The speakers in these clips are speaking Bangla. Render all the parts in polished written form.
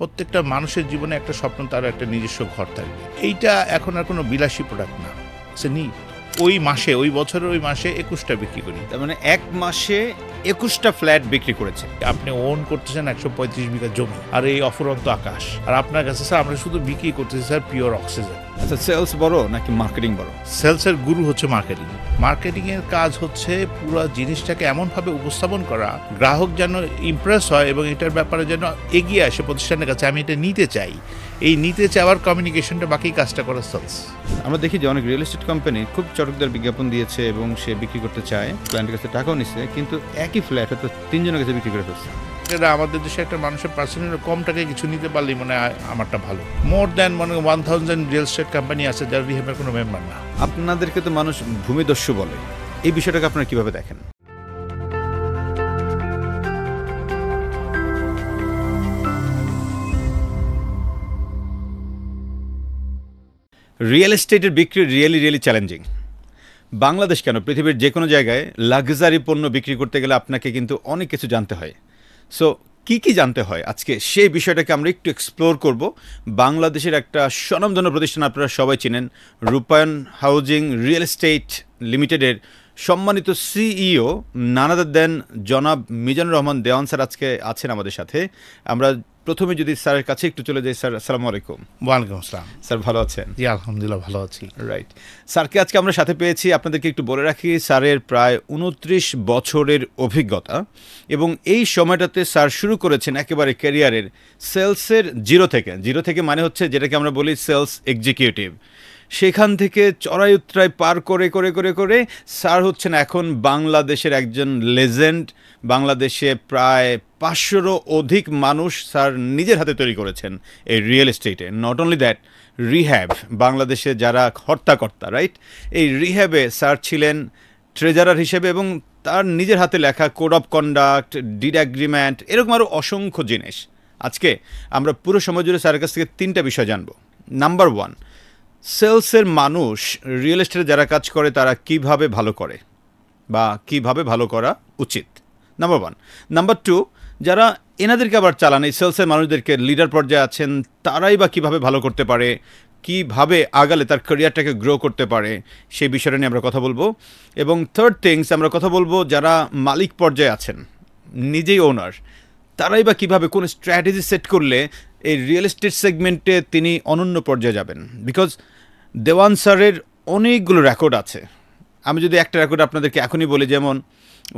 প্রত্যেকটা মানুষের জীবনে একটা স্বপ্ন, তার একটা নিজস্ব ঘর থাকবে। এইটা এখন আর কোনো বিলাসী প্রোডাক্ট না, সে নিড। ওই বছরের ওই মাসে 21টা বিক্রি করি। তার মানে এক মাসে 21টা ফ্ল্যাট বিক্রি করেছে। আপনি ওন করতেছেন 135 বিঘা জমি, আর এই অফুরন্ত আকাশ, আর আপনার কাছে স্যার আমরা শুধু বিক্রি করতেছি স্যার পিওর অক্সিজেন। আচ্ছা, সেলস বড় নাকি মার্কেটিং বড়? সেলসের গুরু হচ্ছে মার্কেটিং। মার্কেটিং এর কাজ হচ্ছে পুরো জিনিসটাকে এমনভাবে উপস্থাপন করা, গ্রাহক যেন ইমপ্রেস হয় এবং এটার ব্যাপারে যেন এগিয়ে আসে প্রতিষ্ঠানের কাছে, আমি এটা নিতে চাই। এই নিতে চাওয়ার কমিউনিকেশনটা, বাকি কাজটা করে সেলস। আমরা দেখি যে অনেক রিয়েল এস্টেট কোম্পানি খুব চটকদার বিজ্ঞাপন দিয়েছে এবং সে বিক্রি করতে চায়, ক্লায়েন্টের কাছে টাকাও নিচ্ছে, কিন্তু একই ফ্ল্যাট হয়তো 3 জনের কাছে বিক্রি করে ফেলছে। এটা আমাদের দেশে একটা মানুষের পার্সোনাল কম টাকায় কিছু নিতে পারলেই মনে হয় আমারটা ভালো। More than 1000 real estate company আছে যারা রিহেবের কোনো মেম্বার না। আপনাদেরকে তো মানুষ ভূমিদস্যু বলে, এই বিষয়টাকে আপনারা কিভাবে দেখেন? রিয়েল এস্টেটের বিক্রি রিয়েলি চ্যালেঞ্জিং। বাংলাদেশ কেন, পৃথিবীর যে কোনো জায়গায় লাক্সারি পণ্য বিক্রি করতে গেলে আপনাকে কিন্তু অনেক কিছু জানতে হয়। সো কি জানতে হয়, আজকে সেই বিষয়টাকে আমরা একটু এক্সপ্লোর করব। বাংলাদেশের একটা স্বনামধন্য প্রতিষ্ঠান আপনারা সবাই চিনেন, রূপায়ণ হাউজিং রিয়েল এস্টেট লিমিটেডের সম্মানিত সিইও নান আদার দেন জনাব মিজানুর রহমান দেওয়ান স্যার আজকে আছেন আমাদের সাথে। আমরা প্রথমে যদি স্যারের কাছে একটু চলে যাই। স্যার, আসসালামু আলাইকুম। ওয়ালাইকুম আসসালাম। স্যার ভালো আছেন? জি আলহামদুলিল্লাহ ভালো আছি। রাইট, স্যারকে আজকে আমরা সাথে পেয়েছি। আপনাদেরকে একটু বলে রাখি, স্যারের প্রায় 29 বছরের অভিজ্ঞতা, এবং এই সময়টাতে স্যার শুরু করেছেন একেবারে ক্যারিয়ারের সেলসের জিরো থেকে মানে হচ্ছে যেটাকে আমরা বলি সেলস এক্সিকিউটিভ। সেখান থেকে চড়াই উতরাই পার করে করে করে করে স্যার হচ্ছেন এখন বাংলাদেশের একজন লেজেন্ড। বাংলাদেশে প্রায় 500-রও অধিক মানুষ স্যার নিজের হাতে তৈরি করেছেন এই রিয়েল এস্টেটে। নট অনলি দ্যাট, রিহ্যাব, বাংলাদেশে যারা হর্তাকর্তা, রাইট, এই রিহ্যাবে স্যার ছিলেন ট্রেজারার হিসেবে, এবং তার নিজের হাতে লেখা code of conduct, did agreement, এরকম আরও অসংখ্য জিনিস। আজকে আমরা পুরো সময় জুড়ে স্যারের কাছ থেকে 3টা বিষয় জানব। নাম্বার 1, সেলসের মানুষ রিয়েল এস্টেটে যারা কাজ করে তারা কিভাবে ভালো করে বা কিভাবে ভালো করা উচিত, নাম্বার 1। নাম্বার 2, যারা এনাদেরকে আবার চালান, এই সেলসের মানুষদেরকে লিডার পর্যায়ে আছেন, তারাই বা কিভাবে ভালো করতে পারে, কিভাবে আগালে তার ক্যারিয়ারটাকে গ্রো করতে পারে, সেই বিষয়টা নিয়ে আমরা কথা বলবো। এবং থার্ড থিংস, আমরা কথা বলবো যারা মালিক পর্যায়ে আছেন, নিজেই ওনার, তারাই বা কীভাবে কোন স্ট্র্যাটেজি সেট করলে এই রিয়েল এস্টেট সেগমেন্টে তিনি অনন্য পর্যায়ে যাবেন। বিকজ দেওয়ান স্যারের অনেকগুলো রেকর্ড আছে। আমি যদি একটা রেকর্ড আপনাদেরকে এখনই বলি, যেমন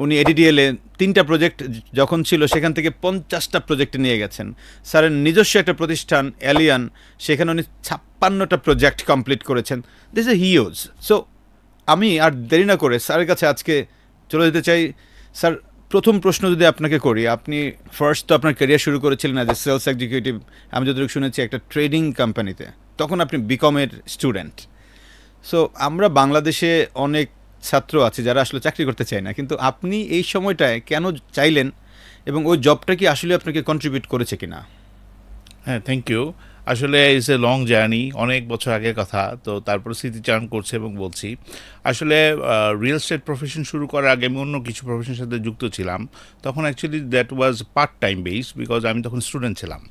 উনি এডিডিএলে 3টা প্রজেক্ট যখন ছিল সেখান থেকে 50টা প্রজেক্টে নিয়ে গেছেন। স্যারের নিজস্ব একটা প্রতিষ্ঠান এলিয়ান, সেখানে উনি 56টা প্রজেক্ট কমপ্লিট করেছেন। This a huge. সো আমি আর দেরি না করে স্যারের কাছে আজকে চলে যেতে চাই। স্যার, প্রথম প্রশ্ন যদি আপনাকে করি, আপনি ফার্স্ট তো আপনার ক্যারিয়ার শুরু করেছিলেন অ্যাজ এ সেলস এক্সিকিউটিভ, আমি যতটুকু শুনেছি একটা ট্রেডিং কোম্পানিতে, তখন আপনি বিকমের স্টুডেন্ট। সো আমরা বাংলাদেশে অনেক ছাত্র আছে যারা আসলে চাকরি করতে চায় না, কিন্তু আপনি এই সময়টায় কেন চাইলেন এবং ওই জবটা কি আসলে আপনাকে কন্ট্রিবিউট করেছে কিনা? হ্যাঁ, থ্যাংক ইউ। আসলে ইটস এ লং জার্নি, অনেক বছর আগের কথা, তো তারপর স্মৃতিচারণ করছে এবং বলছি। আসলে রিয়েল এস্টেট প্রফেশন শুরু করার আগে আমি অন্য কিছু প্রফেশনের সাথে যুক্ত ছিলাম। তখন actually that was part time base, because আমি তখন স্টুডেন্ট ছিলাম।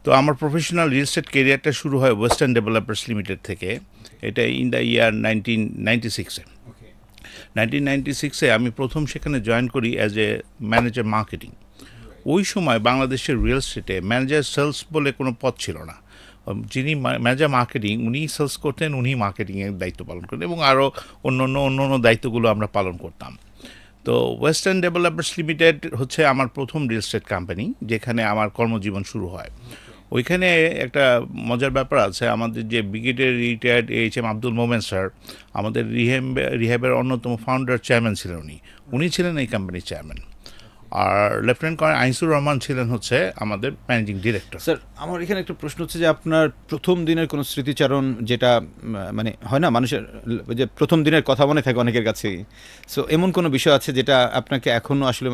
তো আমার প্রফেশনাল রিয়েল এস্টেট কেরিয়ারটা শুরু হয় ওয়েস্টার্ন ডেভেলপার্স লিমিটেড থেকে। এটা ইন দ্য ইয়ার 1996-এ। 1996-এ আমি প্রথম সেখানে জয়েন করি অ্যাজ এ ম্যানেজার মার্কেটিং। ওই সময় বাংলাদেশের রিয়েল এস্টেটে ম্যানেজার সেলস বলে কোনো পদ ছিল না। যিনি ম্যানেজার মার্কেটিং, উনি সেলস করতেন, উনি মার্কেটিংয়ের দায়িত্ব পালন করতেন, এবং আরও অন্য দায়িত্বগুলো আমরা পালন করতাম। তো ওয়েস্টার্ন ডেভেলপার্স লিমিটেড হচ্ছে আমার প্রথম রিয়েল এস্টেট কোম্পানি, যেখানে আমার কর্মজীবন শুরু হয়। ওইখানে একটা মজার ব্যাপার আছে, আমাদের যে brigadier retired HM. Abdul Momen sir, আমাদের রিহ্যাবের অন্যতম ফাউন্ডার চেয়ারম্যান ছিলেন। উনি ছিলেন এই কোম্পানির চেয়ারম্যান। আর লেফটেন্যান্ট কর্নেল আইনসুর রহমান ছিলেন হচ্ছে আমাদের ম্যানেজিং ডিরেক্টর। স্যার, আমার এখানে একটা প্রশ্ন হচ্ছে যে আপনার প্রথম দিনের কোনো স্মৃতিচারণ, যেটা মানে হয় না মানুষের যে প্রথম দিনের কথা মনে থাকে অনেকের কাছেই, সো এমন কোনো বিষয় আছে যেটা আপনাকে এখনও আসলে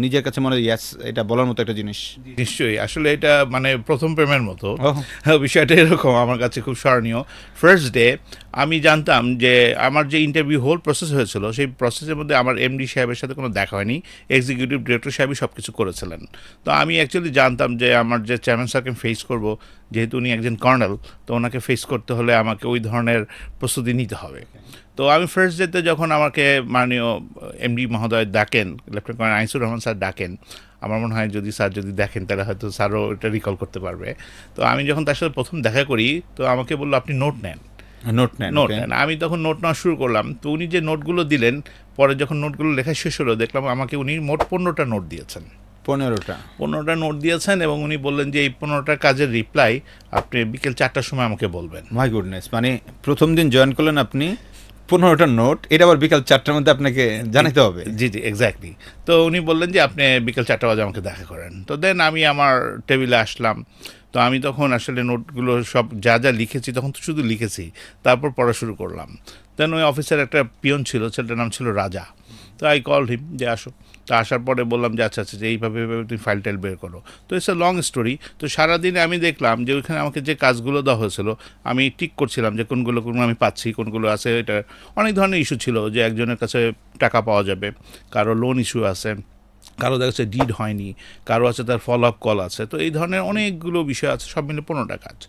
নিজের কাছে মনে হয় ইয়াস, এটা বলার মতো একটা জিনিস? নিশ্চয়ই, আসলে এটা মানে প্রথম প্রেমের মতো বিষয়টা এরকম আমার কাছে খুব স্মরণীয়। ফার্স্ট ডে আমি জানতাম যে আমার যে ইন্টারভিউ হোল প্রসেস হয়েছিল, সেই প্রসেসের মধ্যে আমার এমডি সাহেবের সাথে কোনো দেখা হয়নি, এক্সিকিউটিভ ডিরেক্টর ডিরেক্টর সাহেবই সব কিছু করেছিলেন। তো আমি অ্যাকচুয়ালি জানতাম যে আমার যে চেয়ারম্যান স্যারকে ফেস করব, যেহেতু উনি একজন কর্নেল, তো ওনাকে ফেস করতে হলে আমাকে ওই ধরনের প্রস্তুতি নিতে হবে। তো আমি ফার্স্ট ডেতে যখন আমাকে মাননীয় এমডি মহোদয় ডাকেন, lieutenant colonel Anisur Rahman sir ডাকেন, আমার মনে হয় যদি স্যার যদি দেখেন তাহলে হয়তো স্যারও এটা রিকল করতে পারবে। তো আমি যখন তার সাথে প্রথম দেখা করি, তো আমাকে বললো আপনি নোট নেন। নোট নেন? আমি তখন নোট নেওয়া শুরু করলাম। তো উনি যে নোটগুলো দিলেন, পরে যখন নোটগুলো লেখা শেষ হলো দেখলাম আমাকে উনি মোট 15টা নোট দিয়েছেন। 15টা নোট দিয়েছেন এবং উনি বললেন যে এই 15টা কাজের রিপ্লাই আপনি বিকেল 4টার সময় আমাকে বলবেন। মাই গুডনেস, মানে প্রথম দিন জয়েন করলেন আপনি, 15টা নোট, এটা আবার বিকাল 4টার মধ্যে আপনাকে জানাতে হবে? জি জি, এক্স্যাক্টলি। তো উনি বললেন যে আপনি বিকেল 4টা বাজে আমাকে দেখা করেন। তো দেন আমি আমার টেবিলে আসলাম। তো আমি তখন আসলে নোটগুলো সব যা যা লিখেছি তখন তো শুধু লিখেছি, তারপর পড়া শুরু করলাম। দেন ওই অফিসের একটা পিয়ন ছিল, ছেলেটার নাম ছিল রাজা। তো আই কল হিম যে আসো। তো আসার পরে বললাম যে আচ্ছা যে এইভাবে তুমি ফাইল টাইল বের করো। তো ইটস এ লং স্টোরি। তো সারাদিনে আমি দেখলাম যে ওইখানে আমাকে যে কাজগুলো দেওয়া হয়েছিল আমি ঠিক করছিলাম যে কোনগুলো আমি পাচ্ছি, কোনগুলো আছে। এটা অনেক ধরনের ইস্যু ছিল, যে একজনের কাছে টাকা পাওয়া যাবে, কারো লোন ইস্যু আছে, কারো দেখা যাচ্ছে ডিড হয়নি, কারো আছে তার ফলো আপ কল আছে। তো এই ধরনের অনেকগুলো বিষয় আছে, সব মিলে 15টা কাজ।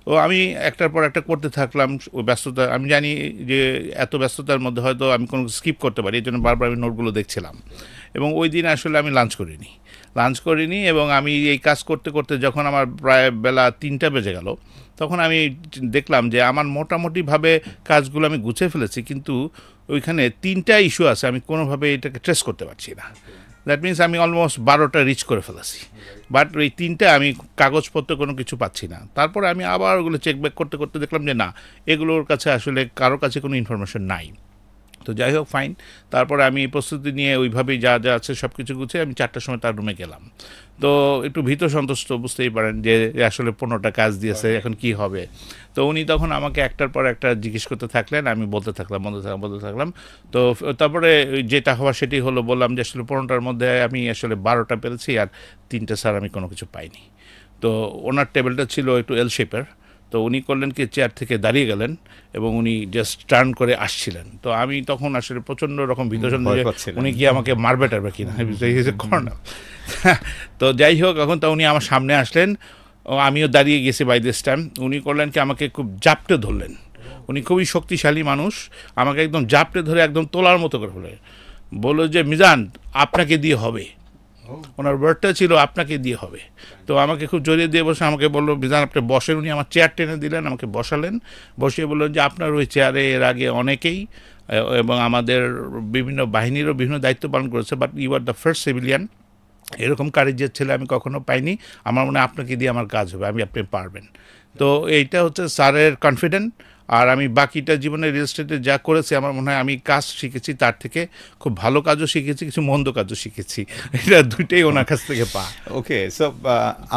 তো আমি একটার পর একটা করতে থাকলাম। ওই ব্যস্ততা, আমি জানি যে এত ব্যস্ততার মধ্যে হয়তো আমি কোনো স্কিপ করতে পারি, এই জন্য বারবার আমি নোটগুলো দেখছিলাম। এবং ওই দিন আসলে আমি লাঞ্চ করিনি এবং আমি এই কাজ করতে করতে যখন আমার প্রায় বেলা 3টা বেজে গেল, তখন আমি দেখলাম যে আমার মোটামুটিভাবে কাজগুলো আমি গুছিয়ে ফেলেছি, কিন্তু ওইখানে 3টা ইস্যু আছে, আমি কোনোভাবে এটাকে ট্রেস করতে পারছি না। দ্যাট মিনস আমি অলমোস্ট 12টা রিচ করে ফেলেছি, বাট ওই 3টা আমি কাগজপত্র কোনো কিছু পাচ্ছি না। তারপরে আমি আবার ওগুলো চেক ব্যাক করতে করতে দেখলাম যে না, এগুলোর কাছে আসলে কারোর কাছে কোনো ইনফরমেশন নাই। তো যাই হোক, ফাইন। তারপরে আমি প্রস্তুতি নিয়ে ওইভাবেই যা যা আছে সব কিছু গুছিয়ে আমি 4টার সময় তার রুমে গেলাম। তো একটু ভীত সন্তুষ্ট, বুঝতেই পারেন যে আসলে 15টা কাজ দিয়েছে, এখন কি হবে। তো উনি তখন আমাকে একটার পর একটা জিজ্ঞেস করতে থাকলেন, আমি বলতে থাকলাম। তো তারপরে যেটা হওয়া সেটি হলো, বললাম যে আসলে 15টার মধ্যে আমি আসলে 12টা পেরেছি, আর 3টা স্যার আমি কোনো কিছু পাইনি। তো ওনার টেবিলটা ছিল একটু এল শেপের। তো উনি করলেন কি, চেয়ার থেকে দাঁড়িয়ে গেলেন এবং উনি জাস্ট টার্ন করে আসছিলেন। তো আমি তখন আসলে প্রচণ্ড রকম ভীত সন্দেহ উনি কি আমাকে মারবে টারবে কিনা, কর্নার। তো যাই হোক, এখন তো উনি আমার সামনে আসলেন, আমিও দাঁড়িয়ে গেছি বাই দিস টাইম। উনি করলেন কি, আমাকে খুব জাপটে ধরলেন। উনি খুবই শক্তিশালী মানুষ, আমাকে একদম জাপটে ধরে একদম তোলার মতো করে বললো যে মিজান, আপনাকে দিয়ে হবে। ওনার ওয়ার্ডটা ছিল আপনাকে দিয়ে হবে। তো আমাকে খুব জড়িয়ে দিয়ে বসে আমাকে বললো, মিজান আপনি বসেন। উনি আমার চেয়ার টেনে দিলেন, আমাকে বসালেন। বসিয়ে বললেন যে আপনার ওই চেয়ারে এর আগে অনেকেই এবং আমাদের বিভিন্ন বাহিনীরও বিভিন্ন দায়িত্ব পালন করেছে, but you are the first civilian, এরকম কারিজের ছেলে আমি কখনো পাইনি। আমার মনে হয় আপনাকে দিয়ে আমার কাজ হবে, আপনি পারবেন। তো এইটা হচ্ছে স্যারের কনফিডেন্ট। আর আমি বাকিটা জীবনে রিয়েল এস্টেটে যা করেছি, আমার মনে হয় আমি কাজ শিখেছি, তার থেকে খুব ভালো কাজও শিখেছি, কিছু মন্দ কাজও শিখেছি। এটা দুইটাই ওনার কাছ থেকে পা। ওকে, সো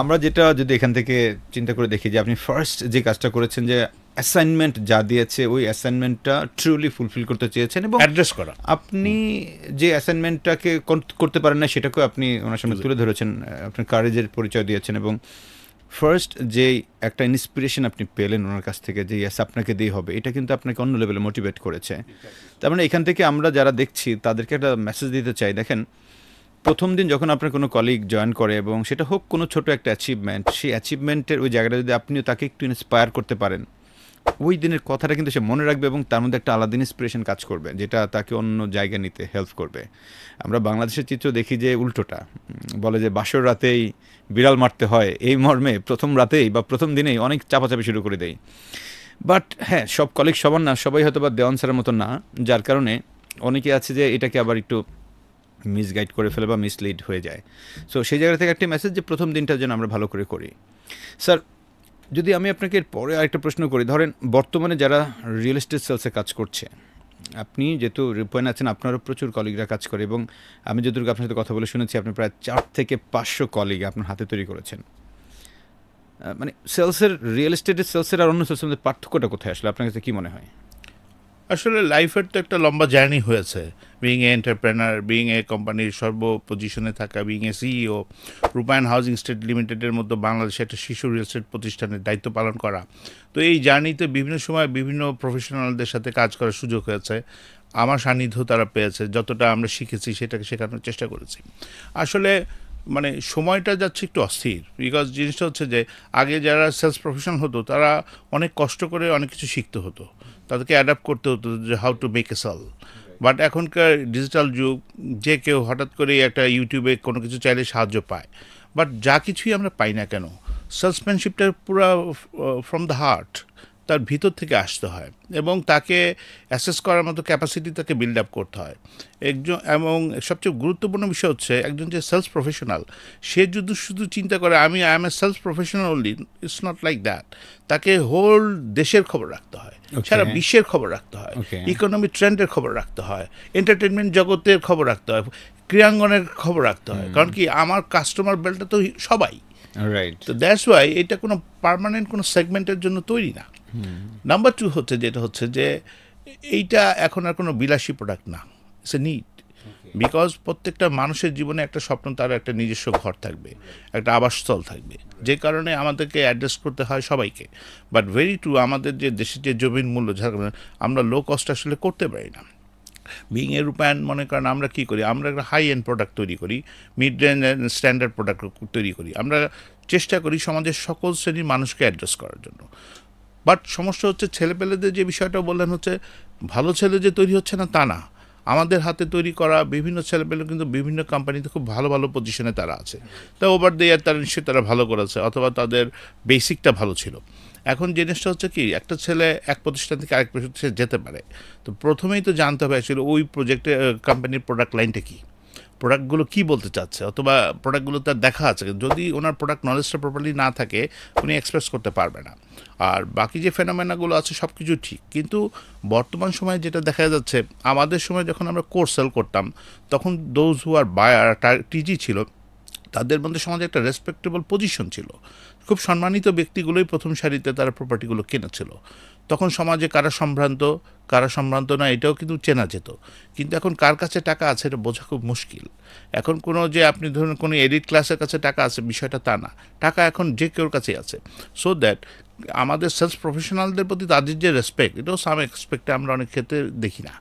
আমরা যেটা যদি এখান থেকে চিন্তা করে দেখি যে আপনি ফার্স্ট যে কাজটা করেছেন, যে অ্যাসাইনমেন্ট যা দিয়েছে ওই অ্যাসাইনমেন্টটা ট্রুলি ফুলফিল করতে চেয়েছেন এবং অ্যাড্রেস করা। আপনি যে অ্যাসাইনমেন্টটাকে করতে পারেন না সেটাকেও আপনি ওনার সামনে তুলে ধরেছেন, আপনার কারেজের পরিচয় দিয়েছেন এবং ফার্স্ট যে একটা ইন্সপিরেশন আপনি পেলেন ওনার কাছ থেকে যে ইয়াস আপনাকে দিয়ে হবে, এটা কিন্তু আপনাকে অন্য লেভেলে মোটিভেট করেছে। তার মানে এখান থেকে আমরা যারা দেখছি তাদেরকে একটা মেসেজ দিতে চাই। দেখেন, প্রথম দিন যখন আপনার কোনো কলিগ জয়েন করে এবং সেটা হোক কোনো ছোট একটা অ্যাচিভমেন্ট, সেই অ্যাচিভমেন্টের ওই জায়গাটা যদি আপনিও তাকে একটু ইন্সপায়ার করতে পারেন, ওই দিনের কথাটা কিন্তু সে মনে রাখবে এবং তার মধ্যে একটা আলাদা ইন্সপিরেশন কাজ করবে, যেটা তাকে অন্য জায়গায় নিতে হেল্প করবে। আমরা বাংলাদেশের চিত্র দেখি যে উল্টোটা, বলে যে বাসর রাতেই বিড়াল মারতে হয়, এই মর্মে প্রথম রাতেই বা প্রথম দিনেই অনেক চাপাচাপি শুরু করে দেয়। বাট হ্যাঁ, সব কলিগ সবার না, সবাই হয়তো বা দেওয়ান স্যারের মতো না, যার কারণে অনেকে আছে যে এটাকে আবার একটু মিসগাইড করে ফেলে বা মিসলিড হয়ে যায়। সো সেই জায়গা থেকে একটা মেসেজ যে প্রথম দিনটা যেন আমরা ভালো করে করি। স্যার, যদি আমি আপনাকে পরে আরেকটা প্রশ্ন করি, ধরেন বর্তমানে যারা রিয়েল এস্টেট সেলসে কাজ করছে, আপনি যেহেতু রিপয়েন্ট আছেন, আপনারও প্রচুর কলিগরা কাজ করে এবং আমি যতটুকু আপনার সাথে কথা বলে শুনেছি আপনি প্রায় 4 থেকে 500 কলিগ আপনার হাতে তৈরি করেছেন। মানে সেলসের, রিয়েল এস্টেটের সেলসের আর অন্য সেলসের মধ্যে পার্থক্যটা কোথায় আসলে আপনার কাছে কী মনে হয়? আসলে লাইফের তো একটা লম্বা জার্নি হয়েছে, being a entrepreneur, being a কোম্পানির সর্ব পজিশনে থাকা, বিইং এ সিইও, রূপায়ণ হাউজিং এস্টেট লিমিটেডের মতো বাংলাদেশে একটা শিশু রিয়েল এস্টেট প্রতিষ্ঠানের দায়িত্ব পালন করা। তো এই জার্নিতে বিভিন্ন সময় বিভিন্ন প্রফেশনালদের সাথে কাজ করার সুযোগ হয়েছে। আমার সান্নিধ্য তারা পেয়েছে, যতটা আমরা শিখেছি সেটাকে শেখানোর চেষ্টা করেছি। আসলে মানে সময়টা যাচ্ছে একটু অস্থির, বিকজ জিনিসটা হচ্ছে যে আগে যারা সেলস প্রফেশন হতো তারা অনেক কষ্ট করে অনেক কিছু শিখতে হতো, তাদেরকে অ্যাডাপ্ট করতে হতো যে how to make a sale. But এখনকার ডিজিটাল যুগ, যে কেউ হঠাৎ করে একটা ইউটিউবে কোনো কিছু চাইলে সাহায্য পায়। বাট যা কিছুই আমরা পাই না কেন, সেলসম্যানশিপটা পুরো ফ্রম দ্য হার্ট, তার ভিতর থেকে আসতে হয় এবং তাকে অ্যাসেস করার মতো ক্যাপাসিটি তাকে বিল্ড আপ করতে হয় একজন। এবং সবচেয়ে গুরুত্বপূর্ণ বিষয় হচ্ছে একজন যে সেলস প্রফেশনাল, সে যদি শুধু চিন্তা করে আমি I am a sales professional only, it's not like that. তাকে হোল দেশের খবর রাখতে হয়, সারা বিশ্বের খবর রাখতে হয়, ইকোনমিক ট্রেন্ডের খবর রাখতে হয়, এন্টারটেনমেন্ট জগতের খবর রাখতে হয়, ক্রীড়াঙ্গনের খবর রাখতে হয়। কারণ কি, আমার কাস্টমার বেলটা তো সবাই, রাইট। তো দ্যাটস ওয়াই এটা কোনো পার্মানেন্ট কোনো সেগমেন্টের জন্য তৈরি না। নাম্বার টু হচ্ছে যেটা হচ্ছে যে এইটা এখন আর কোনো বিলাসী প্রোডাক্ট না, ইটস এ নিড। বিকজ প্রত্যেকটা মানুষের জীবনে একটা স্বপ্ন, তার একটা নিজস্ব ঘর থাকবে, একটা আবাসস্থল থাকবে, যে কারণে আমাদেরকে অ্যাড্রেস করতে হয় সবাইকে। বাট ভেরি ট্রু, আমাদের যে দেশের যে জমির মূল্য, যার কারণে আমরা লো কস্ট আসলে করতে পারি না। বিং এ রূপায়ণ মনে করেন আমরা কী করি, আমরা একটা হাই এন্ড প্রোডাক্ট তৈরি করি, mid range and standard product তৈরি করি। আমরা চেষ্টা করি সমাজের সকল শ্রেণীর মানুষকে অ্যাড্রেস করার জন্য। বাট সমস্যা হচ্ছে ছেলেপেলেদের যে বিষয়টা বললেন হচ্ছে, ভালো ছেলে যে তৈরি হচ্ছে না তা না, আমাদের হাতে তৈরি করা বিভিন্ন ছেলেপেলে কিন্তু বিভিন্ন কোম্পানিতে খুব ভালো ভালো পজিশনে তারা আছে। তা ওভার দ্য ইয়ার তারা নিশ্চয়ই তারা ভালো করেছে, অথবা তাদের বেসিকটা ভালো ছিল। এখন জিনিসটা হচ্ছে কি, একটা ছেলে এক প্রতিষ্ঠান থেকে আরেক প্রতিষ্ঠানে যেতে পারে, তো প্রথমেই তো জানতে হবে আসলে ওই প্রজেক্টে কোম্পানির প্রোডাক্ট লাইনটা কী, প্রোডাক্টগুলো কী বলতে চাচ্ছে, অথবা প্রোডাক্টগুলো তার দেখা আছে। যদি ওনার প্রোডাক্ট নলেজটা প্রপারলি না থাকে, উনি এক্সপ্রেস করতে পারবে না। আর বাকি যে ফেনোমেনাগুলো আছে সব কিছু ঠিক, কিন্তু বর্তমান সময়ে যেটা দেখা যাচ্ছে, আমাদের সময় যখন আমরা কোর্স সেল করতাম, তখন দোজ হু আর বায়ার টিজি ছিল, তাদের মধ্যে সমাজে একটা রেসপেক্টেবল পজিশন ছিল, খুব সম্মানিত ব্যক্তিগুলোই প্রথম সারিতে তারা প্রপার্টিগুলো কিনেছিল। তখন সমাজে কারা সম্ভ্রান্ত না এটাও কিন্তু চেনা যেত। কিন্তু এখন কার কাছে টাকা আছে এটা বোঝা খুব মুশকিল। এখন কোনো যে আপনি ধরুন কোনো এলিট ক্লাসের কাছে টাকা আছে, বিষয়টা তা না, টাকা এখন যে কেউর কাছেই আছে। সো দ্যাট আমাদের সেলস প্রফেশনালদের প্রতি তাদের যে রেসপেক্ট, এটাও সাম এক্সপেক্টে আমরা অনেক ক্ষেত্রে দেখি না।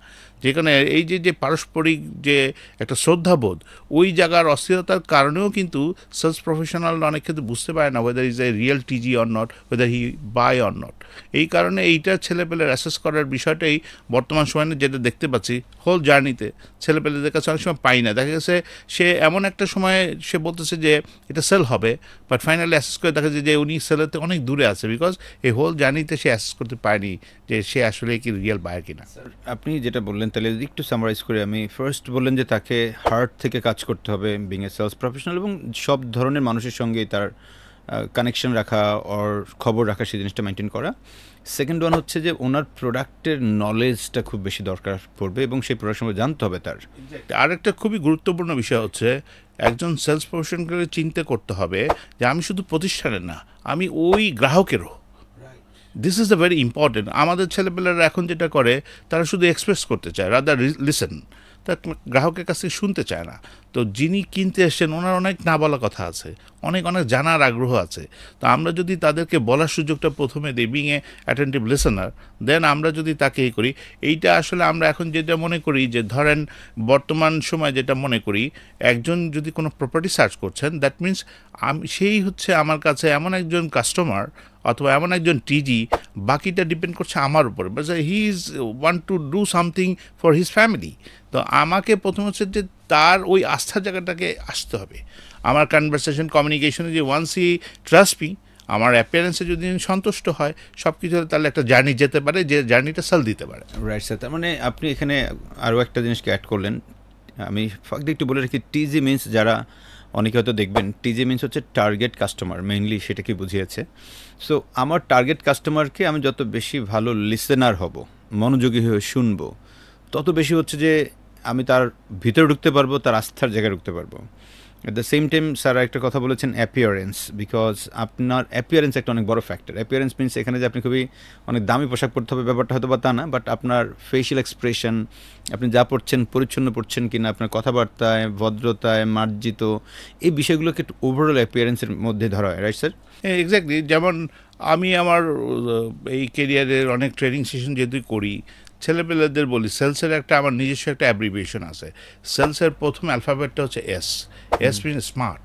যেখানে এই যে পারস্পরিক যে একটা শ্রদ্ধাবোধ, ওই জায়গার অস্থিরতার কারণেও কিন্তু সেলস প্রফেশনালরা অনেক ক্ষেত্রে বুঝতে পারে না whether is a real TG or not, whether he buy or not. এই কারণে এইটা ছেলেপেলের অ্যাসেস করার বিষয়টাই বর্তমান সময়ে যেটা দেখতে পাচ্ছি হোল জার্নিতে, ছেলেপেলেদের কাছে অনেক সময় পাই না। দেখা গেছে সে এমন একটা সময় সে বলতেছে যে এটা সেল হবে, বাট ফাইনালি অ্যাসেস করে দেখা যায় যে উনি সেলেতে অনেক দূরে আছে, বিকজ এই হোল জার্নিতে সে অ্যাসেস করতে পারেনি যে সে আসলে কি রিয়েল বায়ার কিনা। আপনি যেটা বললেন তাহলে একটু সামারাইজ করে, আমি ফার্স্ট বললেন যে তাকে হার্ট থেকে কাজ করতে হবে বিং এ সেলস প্রফেশনাল, এবং সব ধরনের মানুষের সঙ্গেই তার কানেকশন রাখা ওর খবর রাখা, সেই জিনিসটা মেনটেন করা। সেকেন্ড ওয়ান হচ্ছে যে ওনার প্রোডাক্টের নলেজটা খুব বেশি দরকার পড়বে এবং সেই প্রোডাক্ট সম্পর্কে জানতে হবে তার। আরেকটা খুবই গুরুত্বপূর্ণ বিষয় হচ্ছে একজন সেলস প্রফেশনালকে চিন্তা করতে হবে যে আমি শুধু প্রতিষ্ঠানের না, আমি ওই গ্রাহকেরও। This is the very important. আমাদের ছেলেপেলেরা এখন যেটা করে, তারা শুধু এক্সপ্রেস করতে চায়, রাদার লিসেন, তা গ্রাহকের কাছ থেকে শুনতে চায় না। তো যিনি কিনতে এসছেন ওনার অনেক না বলা কথা আছে, অনেক জানার আগ্রহ আছে। তো আমরা যদি তাদেরকে বলার সুযোগটা প্রথমে দিই, বিং এ অ্যাটেন্টিভ লিসেনার, দেন আমরা যদি তাকে করি, এইটা আসলে আমরা এখন যেটা মনে করি যে ধরেন বর্তমান সময় যেটা মনে করি, একজন যদি কোনো প্রপার্টি সার্চ করছেন, দ্যাট মিনস সেই হচ্ছে আমার কাছে এমন একজন কাস্টমার অথবা এমন একজন টিজি, বাকিটা ডিপেন্ড করছে আমার উপরে, but he is want to do something for his family. তো আমাকে প্রথম হচ্ছে যে তার ওই আস্থার জায়গাটাকে আসতে হবে। আমার কনভারসেশন কমিউনিকেশনে যে ওয়ান্স হি ট্রাস্ট মি, আমার অ্যাপিয়ারেন্সে যদি সন্তুষ্ট হয়, সব কিছু তাহলে একটা জার্নি যেতে পারে, যে জার্নিটা সেল দিতে পারে। রাইট স্যার, তার মানে আপনি এখানে আরও একটা জিনিসকে অ্যাড করলেন, আমি ফাঁকতে একটু বলে রাখি, টিজি মিনস, যারা অনেকে হয়তো দেখবেন, টিজি মিনস হচ্ছে টার্গেট কাস্টমার, মেইনলি সেটাকে বুঝিয়েছে। সো আমার টার্গেট কাস্টমারকে আমি যত বেশি ভালো লিসেনার হব, মনোযোগী হয়ে শুনবো, তত বেশি হচ্ছে যে আমি তার ভিতরে ঢুকতে পারবো, তার আস্থার জায়গায় ঢুকতে পারবো। At the same time sir একটা কথা বলেছেন, অ্যাপিয়ারেন্স, বিকজ আপনার অ্যাপিয়ারেন্স একটা অনেক বড় ফ্যাক্টর। অ্যাপিয়ারেন্স মিনস এখানে যে আপনি খুবই অনেক দামি পোশাক পরতে হবে ব্যাপারটা হয়তো বা তা না, বাট আপনার ফেশিয়াল এক্সপ্রেশন, আপনি যা পড়ছেন পরিচ্ছন্ন পড়ছেন কিনা, আপনার কথাবার্তায়, ভদ্রতায়, মার্জিত, এই বিষয়গুলোকে একটু ওভারঅল অ্যাপিয়ারেন্সের মধ্যে ধরা হয়, রাইট স্যার? এক্স্যাক্টলি। যেমন আমি আমার এই কেরিয়ারের অনেক ট্রেনিং সেশন যেহেতু করি, ছেলেপেলেদের বলি সেলসের একটা আমার নিজস্ব একটা অ্যাব্রিভিয়েশন আছে। সেলসের প্রথম অ্যালফাবেটটা হচ্ছে S. S mean smart.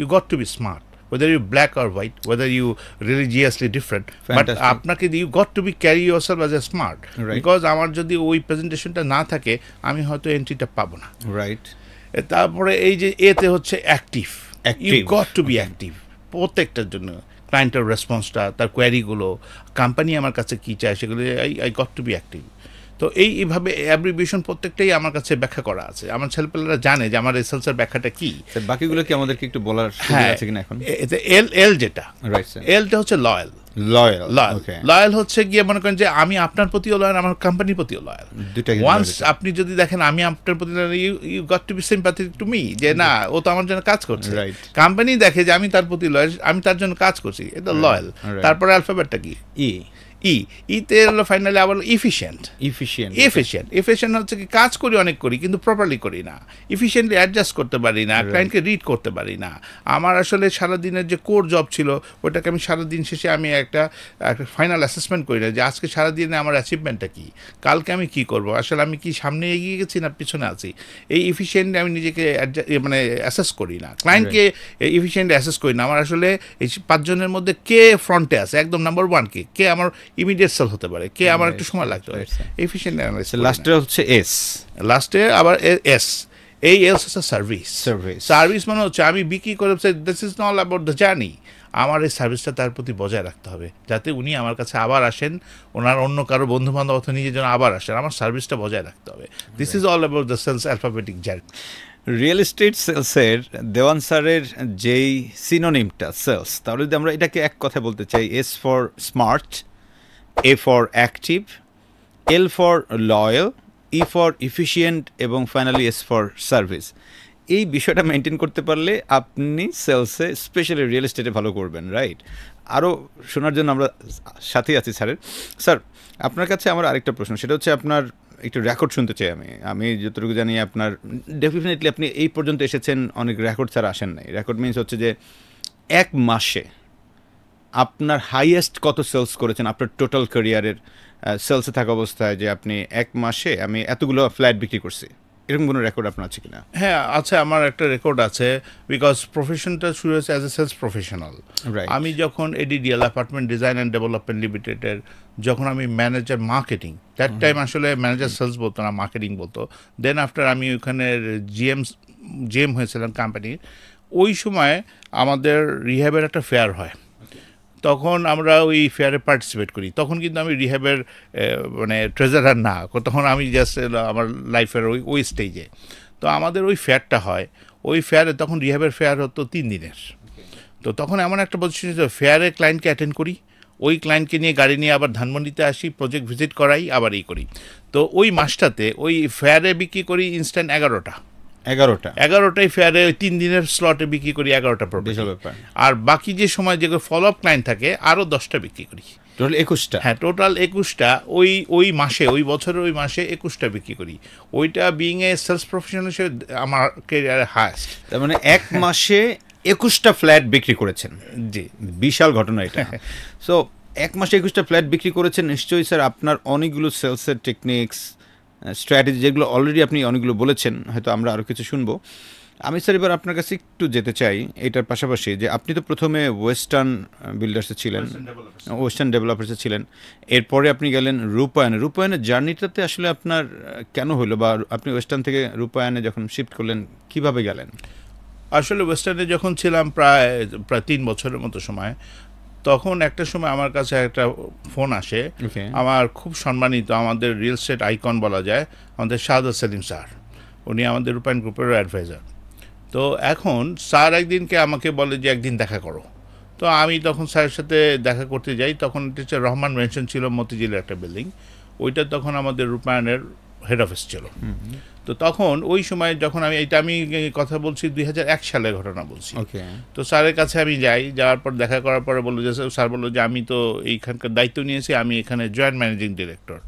You got to be smart, whether you black or white, whether you religiously different, but Fantastic. আপনাকে you got to be carry yourself as a smart, Right. because আমার যদি ওই প্রেজেন্টেশনটা না থাকে আমি হয়তো এন্ট্রিটা পাবো না। রাইট। তারপরে এই যে এতে হচ্ছে active, you Active. Got to be active প্রত্যেকটার জন্য। ক্লায়েন্টের রেসপন্সটা, তার কোয়ারিগুলো, কোম্পানি আমার কাছে কী চায় সেগুলো, I got to be active. তো এইভাবে অ্যাব্রিভিয়েশন প্রত্যেকটাই আমার কাছে ব্যাখ্যা করা আছে। আমার ছেলেপেলেরা জানে যে আমার এসএলসের ব্যাখ্যাটা কি। স্যার বাকিগুলো কি আমাদেরকে একটু বলার সুযোগ হ্যাঁ, আছে কিনা এখন? এতে এল এল যেটা, রাইট স্যার। এলটা হচ্ছে loyal. Loyal. Loyal okay. Loyal হচ্ছে গিয়ে মনে করেন যে আমি আপনার প্রতিও লয়াল, আমার কোম্পানির প্রতিও লয়াল। দুইটা ওয়ান্স আপনি যদি দেখেন আমি আপনার প্রতি loyal, you got to be sympathetic to me, যে না ও তো আমার জন্য কাজ করছে। Right. কোম্পানি দেখে যে আমি তার প্রতি লয়াল, আমি তার জন্য কাজ করছি, এটা লয়াল। Right. তারপরে অ্যালফাবেটটা কি? ই। ইতে হলো ফাইনালি আবার ইফিশিয়েন্ট। এফিশিয়েন্ট হচ্ছে কি, কাজ করি অনেক করি কিন্তু প্রপারলি করি না, ইফিশিয়েন্টলি অ্যাডজাস্ট করতে পারি না, ক্লায়েন্টকে রিড করতে পারি না। আমার আসলে সারাদিনের যে কোর জব ছিল ওটাকে আমি সারাদিন শেষে আমি একটা ফাইনাল অ্যাসেসমেন্ট করি না যে আজকে সারাদিনে আমার অ্যাচিভমেন্টটা কী, কালকে আমি কি করব, আসলে আমি কি সামনে এগিয়ে গেছি না পিছনে আছি। এই ইফিশিয়েন্টলি আমি নিজেকে মানে অ্যাসেস করি না, ক্লায়েন্টকে ইফিশিয়েন্টলি অ্যাসেস করি না। আমার আসলে এই 5 জনের মধ্যে কে ফ্রন্টে আছে একদম নাম্বার 1, কে আমার ইমিডিয়েট সেল হতে পারে, কে আমার একটু সময় লাগতে পারে, এফিশিয়েন্ট অ্যানালাইসিস। লাস্টে হচ্ছে এস। লাস্টে আবার এস। এই এস হচ্ছে সার্ভিস। Service. সার্ভিস মানে হচ্ছে আমি বিক্রি করে, this is not about the journey. আমার এই সার্ভিসটা তার প্রতি বজায় রাখতে হবে যাতে উনি আমার কাছে আবার আসেন, ওনার অন্য কারো বন্ধু বান্ধব অথবা নিজের জন্য আবার আসেন, আমার সার্ভিসটা বজায় রাখতে হবে। This is all about the sales alphabetic journey. Real estate সেলসের দেওয়ান স্যারের যেই সিনোনিমটা সেলস, তাহলে যদি আমরা এটাকে এক কথায় বলতে চাই, S for smart, A for active, L for loyal, E for efficient এবং ফাইনালি এস ফর সার্ভিস। এই বিষয়টা মেনটেন করতে পারলে আপনি সেলসে স্পেশালি রিয়েল এস্টেটে ভালো করবেন, রাইট? আরও শোনার জন্য আমরা সাথেই আছি স্যারের। স্যার আপনার কাছে আমার আরেকটা প্রশ্ন, সেটা হচ্ছে আপনার একটু রেকর্ড শুনতে চাই। আমি যতটুকু জানি আপনার ডেফিনেটলি আপনি এই পর্যন্ত এসেছেন, অনেক রেকর্ড ছাড়া আসেন নাই। রেকর্ড মিনস হচ্ছে যে এক মাসে আপনার হাইয়েস্ট কত সেলস করেছেন আপনার টোটাল ক্যারিয়ারের সেলসে থাকা অবস্থায়, যে আপনি এক মাসে আমি এতগুলো ফ্ল্যাট বিক্রি করছি, এরকম কোনো রেকর্ড আপনার আছে কিনা? হ্যাঁ আছে, আমার একটা রেকর্ড আছে, বিকজ প্রফেশনটা শুরু হয়েছে as a sales professional. Right. আমি যখন ADDL apartment design and development লিমিটেডের যখন আমি ম্যানেজার মার্কেটিং, দ্যাট টাইম আসলে ম্যানেজার সেলস বলতো না, মার্কেটিং বলতো। দেন আফটার আমি ওখানের জিএম হয়েছিলাম কোম্পানির। ওই সময় আমাদের রিহ্যাবের একটা ফেয়ার হয়, তখন আমরা ওই ফেয়ারে পার্টিসিপেট করি। তখন কিন্তু আমি রিহ্যাবের মানে ট্রেজারার না, তখন আমি জাস্ট আমার লাইফের ওই স্টেজে। তো আমাদের ওই ফেয়ারটা হয়, ওই ফেয়ারে তখন রিহ্যাবের ফেয়ার হতো 3 দিনের। তো তখন এমন একটা পজিশন ছিল, ফেয়ারে ক্লায়েন্টকে অ্যাটেন্ড করি, ওই ক্লায়েন্টকে নিয়ে গাড়ি নিয়ে আবার ধানমন্ডিতে আসি, প্রজেক্ট ভিজিট করাই, আবার এই করি। তো ওই মাসটাতে ওই ফেয়ারে বিক্রি করি ইনস্ট্যান্ট 11টাই ফেয়ারে, ওই 3 দিনের স্লটে বিক্রি করি 11টা প্রপার্টি। আর বাকি যে সময় যেগুলো ফলো আপ ক্লায়েন্ট থাকে আরও 10টা বিক্রি করি। টোটাল 21টা? হ্যাঁ টোটাল 21টা। ওই মাসে, ওই বছরের ওই মাসে 21টা বিক্রি করি। ওইটা বিইং এ সেলস প্রফেশনাল হিসেবে আমার ক্যারিয়ারে হায়েস্ট। তার মানে এক মাসে 21টা ফ্ল্যাট বিক্রি করেছেন? জি, বিশাল ঘটনা এটা। সো এক মাসে 21টা ফ্ল্যাট বিক্রি করেছেন, নিশ্চয়ই স্যার আপনার অনেকগুলো সেলসের টেকনিক্স, স্ট্র্যাটেজি, যেগুলো অলরেডি আপনি অনেকগুলো বলেছেন, হয়তো আমরা আরও কিছু শুনবো। আমি স্যার এবার আপনার কাছে একটু যেতে চাই এটার পাশাপাশি, যে আপনি তো প্রথমে ওয়েস্টার্ন বিল্ডার্সে ছিলেন, ওয়েস্টার্ন ডেভেলপার্সে ছিলেন, এরপরে আপনি গেলেন রূপায়ণের জার্নিটাতে আসলে আপনার কেন হলো, বা আপনি ওয়েস্টার্ন থেকে রূপায়ণে যখন শিফট করলেন কীভাবে গেলেন? আসলে ওয়েস্টার্নে যখন ছিলাম প্রায় 3 বছরের মতো সময়, তখন একটা সময় আমার কাছে একটা ফোন আসে। আমার খুব সম্মানিত, আমাদের রিয়েল এস্টেট আইকন বলা যায়, আমাদের শাহাদাত সেলিম স্যার, উনি আমাদের রূপায়ণ গ্রুপের অ্যাডভাইজার। তো এখন স্যার একদিনকে আমাকে বলে যে একদিন দেখা করো। তো আমি তখন স্যারের সাথে দেখা করতে যাই। তখন এটা হচ্ছে রহমান মেনশন ছিল, মতিঝিলের একটা বিল্ডিং, ওইটা তখন আমাদের রূপায়ণের হেড অফিস ছিল। তো তখন ওই সময় যখন আমি কথা বলছি 2001 সালের ঘটনা বলছি। তো স্যারের কাছে আমি যাই, যাওয়ার পর দেখা করার পরে বললো যে, স্যার বললো যে আমি তো এইখানকার দায়িত্ব নিয়েছি, আমি এখানে জয়েন্ট ম্যানেজিং ডিরেক্টর,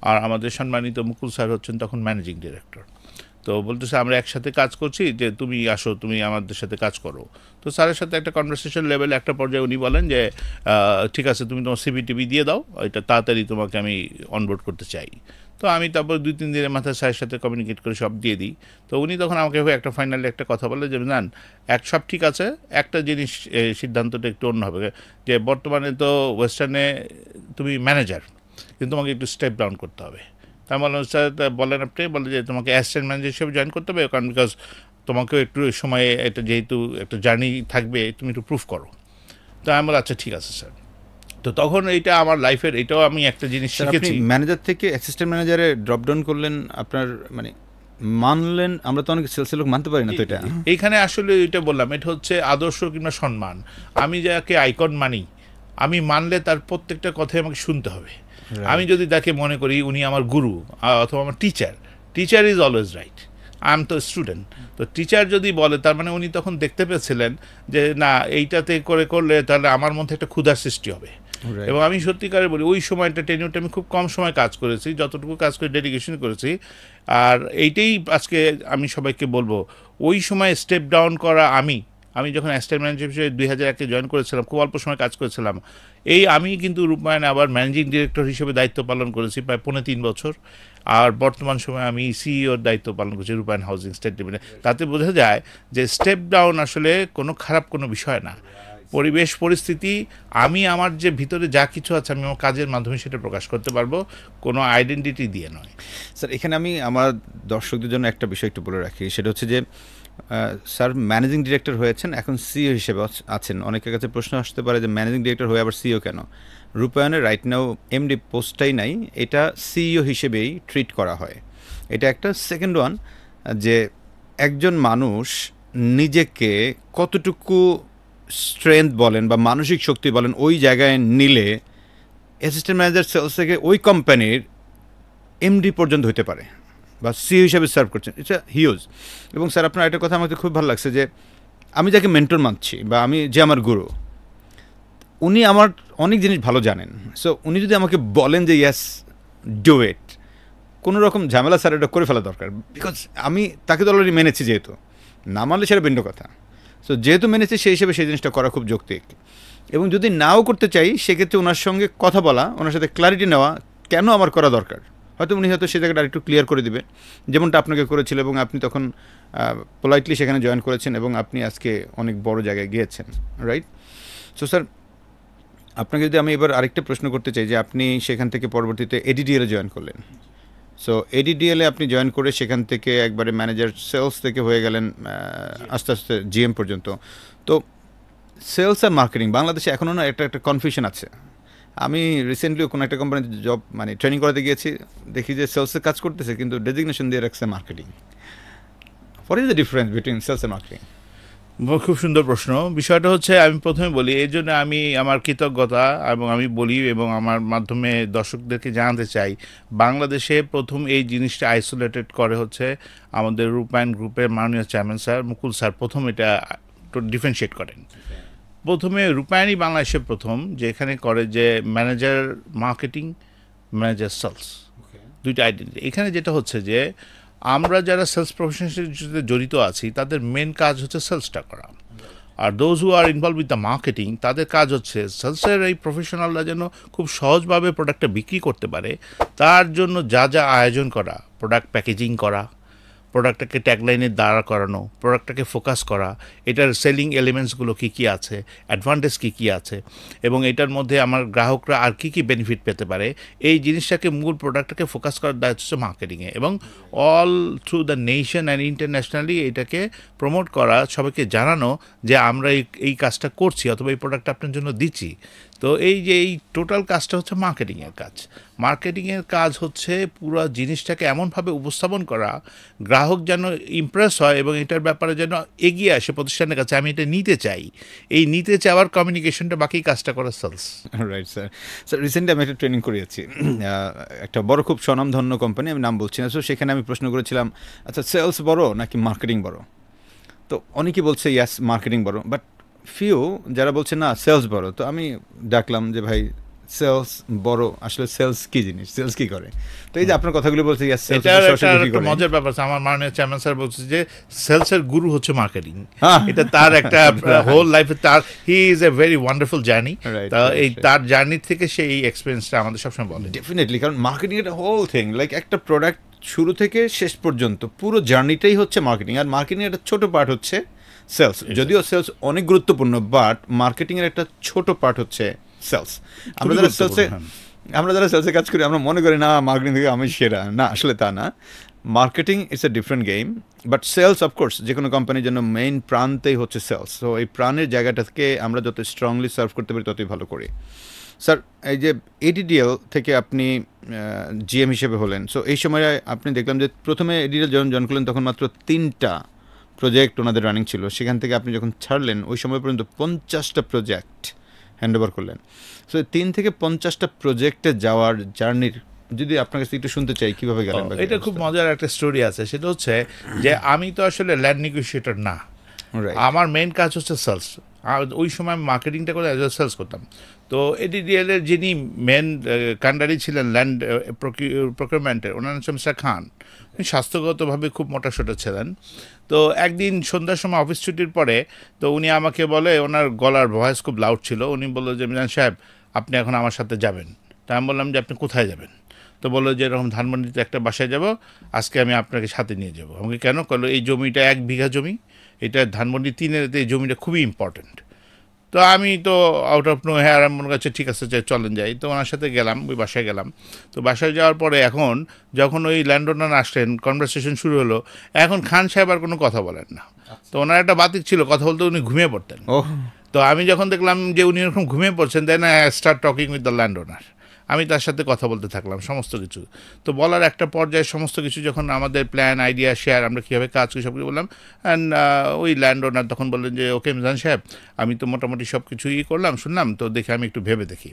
আর আমাদের সম্মানিত মুকুল স্যার হচ্ছেন তখন ম্যানেজিং ডিরেক্টর। তো বলতেছে আমরা একসাথে কাজ করছি, যে তুমি আসো, তুমি আমাদের সাথে কাজ করো। তো স্যারের সাথে একটা কনভারসেশন লেভেলে একটা পর্যায়ে উনি বলেন যে ঠিক আছে, তুমি তোমার সিভি টিভি দিয়ে দাও, এটা তাড়াতাড়ি তোমাকে আমি অনবোর্ড করতে চাই। তো আমি তারপর 2-3 দিনের মাথায় স্যারের সাথে কমিউনিকেট করে সব দিয়ে দিই। তো উনি তখন আমাকে একটা ফাইনালি একটা কথা বলে যে জান, সব ঠিক আছে, একটা জিনিস সিদ্ধান্তটা একটু অন্য হবে, যে বর্তমানে তো ওয়েস্টার্নে তুমি ম্যানেজার, কিন্তু তোমাকে একটু স্টেপ ডাউন করতে হবে। তাই বললাম স্যার বলেন আপনি, বলে যে তোমাকে অ্যাসিস্ট্যান্ট ম্যানেজার হিসেবে জয়েন করতে হবে, কারণ বিকজ তোমাকেও একটু সময়ে এটা যেহেতু একটা জার্নি থাকবে, তুমি একটু প্রুফ করো। তো আমি বললাম আচ্ছা ঠিক আছে স্যার। তো তখন এইটা আমার লাইফের, এটাও আমি একটা জিনিস স্যার আপনি শিখেছি। ম্যানেজার থেকে অ্যাসিস্ট্যান্ট ম্যানেজারে ড্রপ ডাউন করলেন, আপনার মানে মানলেন, আমরা তো অনেক সেলসের লোক মানতে পারি না তো এটা। এইখানে আসলে এটা বললাম, এটা হচ্ছে আদর্শ কিংবা সম্মান। আমি যাকে আইকন মানি, আমি মানলে তার প্রত্যেকটা কথাই আমাকে শুনতে হবে। আমি যদি তাকে মনে করি উনি আমার গুরু অথবা আমার teacher, teacher is always right, I am তো স্টুডেন্ট। তো টিচার যদি বলে, তার মানে উনি তখন দেখতে পেয়েছিলেন যে না, এইটাতে করলে তাহলে আমার মধ্যে একটা ক্ষুধার সৃষ্টি হবে। এবং আমি সত্যিকারে বলি, ওই সময়টা টেনিউরটা আমি খুব কম সময় কাজ করেছি, যতটুকু কাজ করে ডেডিকেশন করেছি। আর এইটাই আজকে আমি সবাইকে বলবো, ওই সময় স্টেপ ডাউন করা, আমি যখন অ্যাসিস্ট্যান্ট ম্যানেজার হিসেবে 2001-এ জয়েন করেছিলাম, খুব অল্প সময় কাজ করেছিলাম। আমি কিন্তু রূপায়ণে আবার ম্যানেজিং ডিরেক্টর হিসেবে দায়িত্ব পালন করেছি প্রায় 3.5 বছর। আর বর্তমান সময়ে আমি সিইওর দায়িত্ব পালন করছি রূপায়ণ হাউজিং স্টেট লিমিটেড। তাতে বোঝা যায় যে স্টেপ ডাউন আসলে খারাপ কোনো বিষয় না। পরিবেশ পরিস্থিতি, আমি আমার যে ভিতরে যা কিছু আছে, আমি আমার কাজের মাধ্যমে সেটা প্রকাশ করতে পারবো, কোনো আইডেন্টিটি দিয়ে নয়। স্যার এখানে আমি আমার দর্শকদের জন্য একটা বিষয় একটু বলে রাখি, সেটা হচ্ছে যে স্যার ম্যানেজিং ডিরেক্টর হয়েছেন, এখন সিইও হিসেবে আছেন। অনেকের কাছে প্রশ্ন আসতে পারে যে ম্যানেজিং ডিরেক্টর হয়ে আবার সিইও কেন? রূপায়ণে রাইট নাও এমডি পোস্টটাই নাই, এটা সিইও হিসেবেই ট্রিট করা হয়। এটা একটা। সেকেন্ড ওয়ান, যে একজন মানুষ নিজেকে কতটুকু স্ট্রেংথ বলেন বা মানসিক শক্তি বলেন ওই জায়গায় নিলে অ্যাসিস্ট্যান্ট ম্যানেজার সেলস থেকে ওই কোম্পানির এমডি পর্যন্ত হতে পারে বা সিইও হিসাবে সার্ভ করছেন, ইটস হিউজ। এবং স্যার আপনার একটা কথা আমাকে খুব ভালো লাগছে, যে আমি যাকে মেন্টর মানছি বা আমি যে আমার গুরু, উনি আমার অনেক জিনিস ভালো জানেন। সো উনি যদি আমাকে বলেন যে ইয়াস ডু ইট, কোনো রকম ঝামেলা স্যার এটা করে ফেলা দরকার, বিকজ আমি তাকে তো অলরেডি মেনেছি, যেহেতু না মানলে সেটা ভিন্ন কথা। সো যেহেতু মেনেছি, সেই হিসেবে সেই জিনিসটা করা খুব যৌক্তিক। এবং যদি নাও করতে চাই, সেক্ষেত্রে ওনার সঙ্গে কথা বলা, ওনার সাথে ক্লারিটি নেওয়া কেন আমার করা দরকার, হয়তো উনি হয়তো সেই জায়গাটা আরেকটু ক্লিয়ার করে দিবে, যেমনটা আপনাকে করেছিল। এবং আপনি তখন পোলাইটলি সেখানে জয়েন করেছেন এবং আপনি আজকে অনেক বড় জায়গায় গিয়েছেন, রাইট? সো স্যার আপনাকে যদি আমি এবার আরেকটা প্রশ্ন করতে চাই, যে আপনি সেখান থেকে পরবর্তীতে এডিডিএলে জয়েন করলেন। সো এডিডিএলে আপনি জয়েন করে সেখান থেকে একবারে ম্যানেজার সেলস থেকে হয়ে গেলেন আস্তে আস্তে জিএম পর্যন্ত। তো সেলস আর মার্কেটিং বাংলাদেশে এখনও না একটা কনফিউশন আছে। আমি রিসেন্টলিও কোনো একটা কোম্পানিতে জব মানে ট্রেনিং করাতে গিয়েছি, দেখি যে সেলসের কাজ করতেছে কিন্তু ডেজিগনেশন দিয়ে রাখছে marketing. What is the difference between sales আর মার্কেটিং? খুব সুন্দর প্রশ্ন। বিষয়টা হচ্ছে, আমি প্রথমে বলি, এই জন্য আমি আমার কৃতজ্ঞতা এবং আমি বলি এবং আমার মাধ্যমে দর্শকদেরকে জানাতে চাই, বাংলাদেশে প্রথম এই জিনিসটা আইসোলেটেড করে হচ্ছে আমাদের রূপায়ণ গ্রুপের মাননীয় চেয়ারম্যান স্যার মুকুল স্যার, প্রথম এটা ডিফারেন্সিয়েট করেন। প্রথমে রূপায়ণই বাংলাদেশে প্রথম যে এখানে করে যে ম্যানেজার মার্কেটিং, ম্যানেজার সেলস, দুইটা আইডেন্টিটি। এখানে যেটা হচ্ছে যে আমরা যারা সেলস প্রফেশনের সাথে জড়িত আছি, তাদের মেন কাজ হচ্ছে সেলসটা করা। আর those who are involve with the marketing, তাদের কাজ হচ্ছে সেলসের এই প্রফেশনালরা যেন খুব সহজভাবে প্রোডাক্টটা বিক্রি করতে পারে, তার জন্য যা যা আয়োজন করা, প্রোডাক্ট প্যাকেজিং করা, প্রোডাক্টটাকে ট্যাগলাইনে দাঁড়া করানো, প্রোডাক্টটাকে ফোকাস করা, এটার সেলিং এলিমেন্টসগুলো কী কী আছে, অ্যাডভান্টেজ কী কী আছে, এবং এটার মধ্যে আমার গ্রাহকরা আর কী কী বেনিফিট পেতে পারে, এই জিনিসটাকে মূল প্রোডাক্টটাকে ফোকাস করার দায়িত্ব হচ্ছে মার্কেটিংয়ে। এবং all through the nation and internationally এটাকে প্রমোট করা, সবাইকে জানানো যে আমরা এই কাজটা করছি অথবা এই প্রোডাক্টটা আপনার জন্য দিচ্ছি। তো এই টোটাল কাজটা হচ্ছে মার্কেটিংয়ের কাজ। মার্কেটিংয়ের কাজ হচ্ছে পুরো জিনিসটাকে এমনভাবে উপস্থাপন করা, গ্রাহক যেন ইমপ্রেস হয় এবং এটার ব্যাপারে যেন এগিয়ে আসে প্রতিষ্ঠানের কাছে, আমি এটা নিতে চাই। এই নিতে চাওয়ার কমিউনিকেশনটা, বাকি কাজটা করা sales. Right sir. Sir recently আমি একটা ট্রেনিং করিয়েছি একটা বড় খুব স্বনামধন্য কোম্পানি, আমি নাম বলছি না। সো সেখানে আমি প্রশ্ন করেছিলাম, আচ্ছা সেলস বড় নাকি মার্কেটিং বড়? তো অনেকেই বলছে ইয়াস মার্কেটিং বড়, বাট ফিউ যারা বলছে না সেলস বড়। তো আমি ডাকলাম যে ভাই সেলস বড়, আসলে সেলস কি জিনিস, সেলস কি করে। তো এই যে আপনার কথাগুলো বলছে, এটার একটা মজার ব্যাপার আছে। আমার মাননীয় চেয়ারম্যান স্যার বলছে যে সেলসের গুরু হচ্ছে মার্কেটিং। এটা তার একটা হোল লাইফে তার he is a very wonderful journey. তা এই তার জার্নি থেকে সেই এক্সপিরিয়েন্সটা আমাদের সবসময় বলে। ডেফিনেটলি, কারণ মার্কেটিং একটা হোল থিং, লাইক একটা প্রোডাক্ট শুরু থেকে শেষ পর্যন্ত পুরো জার্নিটাই হচ্ছে মার্কেটিং। আর মার্কেটিং একটা ছোট পার্ট হচ্ছে সেলস, যদিও সেলস অনেক গুরুত্বপূর্ণ, বাট মার্কেটিং এর একটা ছোট পার্ট হচ্ছে সেলস। আমরা যারা সেলসে কাজ করি আমরা মনে করি না মার্কেটিং থেকে আমি সেরা, না আসলে তা না। Marketing it's a different game, but sales of course যে কোনো কোম্পানির জন্য মেইন প্রান্তেই হচ্ছে সেলস। তো এই প্রাণের জায়গাটাকে আমরা যত স্ট্রংলি সার্ভ করতে পারি ততই ভালো করি। স্যার, এই যে এডিডিএল থেকে আপনি জিএম হিসেবে হলেন, সো এই সময় আপনি দেখলাম যে প্রথমে এডিডিএল যখন জয়েন করলেন তখন মাত্র 3টা প্রজেক্ট ওনাদের রানিং ছিল। সেখান থেকে আপনি যখন ছাড়লেন ওই সময় পর্যন্ত 50টা প্রজেক্ট হ্যান্ডওভার করলেন। সো 3 থেকে 50টা প্রজেক্টে যাওয়ার জার্নির যদি আপনার কাছে একটু শুনতে চাই, কীভাবে গেলেন? এটা খুব মজার একটা স্টোরি আছে। সেটা হচ্ছে যে আমি তো আসলে ল্যান্ড নেগোসিয়েটর না, আমার মেইন কাজ হচ্ছে সেলস। ওই সময় আমি মার্কেটিংটা করে অ্যাজ সেলস করতাম। তো এডিডিএল এর যিনি মেন কান্ডারি ছিলেন ল্যান্ড প্রকিউরমেন্টের, ওনার নাম মিস্টার খান। উনি স্বাস্থ্যগতভাবে খুব মোটাসোটা ছিলেন। তো একদিন সন্ধ্যার সময় অফিস ছুটির পরে তো উনি আমাকে বলে, ওনার গলার ভয়েস খুব লাউড ছিল, উনি বললো যে মিজান সাহেব আপনি এখন আমার সাথে যাবেন। তা আমি বললাম যে আপনি কোথায় যাবেন? তো বললো যে এরকম ধানমন্ডিতে একটা বাসায় যাব, আজকে আমি আপনাকে সাথে নিয়ে যাবো। আমাকে কেন? করলো এই জমিটা 1 বিঘা জমি, এটা ধানমন্ডি 3-এর, এই জমিটা খুবই ইম্পর্টেন্ট। তো আমি তো আউট অফ নো হেয়ার আমি মনে করছি ঠিক আছে চলেন যাই। তো ওনার সাথে গেলাম, ওই বাসায় গেলাম। তো বাসায় যাওয়ার পরে এখন যখন ওই ল্যান্ড ওনার আসলেন, কনভারসেশন শুরু হলো, এখন খান সাহেব আর কোনো কথা বলেন না। তো ওনার একটা বাতিক ছিল, কথা বলতে উনি ঘুমিয়ে পড়তেন। তো আমি যখন দেখলাম যে উনি এরকম ঘুমিয়ে পড়ছেন, then I start talking with the land owner. আমি তার সাথে কথা বলতে থাকলাম সমস্ত কিছু। তো বলার একটা পর্যায়ে সমস্ত কিছু যখন আমাদের প্ল্যান আইডিয়া শেয়ার, আমরা কীভাবে কাজ করি সব কিছু বললাম। অ্যান্ড ওই ল্যান্ড ওনার তখন বললেন যে ওকে মিজান সাহেব আমি তো মোটামুটি সব কিছুই করলাম, শুনলাম, তো দেখে আমি একটু ভেবে দেখি।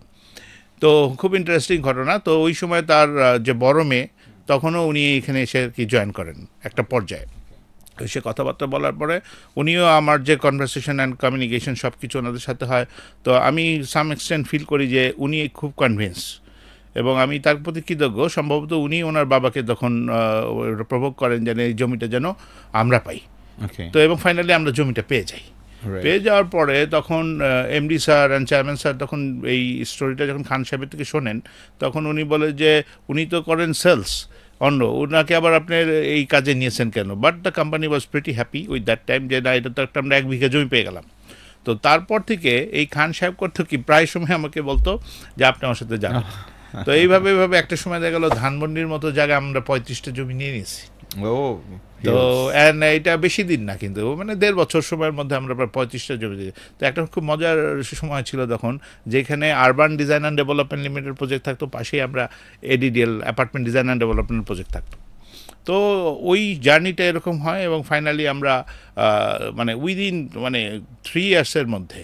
তো খুব ইন্টারেস্টিং ঘটনা। তো ওই সময় তার যে বড় মেয়ে, তখনও উনি এখানে এসে কি জয়েন করেন একটা পর্যায়ে। সে কথাবার্তা বলার পরে উনিও আমার যে কনভারসেশন অ্যান্ড কমিউনিকেশন সব কিছু ওনাদের সাথে হয়। তো আমি সাম এক্সটেন্ট ফিল করি যে উনি খুব কনভিন্স, এবং আমি তার প্রতি কৃতজ্ঞ। সম্ভবত উনি ওনার বাবাকে তখন প্রভোগ করেন যেন এই জমিটা যেন আমরা পাই। তো এবং ফাইনালি আমরা জমিটা পেয়ে যাই। পেয়ে যাওয়ার পরে তখন MD sir and chairman sir তখন এই স্টোরিটা যখন খান সাহেবের থেকে শোনেন, তখন উনি বলে যে উনি তো করেন সেলস অন্য, ওনাকে আবার আপনার এই কাজে নিয়েছেন কেন? But the company was pretty happy with that time যে না, এটা তো একটা আমরা 1 বিঘা জমি পেয়ে গেলাম। তো তারপর থেকে এই খান সাহেব করতো কি, প্রায় সময় আমাকে বলতো যে আপনি আমার সাথে যান। তো এইভাবে একটা সময় দেখা গেল ধানমন্ডির মতো জায়গায় আমরা 35টা জমি নিয়ে নিয়েছি। তো এটা বেশি দিন না, কিন্তু মানে 1.5 বছর সময়ের মধ্যে আমরা প্রায় 35টা জমি দিই। তো একটা খুব মজার সময় ছিল তখন, যেখানে urban design and development limited project থাকতো, পাশেই আমরা ADDL apartment design and development project থাকতো। তো ওই জার্নিটা এরকম হয়, এবং ফাইনালি আমরা মানে উইদিন 3 ইয়ার্সের মধ্যে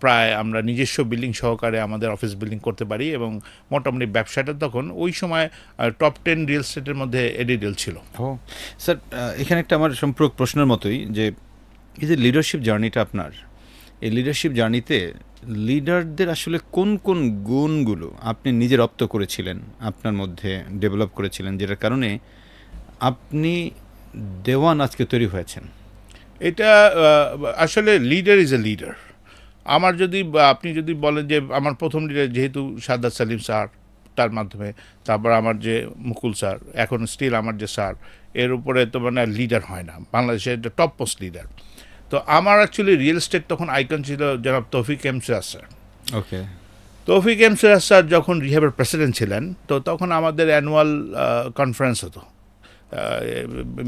প্রায় আমরা নিজস্ব বিল্ডিং সহকারে আমাদের অফিস বিল্ডিং করতে পারি, এবং মোটামুটি ব্যবসাটা তখন ওই সময় টপ 10 রিয়েল এস্টেটের মধ্যে এডিডিএল ছিল। স্যার, এখানে একটা আমার সম্পূরক প্রশ্নের মতোই, যে এই যে লিডারশিপ জার্নিটা আপনার, এই লিডারশিপ জার্নিতে লিডারদের আসলে কোন কোন গুণগুলো আপনি নিজে রপ্ত করেছিলেন, আপনার মধ্যে ডেভেলপ করেছিলেন, যেটার কারণে আপনি দেওয়ান আজকে তৈরি হয়েছেন? এটা আসলে লিডার ইজ এ লিডার। আমার যদি আপনি যদি বলেন যে আমার প্রথম লিডার যেহেতু সাদ্দাত সালিম স্যার, তার মাধ্যমে, তারপর আমার যে মুকুল স্যার, এখন স্টিল আমার যে স্যার, এর উপরে তো মানে লিডার হয় না, বাংলাদেশের টপ পোস্ট লিডার। তো আমার অ্যাকচুয়ালি রিয়েল এস্টেট তখন আইকন ছিল জনাব তৌফিক এম সিরাজ স্যার। তৌফিক এম সিরাজ স্যার যখন রিহ্যাবের প্রেসিডেন্ট ছিলেন, তো তখন আমাদের অ্যানুয়াল কনফারেন্স হতো,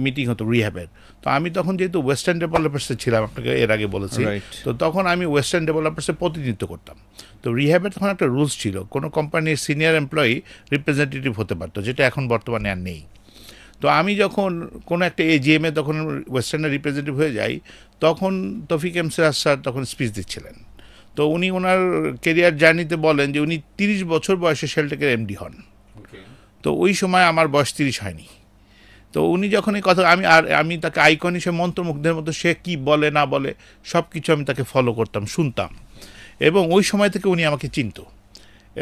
মিটিং হতো রিহ্যাবের। তো আমি তখন যেহেতু ওয়েস্টার্ন ডেভেলপার্সে ছিলাম, আপনাকে এর আগে বলেছি, তো তখন আমি ওয়েস্টার্ন ডেভেলপার্সে প্রতিনিধিত্ব করতাম। তো রিহ্যাবের তখন একটা রুলস ছিল, কোনো কোম্পানির সিনিয়র এমপ্লয়ি রিপ্রেজেন্টেটিভ হতে পারতো, যেটা এখন বর্তমানে আর নেই। তো আমি যখন কোনো একটা এজিএমে তখন ওয়েস্টার্নের রিপ্রেজেন্টেটিভ হয়ে যাই, তখন তৌফিক এম সিরাজ স্যার তখন স্পিচ দিচ্ছিলেন। তো উনি ওনার কেরিয়ার জার্নিতে বলেন যে উনি 30 বছর বয়সে শেলটেকের এমডি হন। তো ওই সময় আমার বয়স 30 হয়নি। তো উনি যখন এই কথা, আমি তাকে আইকন হিসেবে মন্ত্রমুগ্ধের মতো, সে কি বলে না বলে সব কিছু আমি তাকে ফলো করতাম, শুনতাম, এবং ওই সময় থেকে উনি আমাকে চিনত।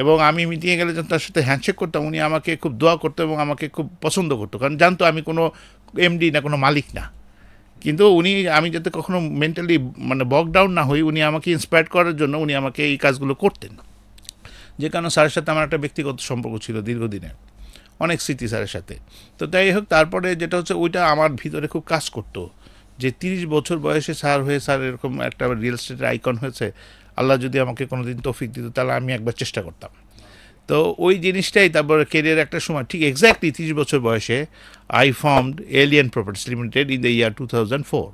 এবং আমি মিটিংয়ে গেলে যখন তার সাথে হ্যান্ডশেক করতাম, উনি আমাকে খুব দোয়া করতো এবং আমাকে খুব পছন্দ করতো, কারণ জানতো আমি কোনো এমডি না, কোনো মালিক না। কিন্তু উনি, আমি যাতে কখনো মেন্টালি মানে বক ডাউন না হই, উনি আমাকে ইন্সপায়ার করার জন্য উনি আমাকে এই কাজগুলো করতেন। যে কারণে স্যারের সাথে আমার একটা ব্যক্তিগত সম্পর্ক ছিল দীর্ঘদিনের, অনেক স্মৃতি স্যারের সাথে। তো তাই হোক, তারপরে যেটা হচ্ছে ওইটা আমার ভিতরে খুব কাজ করতো, যে 30 বছর বয়সে স্যার হয়ে স্যার এরকম একটা রিয়েল এস্টেটের আইকন হয়েছে, আল্লাহ যদি আমাকে কোনো দিন তৌফিক দিত তাহলে আমি একবার চেষ্টা করতাম। তো ওই জিনিসটাই তারপরে কেরিয়ার একটা সময় ঠিক এক্স্যাক্টলি 30 বছর বয়সে I formed alien properties limited in the year 2004।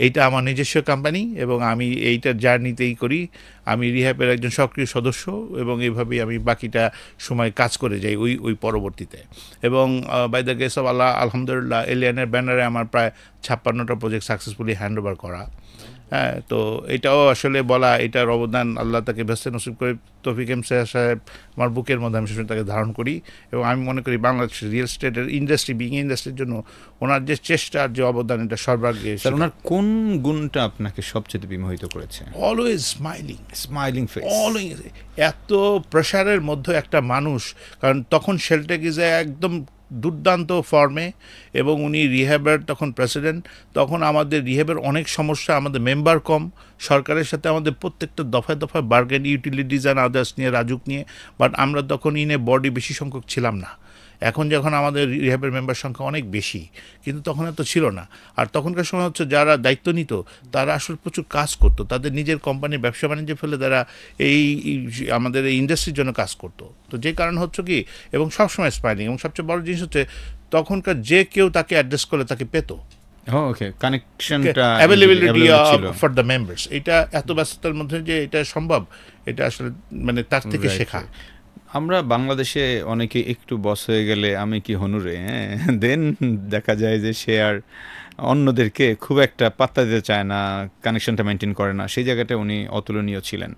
এইটা আমার নিজস্ব কোম্পানি এবং আমি এইটার জার্নিতেই করি। আমি রিহ্যাবের একজন সক্রিয় সদস্য এবং এইভাবেই আমি বাকিটা সময় কাজ করে যাই ওই পরবর্তীতে। এবং বাই দ্য গ্রেস অফ আল্লাহ, আলহামদুলিল্লাহ, এলিয়ানের ব্যানারে আমার প্রায় 56টা প্রজেক্ট সাকসেসফুলি হ্যান্ড ওভার করা। হ্যাঁ, তো এটাও আসলে বলা, এটার অবদান আল্লাহ তাকে ব্যস্ত নসিব করে তৌফিক এম সাহেব আমার বুকের মধ্যে আমি সবসময় তাকে ধারণ করি। এবং আমি মনে করি বাংলাদেশ রিয়েল এস্টেটের ইন্ডাস্ট্রি, বিং ইন্ডাস্ট্রির জন্য ওনার যে চেষ্টার যে অবদান, এটা সর্বাগ্রে। ওনার কোন গুণটা আপনাকে সবচেয়ে বিমোহিত করেছে? Always smiling, smiling face. Always. এত প্রেশারের মধ্যে একটা মানুষ, কারণ তখন শেলটেক ইজ একদম দুর্দান্ত ফর্মে এবং উনি রিহ্যাবের তখন প্রেসিডেন্ট। তখন আমাদের রিহ্যাবের অনেক সমস্যা, আমাদের মেম্বার কম, সরকারের সাথে আমাদের প্রত্যেকটা দফায় দফায় বার্গেন, ইউটিলিটিজ অ্যান্ড আদার্স নিয়ে, রাজুক নিয়ে। বাট আমরা তখন ইনে বডি বেশি সংখ্যক ছিলাম না। এখন যখন আমাদের রিহ্যাবের মেম্বার সংখ্যা অনেক বেশি, কিন্তু তখন এত ছিল না। আর তখনকার সময় হচ্ছে যারা দায়িত্ব নিত তারা আসলে প্রচুর কাজ করতো, তাদের নিজের কোম্পানির ব্যবসা বাণিজ্য ফেলে তারা এই আমাদের এই ইন্ডাস্ট্রির জন্য কাজ করতো। তো যে কারণ হচ্ছে কি, এবং সবসময় স্মাইলিং, এবং সবচেয়ে বড় জিনিস হচ্ছে তখনকার যে কেউ তাকে অ্যাড্রেস করলে তাকে পেতো। ওকে, কানেকশনটা, অ্যাভেলেবিলিটি ফর দ্য মেম্বার্স, এটা এত ব্যস্ততার মধ্যে যে এটা সম্ভব, এটা আসলে মানে তার থেকে শেখা। আমরা বাংলাদেশে অনেকে একটু বস হয়ে গেলে আমি কি হনুরে, দেন দেখা যায় যে সে আর অন্যদেরকে খুব একটা পাত্তা দিতে চায় না, কানেকশনটা মেনটেন করে না। সেই জায়গাটা উনি অতুলনীয় ছিলেন।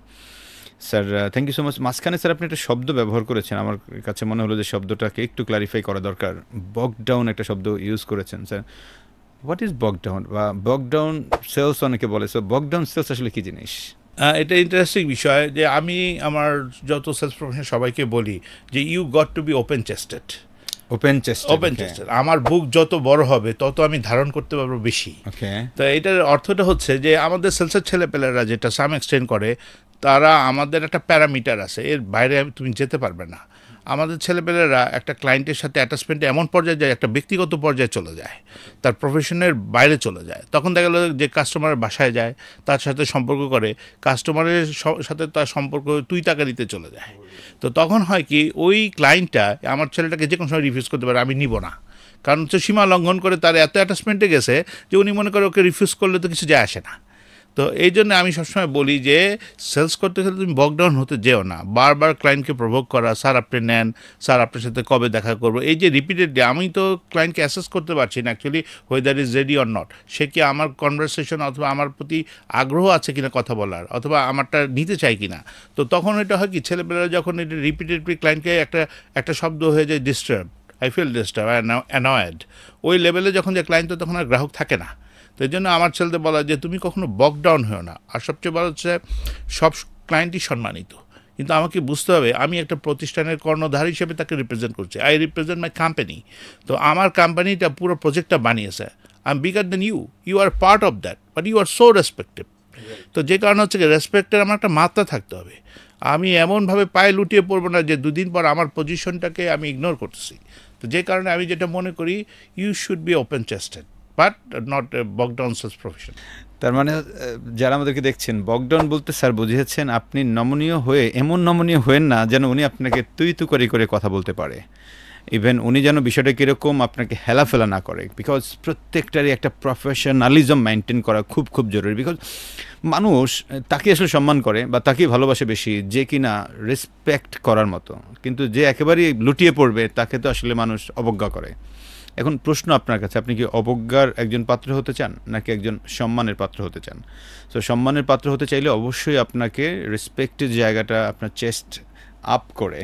Sir, thank you so much. মাঝখানে স্যার আপনি একটা শব্দ ব্যবহার করেছেন, আমার কাছে মনে হলো যে শব্দটাকে একটু ক্লারিফাই করা দরকার। বক ডাউন একটা শব্দ ইউজ করেছেন স্যার। হোয়াট ইজ বক ডাউন বা বক ডাউন সেলস অনেকে বলে, সো বক ডাউন সেলস আসলে কি জিনিস? এটা ইন্টারেস্টিং বিষয় যে আমি আমার যত সেলস প্রফেশন সবাইকে বলি যে you got to be open chested. Open chested. আমার বুক যত বড় হবে তত আমি ধারণ করতে পারবো বেশি। তো এটার অর্থটা হচ্ছে যে আমাদের সেলসের ছেলেপেলেরা যেটা সাম এক্সটেন্ড করে, তারা আমাদের একটা প্যারামিটার আছে, এর বাইরে তুমি যেতে পারবে না। আমাদের ছেলেপেলেরা একটা ক্লায়েন্টের সাথে অ্যাটাচমেন্টে এমন পর্যায়ে যায়, একটা ব্যক্তিগত পর্যায়ে চলে যায়, তার প্রফেশনের বাইরে চলে যায়। তখন দেখা গেলো যে কাস্টমারের বাসায় যায়, তার সাথে সম্পর্ক করে, কাস্টমারের সাথে তার সম্পর্ক তুই তাকারিতে চলে যায়। তো তখন হয় কি, ওই ক্লায়েন্টটা আমার ছেলেটাকে যে কোনো সময় রিফিউজ করতে পারে, আমি নিব না। কারণ হচ্ছে সীমা লঙ্ঘন করে তার এত অ্যাটাচমেন্টে গেছে যে উনি মনে করে ওকে রিফিউজ করলে তো কিছু যায় আসে না। তো এই জন্য আমি সবসময় বলি যে সেলস করতে গেলে তুমি বকডাউন হতে যেও না, বারবার ক্লায়েন্টকে প্রভোগ করা, স্যার আপনি নেন, স্যার আপনার সাথে কবে দেখা করবো, এই যে রিপিটেডলি। আমি তো ক্লায়েন্টকে অ্যাসেস করতে পারছি না actually whether is ready or not, সে কি আমার কনভারসেশন অথবা আমার প্রতি আগ্রহ আছে কিনা কথা বলার, অথবা আমারটা নিতে চাই কিনা। তো তখন এটা হয় কি, ছেলেপেলেরা যখন এটা রিপিটেডলি ক্লায়েন্টকে একটা শব্দ হয়ে যায় disturb, I feel disturb, annoyed, ওই লেভেলে যখন যে ক্লায়েন্ট, তো তখন আর গ্রাহক থাকে না। তো এই জন্য আমার ছেলেদের বলা যে তুমি কখনো বক ডাউন হও না। আর সবচেয়ে বড় হচ্ছে সব ক্লায়েন্টই সম্মানিত, কিন্তু আমাকে বুঝতে হবে আমি একটা প্রতিষ্ঠানের কর্ণধার হিসেবে তাকে রিপ্রেজেন্ট করছি। I represent my company. তো আমার কোম্পানিটা পুরো প্রজেক্টটা বানিয়েছে, I am bigger than you, you are part of that, but you are so respected. তো যে কারণে হচ্ছে কি, রেসপেক্টের আমার একটা মাত্রা থাকতে হবে। আমি এমনভাবে পায়ে লুটিয়ে পড়বো না যে দুদিন পর আমার পজিশনটাকে আমি ইগনোর করতেছি। তো যে কারণে আমি যেটা মনে করি, you should be open chested but not bog down sales profession. তার মানে যারা আমাদেরকে দেখছেন, বকডাউন বলতে স্যার বুঝিয়েছেন আপনি নমনীয় হয়ে, এমন নমনীয় হয়েন না যেন উনি আপনাকে তুই তু করে কথা বলতে পারে। ইভেন উনি যেন বিষয়টা কীরকম আপনাকে হেলাফেলা না করে, বিকজ প্রত্যেকটারই একটা প্রফেশনালিজম মেনটেন করা খুব খুব জরুরি। বিকজ মানুষ তাকে আসলে সম্মান করে বা তাকেই ভালোবাসে বেশি যে কিনা রেসপেক্ট করার মতো, কিন্তু যে একেবারেই লুটিয়ে পড়বে তাকে তো আসলে মানুষ অবজ্ঞা করে। এখন প্রশ্ন আপনার কাছে, আপনি কি অবজ্ঞার একজন পাত্র হতে চান নাকি একজন সম্মানের পাত্র হতে চান? সো সম্মানের পাত্র হতে চাইলে অবশ্যই আপনাকে রেসপেক্টের জায়গাটা আপনার চেস্ট আপ করে,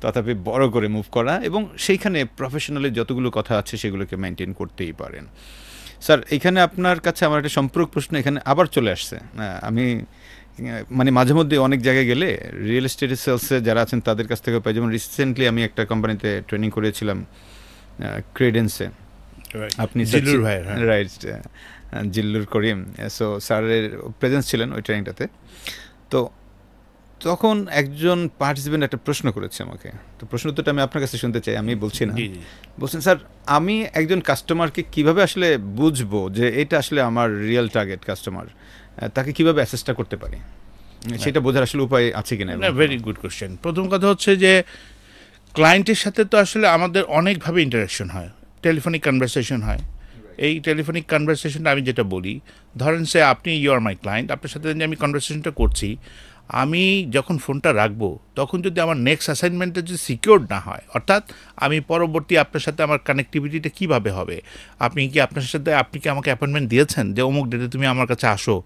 তথাপি বড় করে মুভ করা, এবং সেইখানে প্রফেশনালি যতগুলো কথা আছে সেগুলোকে মেনটেন করতেই পারেন। স্যার, এখানে আপনার কাছে আমার একটা সম্পূরক প্রশ্ন এখানে আবার চলে আসছে। আমি মানে মাঝে মধ্যে অনেক জায়গায় গেলে রিয়েল এস্টেটের সেলসে যারা আছেন তাদের কাছ থেকে পাই। যেমন রিসেন্টলি আমি একটা কোম্পানিতে ট্রেনিং করেছিলাম ক্রেডেন্সে, আপনি জিল্লুর ভাই, হ্যাঁ। রাইট, জিল্লুর করিম। সো স্যারের প্রেজেন্স ছিলেন ওই ট্রেনিংটাতে। তো তখন একজন পার্টিসিপেন্ট একটা প্রশ্ন করেছে আমাকে, তো প্রশ্ন উত্তরটা আমি আপনার কাছে শুনতে চাই, আমি বলছি না। জি, জি। বলছেন, স্যার আমি একজন কাস্টমারকে কিভাবে আসলে বুঝবো যে এটা আসলে আমার রিয়েল টার্গেট কাস্টমার, তাকে কিভাবে অ্যাসেসটা করতে পারি, সেটা বোঝার আসলে উপায় আছে কিনা? Very good question. প্রথম কথা হচ্ছে যে ক্লায়েন্টের সাথে তো আসলে আমাদের অনেকভাবে ইন্টারাকশন হয়, টেলিফোনিক কনভারসেশন হয়। এই টেলিফোনিক কনভারসেশনটা আমি যেটা বলি, ধরেন সে আপনি ইউ আর মাই ক্লায়েন্ট, আপনার সাথে যে আমি কনভারসেশনটা করছি, আমি যখন ফোনটা রাখবো তখন যদি আমার নেক্সট অ্যাসাইনমেন্টটা যদি সিকিউরড না হয়, অর্থাৎ আমি পরবর্তী আপনার সাথে আমার কানেক্টিভিটিটা কীভাবে হবে, আপনি কি আমাকে অ্যাপয়েন্টমেন্ট দিয়েছেন যে অমুক ডেটে তুমি আমার কাছে আসো,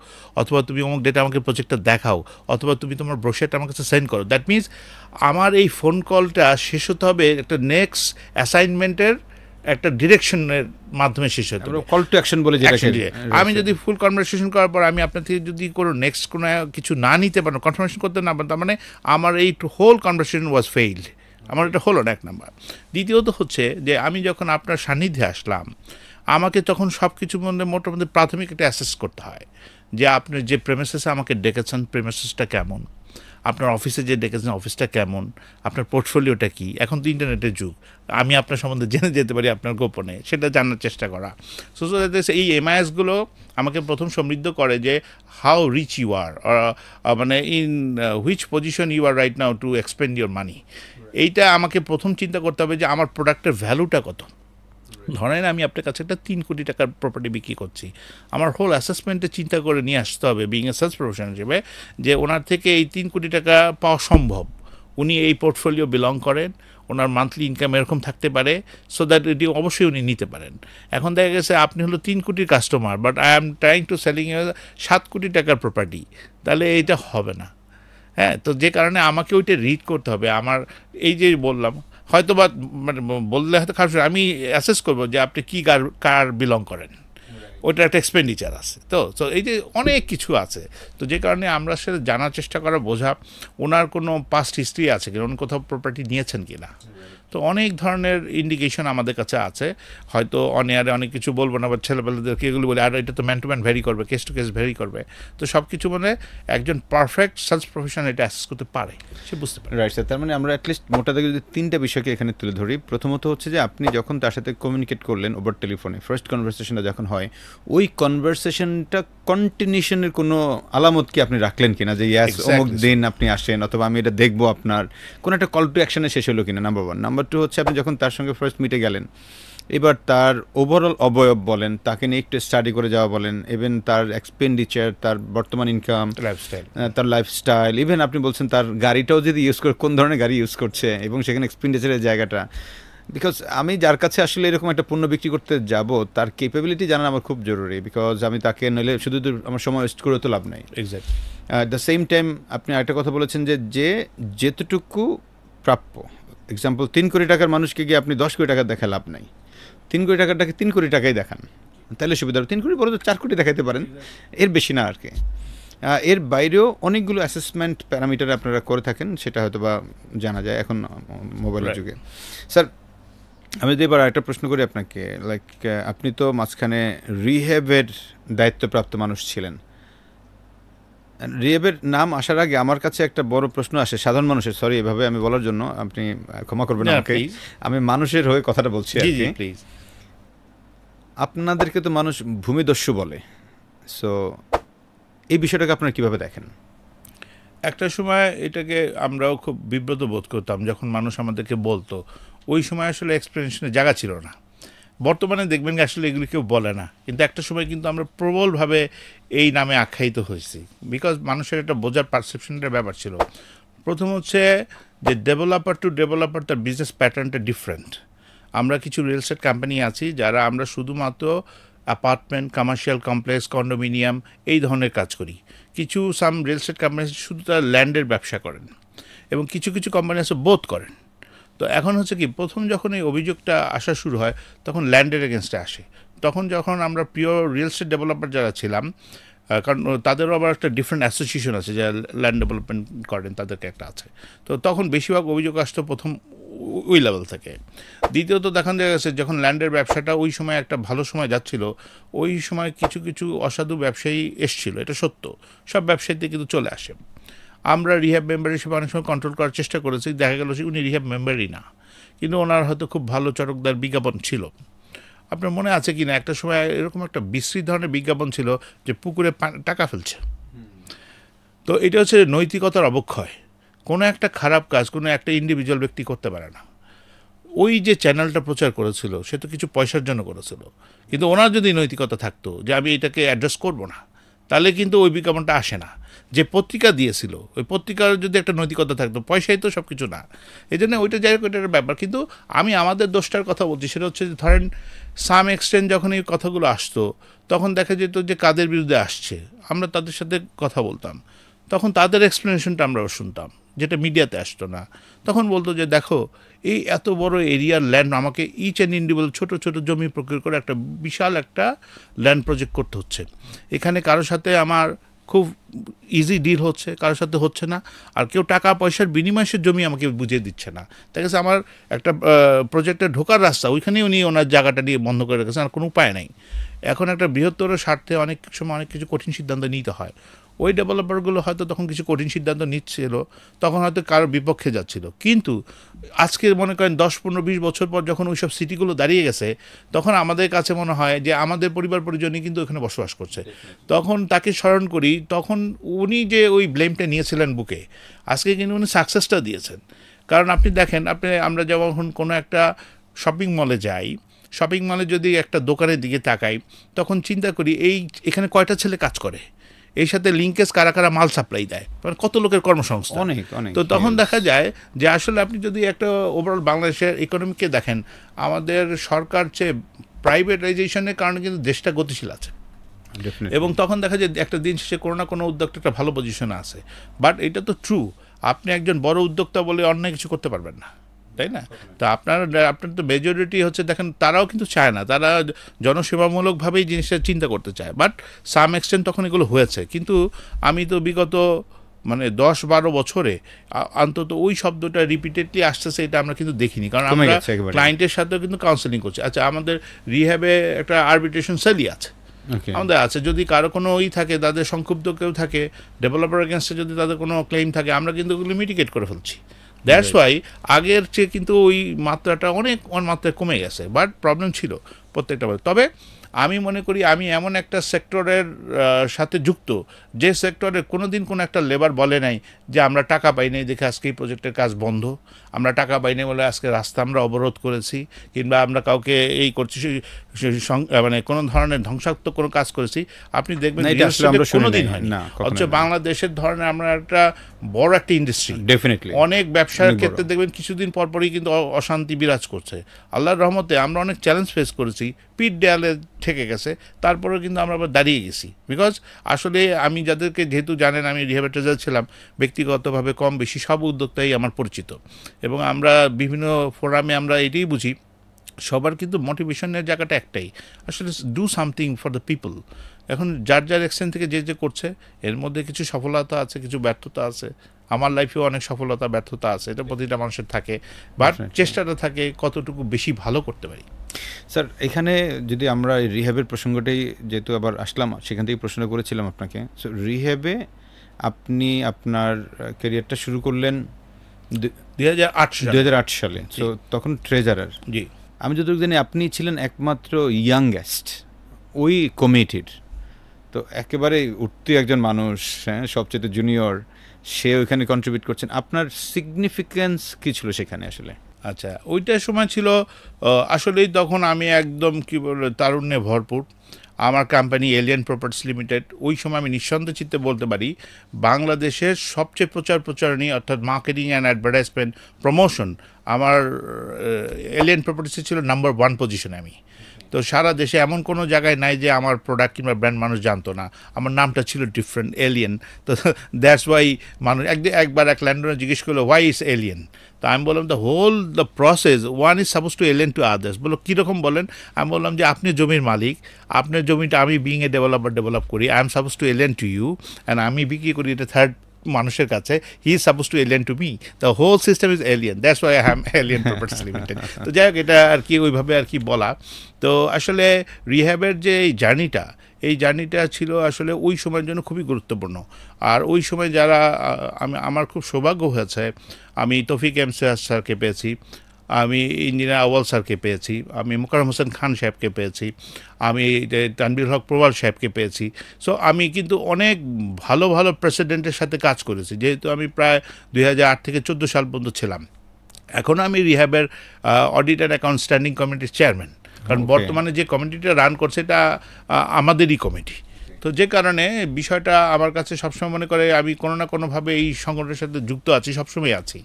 অথবা তুমি অমুক ডেটে আমাকে প্রজেক্টটা দেখাও, অথবা তুমি তোমার ব্রোশারটা আমার কাছে সেন্ড করো। দ্যাট মিনস আমার এই ফোন কলটা শেষ হতে হবে একটা নেক্সট অ্যাসাইনমেন্টের একটা ডিরেকশনের মাধ্যমে শেষ হতে হবে, কল টু অ্যাকশন বলে যেটাকে। Action দিয়ে। আমি যদি ফুল কনভারসেশন করার পর আমি আপনার থেকে যদি কোনো নেক্সট কোনো কিছু না নিতে পারেন, কনফার্মেশন করতে না পারেন, তার মানে আমার এই হোল কনভারসেশন ওয়াজ ফেইলড, আমার এটা হলো না, এক নাম্বার। দ্বিতীয়ত হচ্ছে যে আমি যখন আপনার সান্নিধ্যে আসলাম, আমাকে তখন সব কিছুর মধ্যে মোটামুটি প্রাথমিক একটা অ্যাসেস করতে হয় যে আপনি যে প্রেমিসেসে আমাকে ডেকেছেন প্রেমিসেসটা কেমন, আপনার অফিসে যে ডেকেছেন অফিসটা কেমন, আপনার পোর্টফোলিওটা কী। এখন তো ইন্টারনেটের যুগ, আমি আপনার সম্বন্ধে জেনে যেতে পারি আপনার গোপনে, সেটা জানার চেষ্টা করা। সো এই এমআইএসগুলো আমাকে প্রথম সমৃদ্ধ করে যে হাউ রিচ ইউ আর, মানে in which position you are right now to expend your money. এইটা আমাকে প্রথম চিন্তা করতে হবে যে আমার প্রোডাক্টের ভ্যালুটা কত। ধরেন আমি আপনার কাছে একটা 3 কোটি টাকার প্রপার্টি বিক্রি করছি, আমার হোল অ্যাসেসমেন্টে চিন্তা করে নিয়ে আসতে হবে বিইং এ সেলস প্রফেশনাল হিসেবে যে ওনার থেকে এই 3 কোটি টাকা পাওয়া সম্ভব, উনি এই পোর্টফোলিও বিলং করেন, ওনার মান্থলি ইনকাম এরকম থাকতে পারে, সো দ্যাট এটি অবশ্যই উনি নিতে পারেন। এখন দেখা গেছে আপনি হলো 3 কোটির customer, but I am trying to selling 7 কোটি টাকার প্রপার্টি, তাহলে এইটা হবে না। হ্যাঁ, তো যে কারণে আমাকে ওইটা রিড করতে হবে। আমার এই যে বললাম, হয়তো বা মানে বললে হয়তো খারাপ, আমি অ্যাসেস করবো যে আপনি কী কার বিলং করেন, ওটা একটা এক্সপেন্ডিচার আছে। তো এই যে অনেক কিছু আছে, তো যে কারণে আমরা আসলে জানার চেষ্টা করা, বোঝা ওনার কোনো পাস্ট হিস্ট্রি আছে কিনা, উনি কোথাও প্রপার্টি নিয়েছেন কিনা। তো অনেক ধরনের ইন্ডিকেশন আমাদের কাছে আছে, হয়তো অনেয়ারে অনেক কিছু বলবো না, বা ছেলেবেলাদেরকে এগুলো বলে, আর এটা তো ম্যান টু ম্যান ভ্যারি করবে, কেস টু কেস ভ্যারি করবে। তো সব কিছু মানে একজন পারফেক্ট সেলস প্রফেশনাল এটা অ্যাসেস করতে পারে, সে বুঝতে পারে। রাইট স্যার, তার মানে আমরা অ্যাটলিস্ট মোটা দাগে যদি 3টা বিষয়কে এখানে তুলে ধরি। প্রথমত হচ্ছে যে আপনি যখন তার সাথে কমিউনিকেট করলেন ওভার টেলিফোনে, ফার্স্ট কনভারসেশনটা যখন হয়, ওই কনভারসেশনটা কন্টিনিউশনের কোনো আলামত কি আপনি রাখলেন কিনা, যে ইয়াস অমুক দিন আপনি আসেন, অথবা আমি এটা দেখবো, আপনার কোনো একটা কল টু অ্যাকশনে শেষ হলো কিনা, নাম্বার 1। নাম্বার 2 হচ্ছে আপনি যখন তার সঙ্গে ফার্স্ট মিটে গেলেন, এবার তার ওভারঅল অবয়ব বলেন, তাকে নিয়ে একটু স্টাডি করে যাওয়া বলেন, ইভেন তার এক্সপেন্ডিচার, তার বর্তমান ইনকাম, লাইফস্টাইল, তার লাইফস্টাইল, ইভেন আপনি বলছেন তার গাড়িটাও যদি ইউজ করে, কোন ধরনের গাড়ি ইউজ করছে, এবং সেখানে এক্সপেন্ডিচারের জায়গাটা। বিকজ আমি যার কাছে আসলে এরকম একটা পণ্য বিক্রি করতে যাব, তার কেপেবিলিটি জানা আমার খুব জরুরি। বিকজ আমি তাকে নইলে শুধু আমার সময় ওয়েস্ট করে তো লাভ নাই। এক্স্যাক্টলি। দ্য সেম টাইম আপনি আরেকটা কথা বলেছেন যে যেতটুকু প্রাপ্য, এক্সাম্পল 3 কোটি টাকার মানুষকে গিয়ে আপনি 10 কোটি টাকা দেখা লাভ নাই, 3 কোটি টাকাটাকে 3 কোটি টাকাই দেখান, তাহলে সুবিধা হবে। 3 কোটি বড় তো 4 কোটি দেখাতে পারেন, এর বেশি না আর কি। এর বাইরেও অনেকগুলো অ্যাসেসমেন্ট প্যারামিটার আপনারা করে থাকেন, সেটা হয়তো বা জানা যায় এখন মোবাইলের যুগে। স্যার আমি যদি এবার একটা প্রশ্ন করি আপনাকে, লাইক আপনি তো মাঝখানে রিহ্যাবের দায়িত্বপ্রাপ্ত মানুষ ছিলেন। রিহ্যাবের নাম আসার আগে আমার কাছে একটা বড় প্রশ্ন আসে সাধারণ মানুষের, সরি এভাবে আমি বলার জন্য, আপনি ক্ষমা করবেন আমাকে, আমি মানুষের হয়ে কথাটা বলছি আর কি। আপনাদেরকে তো মানুষ ভূমিদস্যু বলে, সো এই বিষয়টাকে আপনারা কীভাবে দেখেন? একটা সময় এটাকে আমরাও খুব বিব্রত বোধ করতাম যখন মানুষ আমাদেরকে বলতো, ওই সময় আসলে এক্সপ্লেনেশনের জায়গা ছিল না। বর্তমানে দেখবেন আসলে এগুলি কেউ বলে না, কিন্তু একটা সময় কিন্তু আমরা প্রবলভাবে এই নামে আখ্যায়িত হয়েছি, বিকজ মানুষের একটা বোঝার পারসেপশনের ব্যাপার ছিল। প্রথম হচ্ছে যে ডেভেলপার টু ডেভেলপার তার বিজনেস প্যাটার্নটা ডিফারেন্ট। আমরা কিছু রিয়েল এস্টেট কোম্পানি আছি যারা আমরা শুধুমাত্র অ্যাপার্টমেন্ট, কমার্শিয়াল কমপ্লেক্স, কন্ডোমিনিয়াম এই ধরনের কাজ করি। কিছু সাম রিয়েল এস্টেট কোম্পানি শুধু তারা ল্যান্ডের ব্যবসা করেন, এবং কিছু কিছু কোম্পানি আছে বোথ করেন। তো এখন হচ্ছে কি, প্রথম যখন এই অভিযোগটা আসা শুরু হয় তখন ল্যান্ডের এগেনস্টে আসে। তখন যখন আমরা পিওর রিয়েল এস্টেট ডেভেলপার যারা ছিলাম, কারণ তাদেরও আবার একটা ডিফারেন্ট অ্যাসোসিয়েশন আছে যে ল্যান্ড ডেভেলপমেন্ট করেন, তাদেরকে একটা আছে। তো তখন বেশিরভাগ অভিযোগ আসতো প্রথম ওই লেভেল থেকে। দ্বিতীয়ত দেখা গেছে যখন ল্যান্ডের ব্যবসাটা ওই সময় একটা ভালো সময় যাচ্ছিল, ওই সময় কিছু কিছু অসাধু ব্যবসায়ী এসছিল, এটা সত্য, সব ব্যবসায়ীতে কিন্তু চলে আসে। আমরা রিহ্যাব মেম্বার হিসেবে অনেক সময় কন্ট্রোল করার চেষ্টা করেছি, দেখা গেল যে উনি রিহ্যাব মেম্বারই না, কিন্তু ওনার হয়তো খুব ভালো চটকদার বিজ্ঞাপন ছিল। আপনার মনে আছে কি না একটা সময় এরকম একটা বিশ্রী ধরনের বিজ্ঞাপন ছিল যে পুকুরে টাকা ফেলছে। তো এটা হচ্ছে নৈতিকতার অবক্ষয়। কোনো একটা খারাপ কাজ কোনো একটা ইন্ডিভিজুয়াল ব্যক্তি করতে পারে না। ওই যে চ্যানেলটা প্রচার করেছিল সে তো কিছু পয়সার জন্য করেছিল, কিন্তু ওনার যদি নৈতিকতা থাকতো যে আমি এটাকে অ্যাড্রেস করব না, তাহলে কিন্তু ওই বিজ্ঞাপনটা আসে না। যে পত্রিকা দিয়েছিল ওই পত্রিকার যদি একটা নৈতিকতা থাকতো, পয়সাই তো সব কিছু না, এই জন্য ওইটা যাই হোক ওইটার ব্যাপার। কিন্তু আমি আমাদের দোষটার কথা বলছি, সেটা হচ্ছে যে ধরেন সাম এক্সটেন্ট যখন এই কথাগুলো আসতো তখন দেখা যেত যে কাদের বিরুদ্ধে আসছে, আমরা তাদের সাথে কথা বলতাম, তখন তাদের এক্সপ্লেনেশনটা আমরাও শুনতাম, যেটা মিডিয়াতে আসতো না। তখন বলতো যে দেখো এই এত বড় এরিয়ার ল্যান্ড আমাকে ইচ অ্যান্ড ইন্ডিভিজুয়াল ছোট ছোট জমি প্রক্রিয়া করে একটা বিশাল একটা ল্যান্ড প্রজেক্ট করতে হচ্ছে। এখানে কারোর সাথে আমার খুব ইজি ডিল হচ্ছে, কারোর সাথে হচ্ছে না, আর কেউ টাকা পয়সার বিনিময়ে সে জমি আমাকে বুঝিয়ে দিচ্ছে না। দেখা গেছে আমার একটা প্রজেক্টে ঢোকার রাস্তা ওইখানেই উনি ওনার জায়গাটা নিয়ে বন্ধ করে রেখেছেন, আর কোনো উপায় নেই। এখন একটা বৃহত্তর স্বার্থে অনেক সময় অনেক কিছু কঠিন সিদ্ধান্ত নিতে হয়। ওই ডেভেলপারগুলো হয়তো তখন কিছু কঠিন সিদ্ধান্ত নিচ্ছিল, তখন হয়তো কারোর বিপক্ষে যাচ্ছিল। কিন্তু আজকে মনে করেন 10-15-20 বছর পর যখন ওই সব সিটিগুলো দাঁড়িয়ে গেছে, তখন আমাদের কাছে মনে হয় যে আমাদের পরিবার পরিজনই কিন্তু ওখানে বসবাস করছে। তখন তাকে স্মরণ করি, তখন উনি যে ওই ব্লেমটা নিয়েছিলেন বুকে, আজকে কিন্তু উনি সাকসেসটা দিয়েছেন। কারণ আপনি দেখেন, আমরা যখন কোনো একটা শপিং মলে যাই, শপিং মলে যদি একটা দোকানের দিকে তাকাই, তখন চিন্তা করি এখানে কয়টা ছেলে কাজ করে, এর সাথে লিঙ্কেজ কারা কারা মাল সাপ্লাই দেয়, মানে কত লোকের কর্মসংস্থান। অনেক অনেক। তো তখন দেখা যায় যে আসলে আপনি যদি একটা ওভারঅল বাংলাদেশের ইকোনমিকে দেখেন, আমাদের সরকার চেয়ে প্রাইভেটাইজেশনের কারণে কিন্তু দেশটা গতিশীল আছে। এবং তখন দেখা যায় একটা দিন শেষে কোনো না কোনো উদ্যোক্তা একটা ভালো পজিশনে আছে। বাট এটা তো ট্রু, আপনি একজন বড় উদ্যোক্তা বলে অন্যায় কিছু করতে পারবেন না, তাই না? তো আপনার তো মেজরিটি হচ্ছে দেখেন তারাও কিন্তু চায় না, তারা জনসেবামূলকভাবেই জিনিসটা চিন্তা করতে চায়। বাট সাম এক্সটেন্ট তখন এগুলো হয়েছে। কিন্তু আমি তো বিগত 10-12 বছরে অন্তত ওই শব্দটা রিপিটেডলি আসতেছে এটা আমরা কিন্তু দেখিনি, কারণ আমরা ক্লায়েন্টের সাথেও কিন্তু কাউন্সেলিং করছি। আচ্ছা, আমাদের রিহ্যাবে একটা আরবিট্রেশন সেলই আছে, আমাদের আছে। যদি কারো কোনো থাকে, তাদের সংক্ষুব্ধ কেউ থাকে, ডেভেলপার এগেনস্টে যদি তাদের কোনো ক্লেম থাকে, আমরা কিন্তু ওগুলো মিটিগেট করে ফেলছি। দ্যাটস ওয়াই আগের চেয়ে কিন্তু ওই মাত্রাটা অনেক মাত্রায় কমে গেছে, বাট প্রবলেম ছিল প্রত্যেকটা। তবে আমি মনে করি আমি এমন একটা সেক্টরের সাথে যুক্ত যে সেক্টরে কোনো দিন কোনো একটা লেবার বলে নাই যে আমরা টাকা পাই নাই দেখে আজকে এই প্রজেক্টের কাজ বন্ধ, আমরা টাকা পাই নাই বলে আজকে রাস্তা আমরা অবরোধ করেছি, কিংবা আমরা কাউকে এই করছি কোনো ধরনের ধ্বংসাত্মক কোনো কাজ করেছি। আপনি দেখবেন কোনোদিন হয়নি। অথচ বাংলাদেশের ধরনের আমরা একটা বড় একটা ইন্ডাস্ট্রি, ডেফিনেটলি অনেক ব্যবসার ক্ষেত্রে দেখবেন কিছুদিন পরপরই কিন্তু অশান্তি বিরাজ করছে। আল্লাহর রহমতে আমরা অনেক চ্যালেঞ্জ ফেস করেছি, পিঠ দেয়ালে ঠেকে গেছে, তারপরেও কিন্তু আমরা আবার দাঁড়িয়ে গেছি। বিকজ আসলে আমি যাদেরকে, যেহেতু জানেন আমি রিহ্যাবিলিটেটর ছিলাম, ব্যক্তিগতভাবে কম বেশি সব উদ্যোক্তাই আমার পরিচিত, এবং আমরা বিভিন্ন ফোরামে আমরা এটাই বুঝি, সবার কিন্তু মোটিভেশনের জায়গাটা একটাই, আসলে do something for the people. এখন যার যার এক্সটেন্ট থেকে যে করছে, এর মধ্যে কিছু সফলতা আছে, কিছু ব্যর্থতা আছে। আমার লাইফেও অনেক সফলতা ব্যর্থতা আছে, এটা প্রতিটা মানুষের থাকে, বাট চেষ্টাটা থাকে কতটুকু বেশি ভালো করতে পারি। স্যার, এখানে যদি আমরা রিহ্যাবের প্রসঙ্গটাই যেহেতু আবার আসলাম, সেখান থেকেই প্রশ্ন করেছিলাম আপনাকে। সো রিহ্যাবে আপনি আপনার ক্যারিয়ারটা শুরু করলেন 2008 সালে। তো তখন ট্রেজারার। জি, আমি যতটুকু জানি আপনি ছিলেন একমাত্র ইয়াংগেস্ট ওই কমিটির। তো একেবারে উঠতি একজন মানুষ, হ্যাঁ, সবচেয়ে জুনিয়র, সে ওইখানে কন্ট্রিবিউট করছেন। আপনার সিগনিফিকেন্স কী ছিল সেখানে আসলে? আচ্ছা, ওইটার সময় ছিল আসলেই তখন আমি একদম কি বলে তারুণ্যে ভরপুর। আমার কোম্পানি এলিয়েন প্রপার্টিস লিমিটেড, ওই সময় আমি নিঃসন্দেহ চিত্তে বলতে পারি বাংলাদেশের সবচেয়ে প্রচারণী, অর্থাৎ মার্কেটিং অ্যান্ড অ্যাডভার্টাইজমেন্ট প্রমোশন, আমার এলিয়েন প্রপার্টিসে ছিল নাম্বার 1 পজিশনে আমি। তো সারা দেশে এমন কোনো জায়গায় নাই যে আমার প্রোডাক্ট কিংবা ব্র্যান্ড মানুষ জানতো না, আমার নামটা ছিল ডিফারেন্ট, এলিয়েন। তো দ্যাটস ওয়াই মানুষ একবার এক ল্যান্ডনে জিজ্ঞেস করলো হোয়াই ইজ এলিয়েন। তো আমি বললাম the process one is suppose to alien to others. বললো কীরকম বলেন? আমি বললাম যে আপনি জমির মালিক, আপনার জমিটা আমি বিং এ ডেভেলপ করি, I am suppose to alien to you, and আমি বিক্রি করি এটা থার্ড মানুষের কাছে, he is suppose to alien to me, the whole system is alien, that's why I am Alien Properties Limited. তো যাই হোক, এটা আর কি ওইভাবে আর কি বলা। তো আসলে রিহ্যাবের যে এই জার্নিটা ছিল আসলে ওই সময়ের জন্য খুবই গুরুত্বপূর্ণ। আর ওই সময় যারা আমার খুব সৌভাগ্য হয়েছে, আমি তৌফিক এম সৈয়দ স্যারকে পেয়েছি, আমি ইঞ্জিনিয়ার আউয়াল স্যারকে পেয়েছি, আমি মোকাররম হোসেন খান সাহেবকে পেয়েছি, আমি তানভীর হক প্রবাল সাহেবকে পেয়েছি। সো আমি কিন্তু অনেক ভালো ভালো প্রেসিডেন্টের সাথে কাজ করেছি, যেহেতু আমি প্রায় 2008 থেকে 14 সাল পর্যন্ত ছিলাম। এখনও আমি রিহ্যাবের অডিট অ্যান্ড অ্যাকাউন্ট স্ট্যান্ডিং কমিটির চেয়ারম্যান, কারণ বর্তমানে যে কমিটিটা রান করছে এটা আমাদেরই কমিটি। তো যে কারণে বিষয়টা আমার কাছে সবসময় মনে করে আমি কোনো না কোনোভাবে এই সংগঠনের সাথে যুক্ত আছি, সবসময় আছি।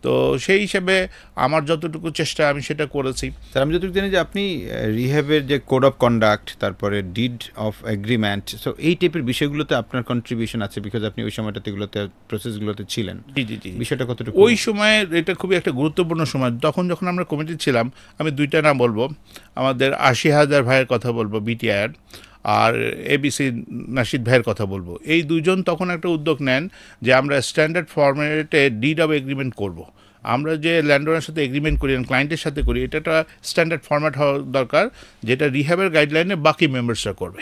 তো সেই হিসেবে আমার যতটুকু চেষ্টা আমি সেটা করেছি। স্যার, আমি যতটুকু জানি যে আপনি রিহ্যাবের যে কোড অফ কন্ডাক্ট, তারপরে ডিড অফ এগ্রিমেন্ট, সো এই টাইপের বিষয়গুলোতে আপনার কন্ট্রিবিউশন আছে, বিকজ আপনি ওই সময়টাতে এগুলোতে প্রসেসগুলোতে ছিলেন। জি। বিষয়টা কতটুকু? ওই সময় এটা খুবই একটা গুরুত্বপূর্ণ সময়। যখন আমরা কমিটি ছিলাম, আমি দুইটা নাম বলবো, আমাদের 80,000 ভাইয়ের কথা বলবো বিটিআর, আর এবিসি নাশিদ ভাইয়ের কথা বলবো। এই দুজন তখন একটা উদ্যোগ নেন যে আমরা স্ট্যান্ডার্ড ফরম্যাটে ডিড অফ এগ্রিমেন্ট করব। আমরা যে ল্যান্ডওনারের সাথে এগ্রিমেন্ট করি, ক্লায়েন্টের সাথে করি, এটা একটা স্ট্যান্ডার্ড ফরম্যাট হওয়া দরকার, যেটা রিহ্যাবের গাইডলাইনে বাকি মেম্বার্সরা করবে।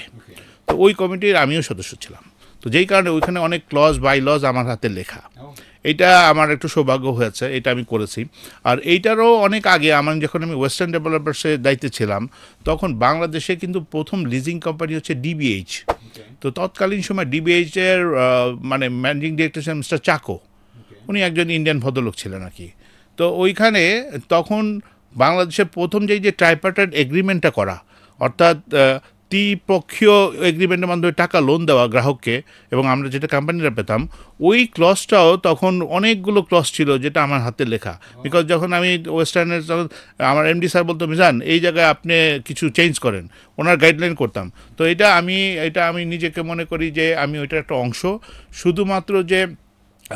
তো ওই কমিটির আমিও সদস্য ছিলাম। তো যেই কারণে ওইখানে অনেক ক্লজ বাই লজ আমার হাতে লেখা। এটা আমার একটু সৌভাগ্য হয়েছে, এটা আমি করেছি। আর এইটারও অনেক আগে যখন আমি ওয়েস্টার্ন ডেভেলপার্সের দায়িত্বে ছিলাম, তখন বাংলাদেশে কিন্তু প্রথম লিজিং কোম্পানি হচ্ছে ডিবিএইচ। তো তৎকালীন সময় ডিবিএইচের মানে ম্যানেজিং ডিরেক্টর ছিলেন মিস্টার চাকো, উনি একজন ইন্ডিয়ান ভদ্রলোক ছিলেন আর কি। তো ওইখানে তখন বাংলাদেশের প্রথম যে ট্রাইপার্টাইট এগ্রিমেন্টটা করা, অর্থাৎ ত্রিপক্ষীয় এগ্রিমেন্টের মাধ্যমে টাকা লোন দেওয়া গ্রাহককে, এবং আমরা যেটা কোম্পানিরা পেতাম, ওই ক্লজটাও তখন অনেকগুলো ক্লজ ছিল যেটা আমার হাতে লেখা। বিকজ যখন আমি ওয়েস্টার্নের, আমার এমডি স্যার বলতো মিজান এই জায়গায় আপনি কিছু চেঞ্জ করেন, ওনার গাইডলাইন করতাম। তো এটা আমি নিজেকে মনে করি যে আমি ওইটার একটা অংশ। শুধুমাত্র যে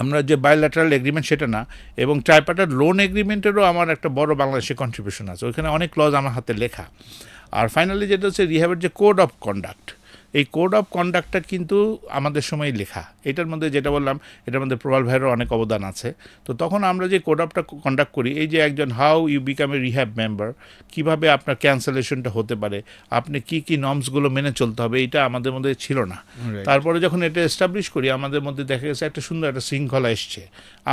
আমরা যে বায়োল্যাটারাল এগ্রিমেন্ট সেটা না, এবং ট্রাইপার্টাইট লোন এগ্রিমেন্টেরও আমার একটা বড় বাংলাদেশে কন্ট্রিবিউশন আছে, ওইখানে অনেক ক্লজ আমার হাতে লেখা। আর ফাইনালি যেটা হচ্ছে রিহ্যাবের যে কোড অফ কন্ডাক্ট, এই কোড অফ কন্ডাক্টটা কিন্তু আমাদের সময় লেখা। এটার মধ্যে যেটা বললাম, এটার মধ্যে প্রবাল ভাইয়েরও অনেক অবদান আছে। তো তখন আমরা যে কোড অফটা কন্ডাক্ট করি, এই যে একজন how you become a rehab member, কীভাবে আপনার ক্যান্সেলেশনটা হতে পারে, আপনি কি নর্মসগুলো মেনে চলতে হবে, এটা আমাদের মধ্যে ছিল না। তারপরে যখন এটা এস্টাবলিশ করি, আমাদের মধ্যে দেখা গেছে একটা সুন্দর একটা শৃঙ্খলা এসছে।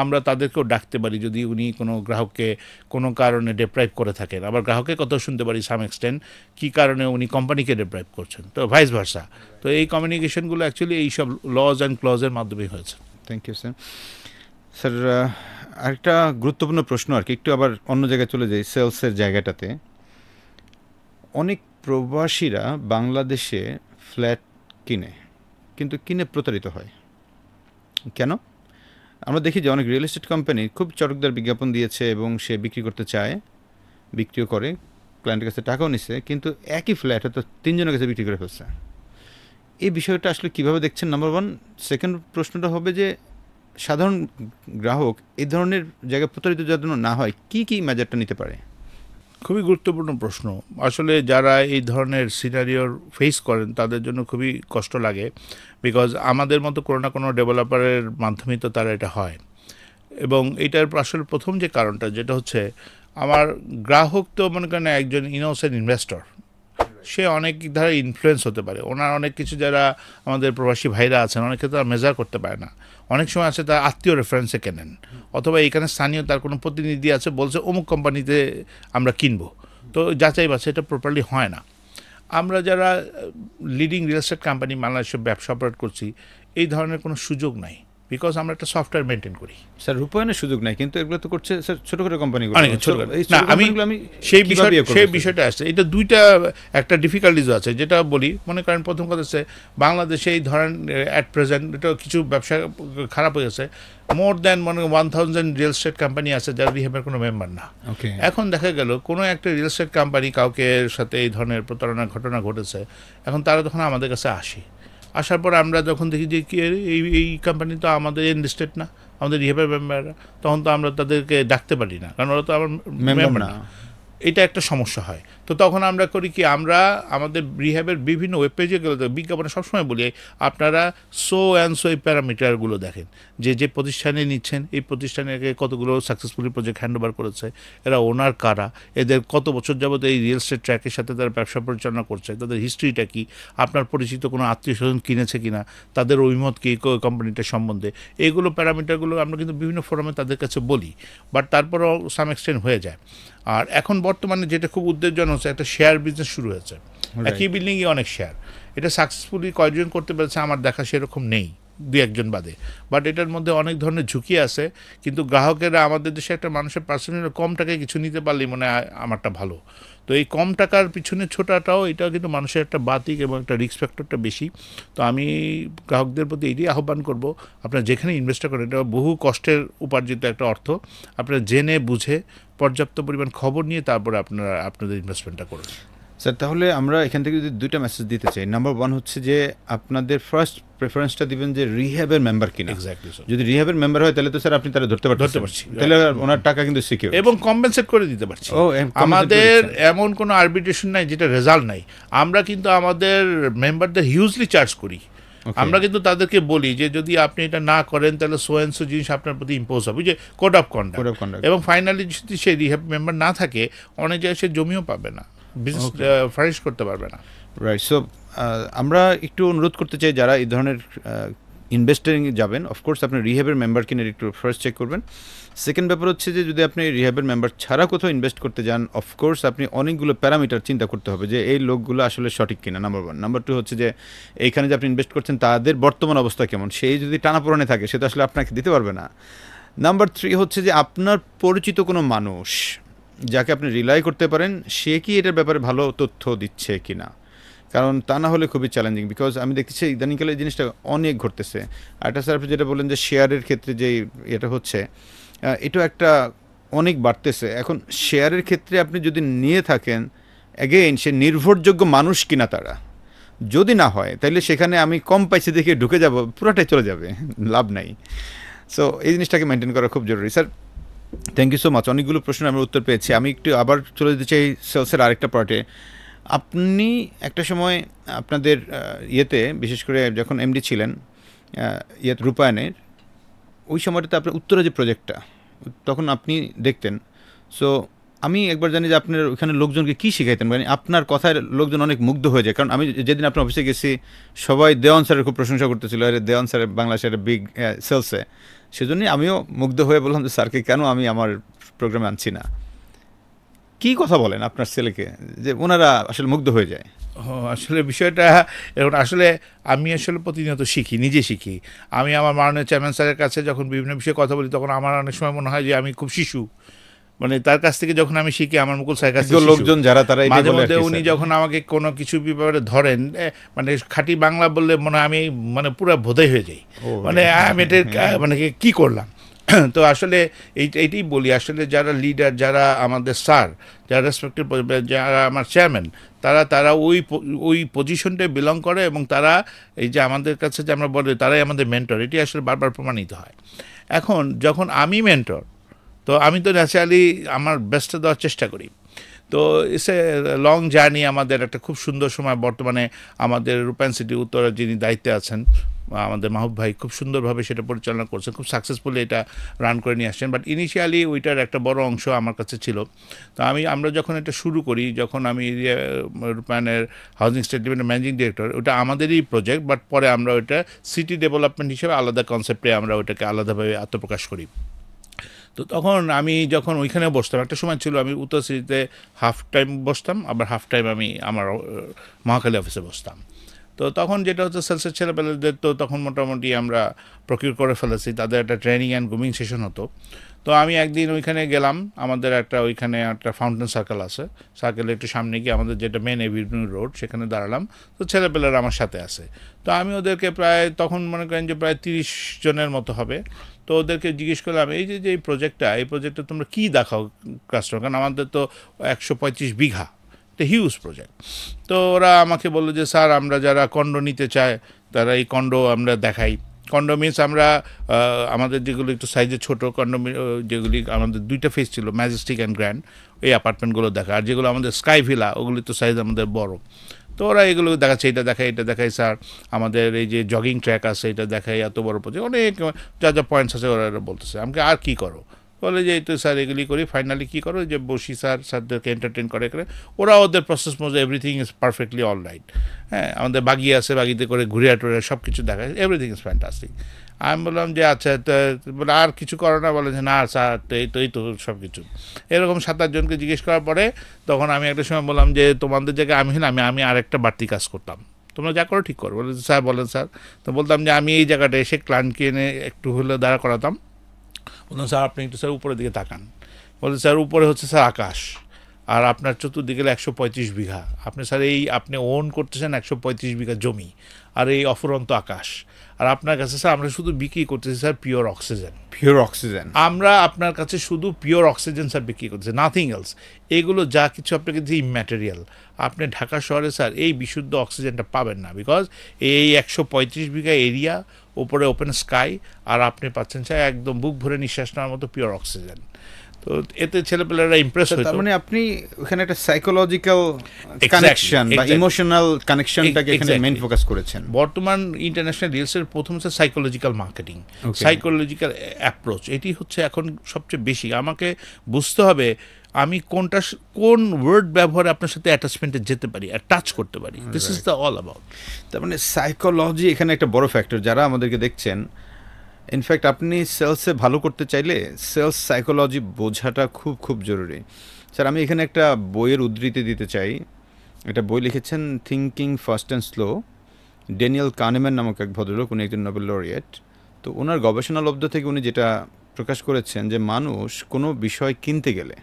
আমরা তাদেরকেও ডাকতে পারি যদি উনি কোনো গ্রাহককে কোনো কারণে ডেপ্রাইভ করে থাকেন, আবার গ্রাহকের কথাও শুনতে পারি সাম এক্সটেন্ট, কী কারণে উনি কোম্পানিকে ডেপ্রাইভ করছেন, তো ভাইস ভার্সা। তো এই কমিউনিকেশনগুলো অ্যাকচুয়ালি এইসব লজ অ্যান্ড ক্লজের মাধ্যমেই হয়েছে। Thank you sir. স্যার, আরেকটা গুরুত্বপূর্ণ প্রশ্ন আর কি, একটু আবার অন্য জায়গায় চলে যাই, সেলসের জায়গাটাতে। অনেক প্রবাসীরা বাংলাদেশে ফ্ল্যাট কিন্তু কিনে প্রতারিত হয় কেন? আমরা দেখি যে অনেক রিয়েল এস্টেট কোম্পানি খুব চটকদার বিজ্ঞাপন দিয়েছে এবং সে বিক্রি করতে চায়, বিক্রিও করে, ক্লায়েন্টের কাছে টাকাও নিছে, কিন্তু একই ফ্ল্যাট হয়তো 3 জনের কাছে বিক্রি করে ফেলছে। এই বিষয়টা আসলে কীভাবে দেখছেন, নাম্বার ওয়ান। সেকেন্ড প্রশ্নটা হবে যে সাধারণ গ্রাহক এই ধরনের জায়গায় প্রতারিত যার জন্য না হয় কি মেজারটা নিতে পারে? খুবই গুরুত্বপূর্ণ প্রশ্ন। আসলে যারা এই ধরনের সিনারিওর ফেস করেন তাদের জন্য খুবই কষ্ট লাগে, বিকজ আমাদের মতো কোনো না কোনো ডেভেলপারের মাধ্যমেই তো তারা এটা হয়। এবং এটার আসলে প্রথম যে কারণটা যেটা হচ্ছে, আমার গ্রাহক তো মনে করেন একজন ইনোসেন্ট ইনভেস্টর, সে অনেক ধারা ইনফ্লুয়েন্স হতে পারে। ওনার অনেক কিছু যারা আমাদের প্রবাসী ভাইরা আছেন অনেক ক্ষেত্রে তারা মেজার করতে পারে না। অনেক সময় আছে তার আত্মীয় রেফারেন্সে কেনেন, অথবা এইখানে স্থানীয় তার কোনো প্রতিনিধি আছে বলছে অমুক কোম্পানিতে আমরা কিনবো, তো যাচাই বাছাই এটা প্রপারলি হয় না। আমরা যারা লিডিং রিয়েল এস্টেট কোম্পানি বাংলাদেশে ব্যবসা অপারেট করছি, এই ধরনের কোনো সুযোগ নাই। বিকজ আমরা একটা সফটওয়্যার মেনটেন করি। স্যার রূপায়ণের সুযোগ নাই, কিন্তু এগুলো তো করছে স্যার ছোটখাটো কোম্পানিগুলো। অনেক ছোট না, আমি সেই বিষয়টা আসছে, এটা দুইটা একটা ডিফিকাল্টিজ আছে। যেটা বলি, মনে করেন প্রথম কথা হচ্ছে বাংলাদেশে এই ধরেন অ্যাট প্রেজেন্ট এটা কিছু ব্যবসা খারাপ হয়ে গেছে, মোর দ্যান মনে 1000 রিয়েল এস্টেট কোম্পানি আছে যারা রিহ্যাবের কোনো মেম্বার না। এখন দেখা গেল কোনো একটা রিয়েল এস্টেট কোম্পানি কাউকে সাথে এই ধরনের প্রতারণার ঘটনা ঘটেছে, এখন তারা তখন আমাদের কাছে আসার পর আমরা যখন দেখি যে এই কোম্পানি তো আমাদের এনলিস্টেড না, আমাদের রিহ্যাবের মেম্বাররা, তখন তো আমরা তাদেরকে ডাকতে পারি না, কারণ ওরা তো আমার মেম্বার না। এটা একটা সমস্যা হয়। তো তখন আমরা করি কি, আমরা আমাদের রিহ্যাবের বিভিন্ন ওয়েব পেজে গেলে বিজ্ঞাপনে সবসময় বলি আপনারা সো অ্যান্ড সো এই প্যারামিটারগুলো দেখেন, যে প্রতিষ্ঠানে নিচ্ছেন এই প্রতিষ্ঠানকে কতগুলো সাকসেসফুলি প্রজেক্ট হ্যান্ডওভার করেছে, এরা ওনার কারা, এদের কত বছর যাবত এই রিয়েল এস্টেট ট্র্যাকের সাথে তারা ব্যবসা পরিচালনা করছে, তাদের হিস্ট্রিটা কি, আপনার পরিচিত কোনো আত্মীয় স্বজন কিনেছে কিনা, তাদের অভিমত কী কোম্পানিটার সম্বন্ধে, এইগুলো প্যারামিটারগুলো আমরা কিন্তু বিভিন্ন ফোরামে তাদের কাছে বলি, বাট তারপরও সাম এক্সটেন্ট হয়ে যায়। আর এখন বর্তমানে যেটা খুব উদ্বেগজনক হচ্ছে, একটা শেয়ার বিজনেস শুরু হয়েছে, একই বিল্ডিংয়ে অনেক শেয়ার। এটা সাকসেসফুলি কয়জন করতে পেরেছে আমার দেখা সেরকম নেই, দুই একজন বাদে, বাট এটার মধ্যে অনেক ধরনের ঝুঁকি আছে। কিন্তু গ্রাহকেরা আমাদের দেশে একটা মানুষের পার্সোনালি কম টাকায় কিছু নিতে পারলেই মনে হয় আমারটা ভালো। তো এই কম টাকার পিছনে ছোটাটাও এটাও কিন্তু মানুষের একটা বাতিক এবং একটা রিস্ক ফ্যাক্টরটা বেশি। তো আমি গ্রাহকদের প্রতি এটাই আহ্বান করব, আপনারা যেখানে ইনভেস্ট করেন এটা বহু কষ্টের উপার্জিত একটা অর্থ, আপনারা জেনে বুঝে পর্যাপ্ত পরিমাণ খবর নিয়ে তারপরে আপনারা আপনাদের ইনভেস্টমেন্টটা করুন। স্যার তাহলে আমরা এখান থেকে যদি দুইটা মেসেজ দিতে চাই, নাম্বার 1 হচ্ছে যে আপনাদের ফার্স্ট প্রেফারেন্সটা দিবেন যে রিহ্যাবের মেম্বার কিনা। এক্স্যাক্টলি, যদি রিহ্যাবের মেম্বার হয় তাহলে তো স্যার আপনি তারা ধরতে পারছি, তাহলে ওনার টাকা কিন্তু সিকিউর এবং কম্পেনসেট করে দিতে পারছি। আমাদের এমন কোনো আরবিট্রেশন নাই যেটা রেজাল্ট নাই। আমরা কিন্তু আমাদের মেম্বারদের হিউজলি চার্জ করি। আমরা কিন্তু তাদেরকে বলি যে যদি আপনি এটা না করেন তাহলে সো অ্যান্ড সো জিনিস আপনার প্রতি ইম্পোজ হবে, যে কোড অফ কন্ডাক্ট। এবং ফাইনালি যদি সে রিহ্যাব মেম্বার না থাকে, অনেক জায়গায় সে জমিও পাবে না, বিজনেস ফারিশ করতে পারবে না। রাইট। সো আমরা একটু অনুরোধ করতে চাই যারা এই ধরনের ইনভেস্টিং যাবেন, অফকোর্স আপনি রিহ্যাবের মেম্বার কিনে একটু ফার্স্ট চেক করবেন। সেকেন্ড ব্যাপার হচ্ছে যে যদি আপনি রিহ্যাবের মেম্বার ছাড়া কোথাও ইনভেস্ট করতে যান, অফকোর্স আপনি অনেকগুলো প্যারামিটার চিন্তা করতে হবে যে এই লোকগুলো আসলে সঠিক কিনা, নাম্বার 1। নাম্বার 2 হচ্ছে যে এইখানে যে আপনি ইনভেস্ট করছেন তাদের বর্তমান অবস্থা কেমন, সেই যদি টানাপোড়েনে থাকে সে তো আসলে আপনাকে দিতে পারবে না। নাম্বার 3 হচ্ছে যে আপনার পরিচিত কোনো মানুষ যাকে আপনি রিলাই করতে পারেন, সে কি এটার ব্যাপারে ভালো তথ্য দিচ্ছে কিনা, কারণ তা না হলে খুবই চ্যালেঞ্জিং। বিকজ আমি দেখতেছি ইদানিংকালে এই জিনিসটা অনেক ঘটতেছে। আর এটা স্যার আপনি যেটা বললেন যে শেয়ারের ক্ষেত্রে যে এটা হচ্ছে, এটাও একটা অনেক বাড়তেছে। এখন শেয়ারের ক্ষেত্রে আপনি যদি নিয়ে থাকেন, অ্যাগেইন সে নির্ভরযোগ্য মানুষ কিনা তারা, যদি না হয় তাহলে সেখানে আমি কম পাইছি দেখে ঢুকে যাব, পুরোটাই চলে যাবে, লাভ নাই। সো এই জিনিসটাকে মেনটেন করা খুব জরুরি। Sir thank you so much, অনেকগুলো প্রশ্নের আমরা উত্তর পেয়েছি। আমি একটু আবার চলে যেতে চাই সেলসের আরেকটা পার্টে। আপনি একটা সময় আপনাদের ইয়েতে, বিশেষ করে যখন এমডি ছিলেন রূপায়ণের, ওই সময়টাতে আপনার উত্তরা যে প্রজেক্টটা, তখন আপনি দেখতেন। সো আমি একবার জানি যে আপনার ওখানে লোকজনকে কী শিখাইতেন, মানে আপনার কথায় লোকজন অনেক মুগ্ধ হয়ে যায়। কারণ আমি যেদিন আপনার অফিসে গেছি সবাই দেওয়ান স্যারের খুব প্রশংসা করতেছিল, আরে দেওয়ান স্যারের বাংলাদেশের বিগ সেলসে। সেজন্যই আমিও মুগ্ধ হয়ে বললাম যে স্যারকে কেন আমি আমার প্রোগ্রামে আনছি না। কী কথা বলেন আপনার ছেলেকে যে ওনারা আসলে মুগ্ধ হয়ে যায়? আসলে বিষয়টা এখন আসলে আমি আসলে প্রতিনিয়ত শিখি, নিজে শিখি। আমি আমার মাননীয় চেয়ারম্যান স্যারের কাছে যখন বিভিন্ন বিষয়ে কথা বলি, তখন আমার অনেক সময় মনে হয় যে আমি খুব শিশু, মানে তার কাছ থেকে যখন আমি শিখি, আমার মুকুল স্যারের কাছে লোকজন যারা তারা মাঝে মধ্যে উনি যখন আমাকে কোনো কিছু ব্যাপারে ধরেন, মানে খাঁটি বাংলা বললে মনে হয় আমি মানে পুরো বোধাই হয়ে যাই, মানে আমি এটা মানে কি করলাম। তো আসলে এইটাই বলি, আসলে যারা লিডার, যারা আমাদের স্যার, যারা রেসপেক্টেড, যারা আমার চেয়ারম্যান, তারা ওই পজিশনটায় বিলং করে, এবং তারা এই যে আমাদের কাছে যে আমরা বলি তারাই আমাদের মেন্টর, এটি আসলে বারবার প্রমাণিত হয়। এখন যখন আমি মেন্টর, তো আমি তো ন্যাচারালি আমার বেস্টটা দেওয়ার চেষ্টা করি। তো ইটস এ লং জার্নি। আমাদের একটা খুব সুন্দর সময় বর্তমানে আমাদের রূপায়ণ সিটি উত্তরা যিনি দায়িত্বে আছেন, আমাদের মাহবুব ভাই, খুব সুন্দরভাবে সেটা পরিচালনা করছেন, খুব সাকসেসফুলি এটা রান করে নিয়ে আসছেন। বাট ইনিশিয়ালি ওইটার একটা বড় অংশ আমার কাছে ছিল। তো আমরা যখন এটা শুরু করি, যখন আমি রূপায়ণের হাউজিং স্টেট ডিপার্টমেন্টের ম্যানেজিং ডিরেক্টর, ওটা আমাদেরই প্রজেক্ট, বাট পরে আমরা ওইটা সিটি ডেভেলপমেন্ট হিসেবে আলাদা কনসেপ্টে আমরা ওইটাকে আলাদাভাবে আত্মপ্রকাশ করি। তো তখন আমি যখন ওইখানে বসতাম, একটা সময় ছিল আমি উত্তর সিটিতে হাফ টাইম বসতাম, আবার হাফ টাইম আমি আমার মহাখালী অফিসে বসতাম। তো তখন যেটা হচ্ছে সেলসের ছেলেপেলেদের তো তখন মোটামুটি আমরা প্রকিউর করে ফেলেছি, তাদের একটা ট্রেনিং অ্যান্ড গ্রুমিং সেশন হতো। তো আমি একদিন ওইখানে গেলাম, আমাদের ওইখানে একটা ফাউন্টেন সার্কেল আছে, সার্কেলের একটু সামনে গিয়ে আমাদের যেটা মেন এভিনিউ রোড সেখানে দাঁড়ালাম। তো ছেলেপেলেরা আমার সাথে আছে, তো আমি ওদেরকে প্রায় তখন মনে করেন যে প্রায় 30 জনের মতো হবে। তো ওদেরকে জিজ্ঞেস করলাম এই যে এই প্রজেক্টটা তোমরা কী দেখাও কাস্টমার, কারণ আমাদের তো 135 বিঘা, একটা হিউজ প্রজেক্ট। তো ওরা আমাকে বললো যে স্যার আমরা যারা কন্ডো নিতে চায় তারা এই কন্ডো আমরা দেখাই। কন্ডো মিনস আমরা আমাদের যেগুলো একটু সাইজে ছোটো কন্ডো, যেগুলি আমাদের 2টা ফেজ ছিল, ম্যাজেস্টিক অ্যান্ড গ্র্যান্ড, এই অ্যাপার্টমেন্টগুলো দেখা, আর যেগুলো আমাদের স্কাই ভিলা ওগুলি তো সাইজ আমাদের বড়। তো ওরা এগুলো দেখাচ্ছে, এটা দেখাই স্যার, আমাদের এই যে জগিং ট্র্যাক আছে এটা দেখাই, এত বড় প্রজেক্ট, অনেক যা যা পয়েন্টস আছে ওরা বলতেছে। আমাকে আর কী করো, বলে যে এই তো স্যার এগুলি করি। ফাইনালি কী করো, যে বসি স্যারদেরকে এন্টারটেন করে ওরা ওদের প্রসেস মধ্যে everything is perfectly all right. হ্যাঁ, আমাদের বাগি আছে, বাগিতে করে ঘুরে টুরে সব কিছু দেখায়, এভরিথিং ইজ ফ্যান্টাস্টিক। আমি বললাম যে আচ্ছা, বলে আর কিছু করো না, বলে যে না স্যার এই তো সব কিছু। এরকম 7-8 জনকে জিজ্ঞেস করার পরে তখন আমি একটা সময় বললাম যে তোমাদের জায়গায় আমি আরেকটা বাড়তি কাজ করতাম, তোমরা যা করো ঠিক করো। বলে স্যার বলেন স্যার। তো বলতাম যে আমি এই জায়গাটা এসে ক্লায়েন্টকে এনে একটু হলে দাঁড়া করাতাম। বললাম স্যার আপনি একটু স্যার উপরের দিকে তাকান। বলে স্যার উপরে হচ্ছে স্যার আকাশ, আর আপনার চতুর্দিকে 135 বিঘা, আপনি ওন করতেছেন 135 বিঘা জমি আর এই অফুরন্ত আকাশ, আর আপনার কাছে স্যার আমরা শুধু বিক্রি করতেছি স্যার পিওর অক্সিজেন। আমরা আপনার কাছে শুধু পিওর অক্সিজেন স্যার বিক্রি করতেছি, নাথিং এলস। এগুলো যা কিছু আপনাকে যে ইম্যাটেরিয়াল, আপনি ঢাকা শহরে স্যার এই বিশুদ্ধ অক্সিজেনটা পাবেন না, বিকজ এই 135 বিঘা এরিয়া, উপরে ওপেন স্কাই, আর আপনি পাচ্ছেন স্যার একদম বুক ভরে নিঃশ্বাস নেওয়ার মতো পিওর অক্সিজেন। তো এতে ছেলেপেলেরা ইমপ্রেস হতো। তার মানে আপনি ওখানে একটা সাইকোলজিক্যাল কানেকশন বা ইমোশনাল কানেকশনটাকে এখানে মেইন ফোকাস করেছেন। বর্তমান ইন্টারন্যাশনাল রিলসের প্রথম হচ্ছে সাইকোলজিক্যাল মার্কেটিং, সাইকোলজিক্যাল অ্যাপ্রোচ, এটি হচ্ছে এখন সবচেয়ে বেশি। আমাকে বুঝতে হবে আমি কোন ওয়ার্ড ব্যবহারে আপনার সাথে অ্যাটাচমেন্টে যেতে পারি আর টাচ করতে পারি। This is the all about. তার মানে সাইকোলজি এখানে একটা বড় ফ্যাক্টর। যারা আমাদেরকে দেখছেন, ইনফ্যাক্ট আপনি সেলসে ভালো করতে চাইলে সেলস সাইকোলজি বোঝাটা খুব খুব জরুরি। স্যার আমি এখানে একটা বইয়ের উদ্ধৃতি দিতে চাই। একটা বই লিখেছেন thinking fast and slow, Daniel Kahneman নামক এক ভদ্রলোক, উনি একজন নোবেল লরিয়েট। তো ওনার গবেষণালব্ধ থেকে উনি যেটা প্রকাশ করেছেন যে মানুষ কোনো বিষয় কিনতে গেলে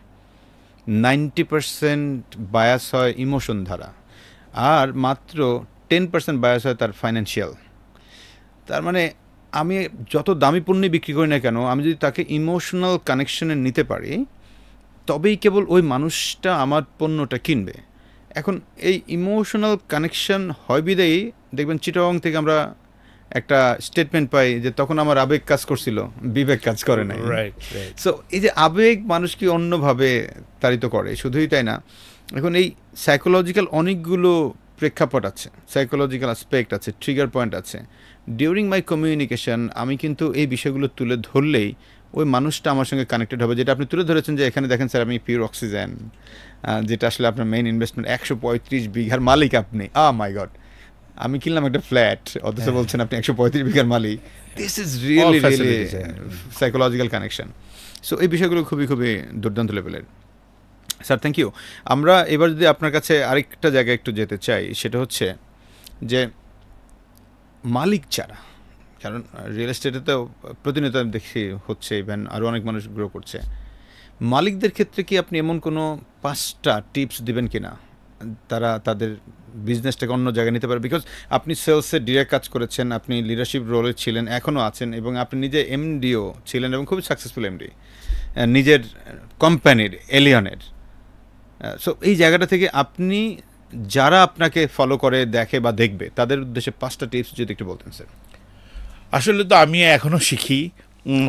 90% বায়াস হয় ইমোশন দ্বারা, আর মাত্র 10% বায়াস হয় তার ফাইন্যান্সিয়াল। তার মানে আমি যত দামি পণ্য বিক্রি করি না কেন, আমি যদি তাকে ইমোশনাল কানেকশনে নিতে পারি, তবেই কেবল ওই মানুষটা আমার পণ্যটা কিনবে। এখন এই ইমোশনাল কানেকশন হয় বিদেই দেখবেন চিটাগং থেকে আমরা একটা স্টেটমেন্ট পাই যে তখন আমার আবেগ কাজ করছিল, বিবেক কাজ করে নাই। সো এই যে আবেগ মানুষকে অন্যভাবে তাড়িত করে, শুধুই তাই না, এখন এই সাইকোলজিক্যাল অনেকগুলো প্রেক্ষাপট আছে, সাইকোলজিক্যাল অ্যাসপেক্ট আছে, ট্রিগার পয়েন্ট আছে। ডিউরিং মাই কমিউনিকেশন আমি কিন্তু এই বিষয়গুলো তুলে ধরলেই ওই মানুষটা আমার সঙ্গে কানেক্টেড হবে। যেটা আপনি তুলে ধরেছেন যে এখানে দেখেন স্যার আমি পিওর অক্সিজেন, যেটা আসলে আপনার মেইন ইনভেস্টমেন্ট, 135 বিঘার মালিক আপনি। মাই গড, আমি কিনলাম একটা ফ্ল্যাট, অথচ বলছেন আপনি 135 বিঘার মালিক। This is really really psychological connection. So এই বিষয়গুলো খুবই খুবই দুর্দান্ত লেভেলের। Sir thank you. আমরা এবার যদি আপনার কাছে আরেকটা জায়গায় একটু যেতে চাই, সেটা হচ্ছে যে মালিক যারা, কারণ রিয়েল এস্টেটে তো প্রতিনিয়ত দেখি হচ্ছে, ইভেন আরও অনেক মানুষ গ্রো করছে, মালিকদের ক্ষেত্রে কি আপনি এমন কোনো 5টা টিপস দিবেন কিনা তারা তাদের বিজনেসটাকে অন্য জায়গায় নিতে পারে? বিকজ আপনি সেলসে ডিরেক্ট কাজ করেছেন, আপনি লিডারশিপ রোলে ছিলেন, এখনও আছেন, এবং আপনি নিজে এমডিও ছিলেন এবং খুবই সাকসেসফুল এমডি নিজের কোম্পানির, এলিয়নের। সো এই জায়গাটা থেকে আপনি যারা আপনাকে ফলো করে, দেখে বা দেখবে, তাদের উদ্দেশ্যে 5টা টিপস যদি একটু বলতেন স্যার। আসলে তো আমি এখনও শিখি।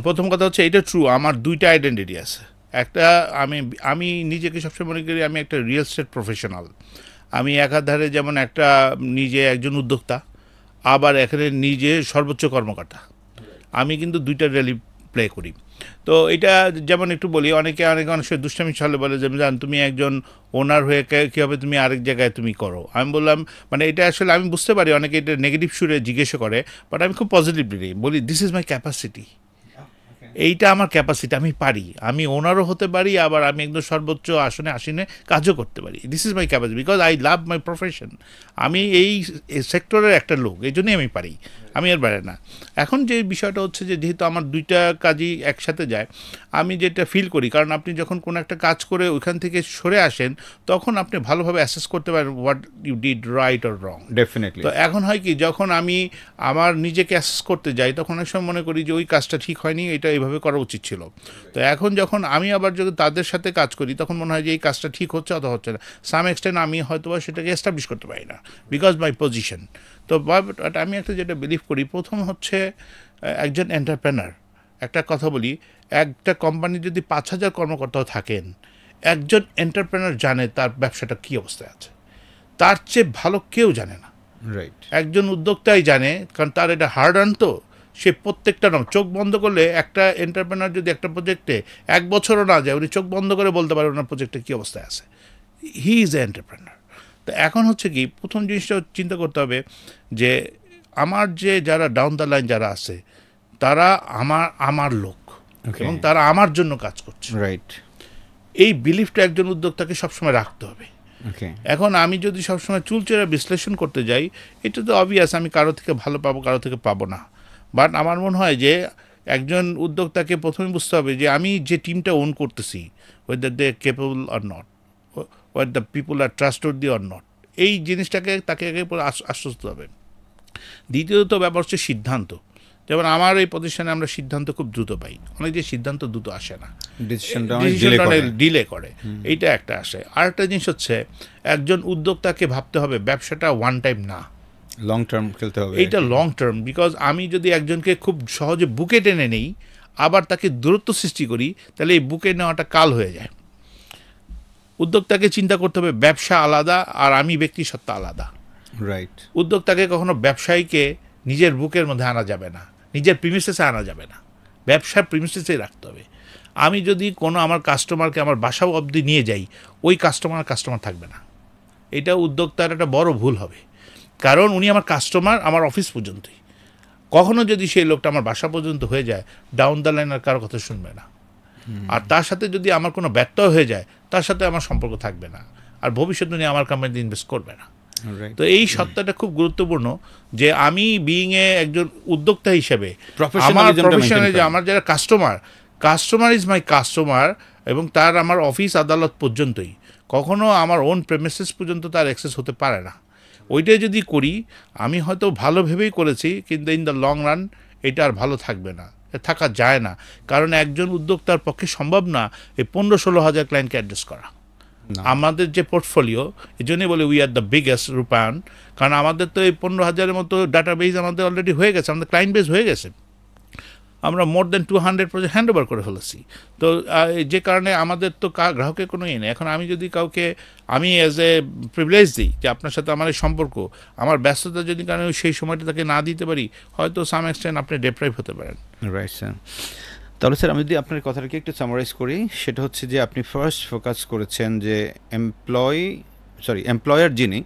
প্রথম কথা হচ্ছে এটা ট্রু, আমার 2টা আইডেন্টিটি আছে। একটা, আমি নিজেকে সবসময় মনে করি আমি একটা রিয়েল এস্টেট প্রফেশনাল। আমি একাধারে যেমন একটা নিজে একজন উদ্যোক্তা, আবার এখানে নিজে সর্বোচ্চ কর্মকর্তা। আমি কিন্তু 2টা রেলি প্লে করি। তো এটা যেমন একটু বলি, অনেক সময় দুষ্টামি ছলে বলে যে জান তুমি একজন ওনার হয়ে কীভাবে তুমি আরেক জায়গায় তুমি করো। আমি বললাম মানে এটা আসলে আমি বুঝতে পারি অনেকে এটা নেগেটিভ সুরে জিজ্ঞেস করে, বাট আমি খুব পজিটিভলি বলি দিস ইজ মাই ক্যাপাসিটি। এইটা আমার ক্যাপাসিটি, আমি পারি, আমি ওনারও হতে পারি, আবার আমি একদম সর্বোচ্চ আসনে কাজও করতে পারি। This is my capacity because I love my profession. আমি এই সেক্টরের একটা লোক, এই জন্যই আমি পারি, আমি এর বাইরে না। এখন যে বিষয়টা হচ্ছে যে যেহেতু আমার দুইটা কাজই একসাথে যায়, আমি যেটা ফিল করি, কারণ আপনি যখন কোনো একটা কাজ করে ওইখান থেকে সরে আসেন তখন আপনি ভালোভাবে অ্যাসেস করতে পারেন what you did right or wrong. Definitely. তো এখন হয় কি, যখন আমি আমার নিজেকে অ্যাসেস করতে যাই তখন অনেক সময় মনে করি যে ওই কাজটা ঠিক হয়নি, এটা এইভাবে করা উচিত ছিল। তো এখন যখন আমি আবার যদি তাদের সাথে কাজ করি তখন মনে হয় যে এই কাজটা ঠিক হচ্ছে অথবা হচ্ছে না। সাম এক্সটেন্ট আমি হয়তো বা সেটাকে এস্টাবলিশ করতে পারি না বিকজ মাই পজিশন। তো আমি একটা যেটা বিলিভ করি, প্রথম হচ্ছে একজন এন্টারপ্রেনার, একটা কথা বলি, একটা কোম্পানি যদি 5,000 কর্মকর্তাও থাকেন, একজন এন্টারপ্রেনার জানে তার ব্যবসাটা কী অবস্থায় আছে, তার চেয়ে ভালো কেউ জানে না। রাইট। একজন উদ্যোক্তাই জানে, কারণ তার এটা হার্ড আর্ন, তো সে প্রত্যেকটা নাম চোখ বন্ধ করলে, একটা এন্টারপ্রেনার যদি একটা প্রজেক্টে 1 বছরও না যায়, উনি চোখ বন্ধ করে বলতে পারে ওনার প্রজেক্টে কী অবস্থায় আছে। He is a entrepreneur. তো এখন হচ্ছে কি, প্রথম জিনিসটা চিন্তা করতে হবে যে আমার যে যারা ডাউন দ্য লাইন যারা আছে তারা আমার লোক এবং তারা আমার জন্য কাজ করছে। রাইট। এই বিলিফটা একজন উদ্যোক্তাকে সবসময় রাখতে হবে। এখন আমি যদি সবসময় চুলচেরা বিশ্লেষণ করতে যাই, এটা তো অবভিয়াস আমি কারো থেকে ভালো পাবো, কারো থেকে পাবো না। বাট আমার মনে হয় যে একজন উদ্যোক্তাকে প্রথমে বুঝতে হবে যে আমি যে টিমটা ওন করতেছি, whether they capable or not, whether the people are trustworthy or not, এই জিনিসটাকে তাকে আগে আশ্বস্ত হবে। দ্বিতীয়ত ব্যাপার হচ্ছে সিদ্ধান্ত। যেমন আমার এই প্রতিষ্ঠানে আমরা সিদ্ধান্ত খুব দ্রুত পাই, অনেক যে সিদ্ধান্ত দ্রুত আসে না, ডিলে করে, এইটা একটা আসে। আরেকটা জিনিস হচ্ছে একজন উদ্যোক্তাকে ভাবতে হবে ব্যবসাটা ওয়ান টাইম না, লং টার্ম খেলতে হবে। এইটা লং টার্ম। বিকজ আমি যদি একজনকে খুব সহজে বুকে টেনে নেই আবার তাকে দূরত্ব সৃষ্টি করি, তাহলে এই বুকে নেওয়াটা কাল হয়ে যায়। উদ্যোক্তাকে চিন্তা করতে হবে ব্যবসা আলাদা আর আমি ব্যক্তি সত্তা আলাদা। রাইট। উদ্যোক্তাকে কখনো ব্যবসায়ীকে নিজের বুকের মধ্যে আনা যাবে না, নিজের প্রিমিসেসে আনা যাবে না, ব্যবসার প্রিমিসেসেই রাখতে হবে। আমি যদি কোনো আমার কাস্টমারকে আমার বাসাও অবধি নিয়ে যাই, ওই কাস্টমার থাকবে না। এটা উদ্যোক্তার একটা বড় ভুল হবে, কারণ উনি আমার কাস্টমার আমার অফিস পর্যন্তই। কখনো যদি সেই লোকটা আমার বাসা পর্যন্ত হয়ে যায়, ডাউন দ্য লাইন আর কারো কথা শুনবে না। আর তার সাথে যদি আমার কোনো ব্যত্যয় হয়ে যায়, তার সাথে আমার সম্পর্ক থাকবে না, আর ভবিষ্যতে উনি আমার কোম্পানিতে ইনভেস্ট করবে না। তো এই সত্তাটা খুব গুরুত্বপূর্ণ যে আমি বিইং এ একজন উদ্যোক্তা হিসেবে আমার প্রফেশনে যে আমার যারা কাস্টমার ইজ মাই কাস্টমার, এবং তার আমার অফিস আদালত পর্যন্তই, কখনো আমার ওন প্রেমিসেস পর্যন্ত তার অ্যাক্সেস হতে পারে না। ওইটাই যদি করি, আমি হয়তো ভালো ভেবেই করেছি, কিন্তু ইন দ্য লং রান এটা আর ভালো থাকবে না, থাকা যায় না। কারণ একজন উদ্যোক্তার পক্ষে সম্ভব না এই 15-16 হাজার ক্লায়েন্টকে অ্যাড্রেস করা। আমাদের যে পোর্টফোলিও, এই জন্যই বলে উই আর দ্য বিগেস্ট রূপায়ণ, কারণ আমাদের তো এই 15,000-এর মতো ডাটাবেস আমাদের অলরেডি হয়ে গেছে, আমাদের ক্লায়েন্ট বেস হয়ে গেছে। আমরা মোর দেন 200 প্রজেক্ট হ্যান্ড ওভার করে ফেলেছি। তো যে কারণে আমাদের তো গ্রাহকের কোনো ইয়ে নেই। এখন আমি যদি কাউকে আমি অ্যাজ এ প্রিভিলেজ দিই যে আপনার সাথে আমার এই সম্পর্ক, আমার ব্যস্ততা যদি কারণে সেই সময়টা তাকে না দিতে পারি, হয়তো সাম এক্সটেন্ট আপনি ডেপ্রাইভ হতে পারেন। Right sir. তাহলে স্যার আমি যদি আপনার কথাটাকে একটু সামারাইজ করি, সেটা হচ্ছে যে আপনি ফার্স্ট ফোকাস করেছেন যে এমপ্লয়ার যিনি,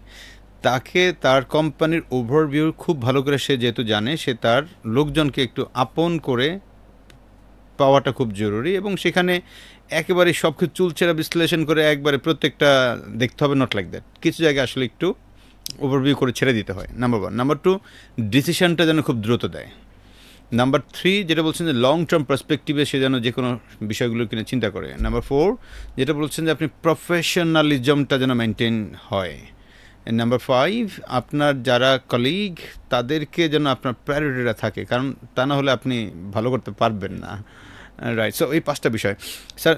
তাকে তার কোম্পানির ওভারভিউ খুব ভালো করে সে যেহেতু জানে, সে তার লোকজনকে একটু আপন করে পাওয়াটা খুব জরুরি, এবং সেখানে একেবারে সব কিছু চুলচেরা বিশ্লেষণ করে একবারে প্রত্যেকটা দেখতে হবে, নট লাইক দ্যাট। কিছু জায়গায় আসলে একটু ওভারভিউ করে ছেড়ে দিতে হয়, নাম্বার 1। নাম্বার 2, ডিসিশনটা যেন খুব দ্রুত দেয়। নাম্বার 3, যেটা বলছেন যে লং টার্ম পার্সপেক্টিভে সে যেন যে কোনো বিষয়গুলো কিনে চিন্তা করে। নাম্বার 4, যেটা বলছেন যে আপনি প্রফেশনালিজমটা যেন মেনটেন হয়। নাম্বার 5, আপনার যারা কলিগ তাদেরকে যেন আপনার প্রায়োরিটিটা থাকে, কারণ তা না হলে আপনি ভালো করতে পারবেন না। রাইট। সো এই 5টা বিষয়। স্যার,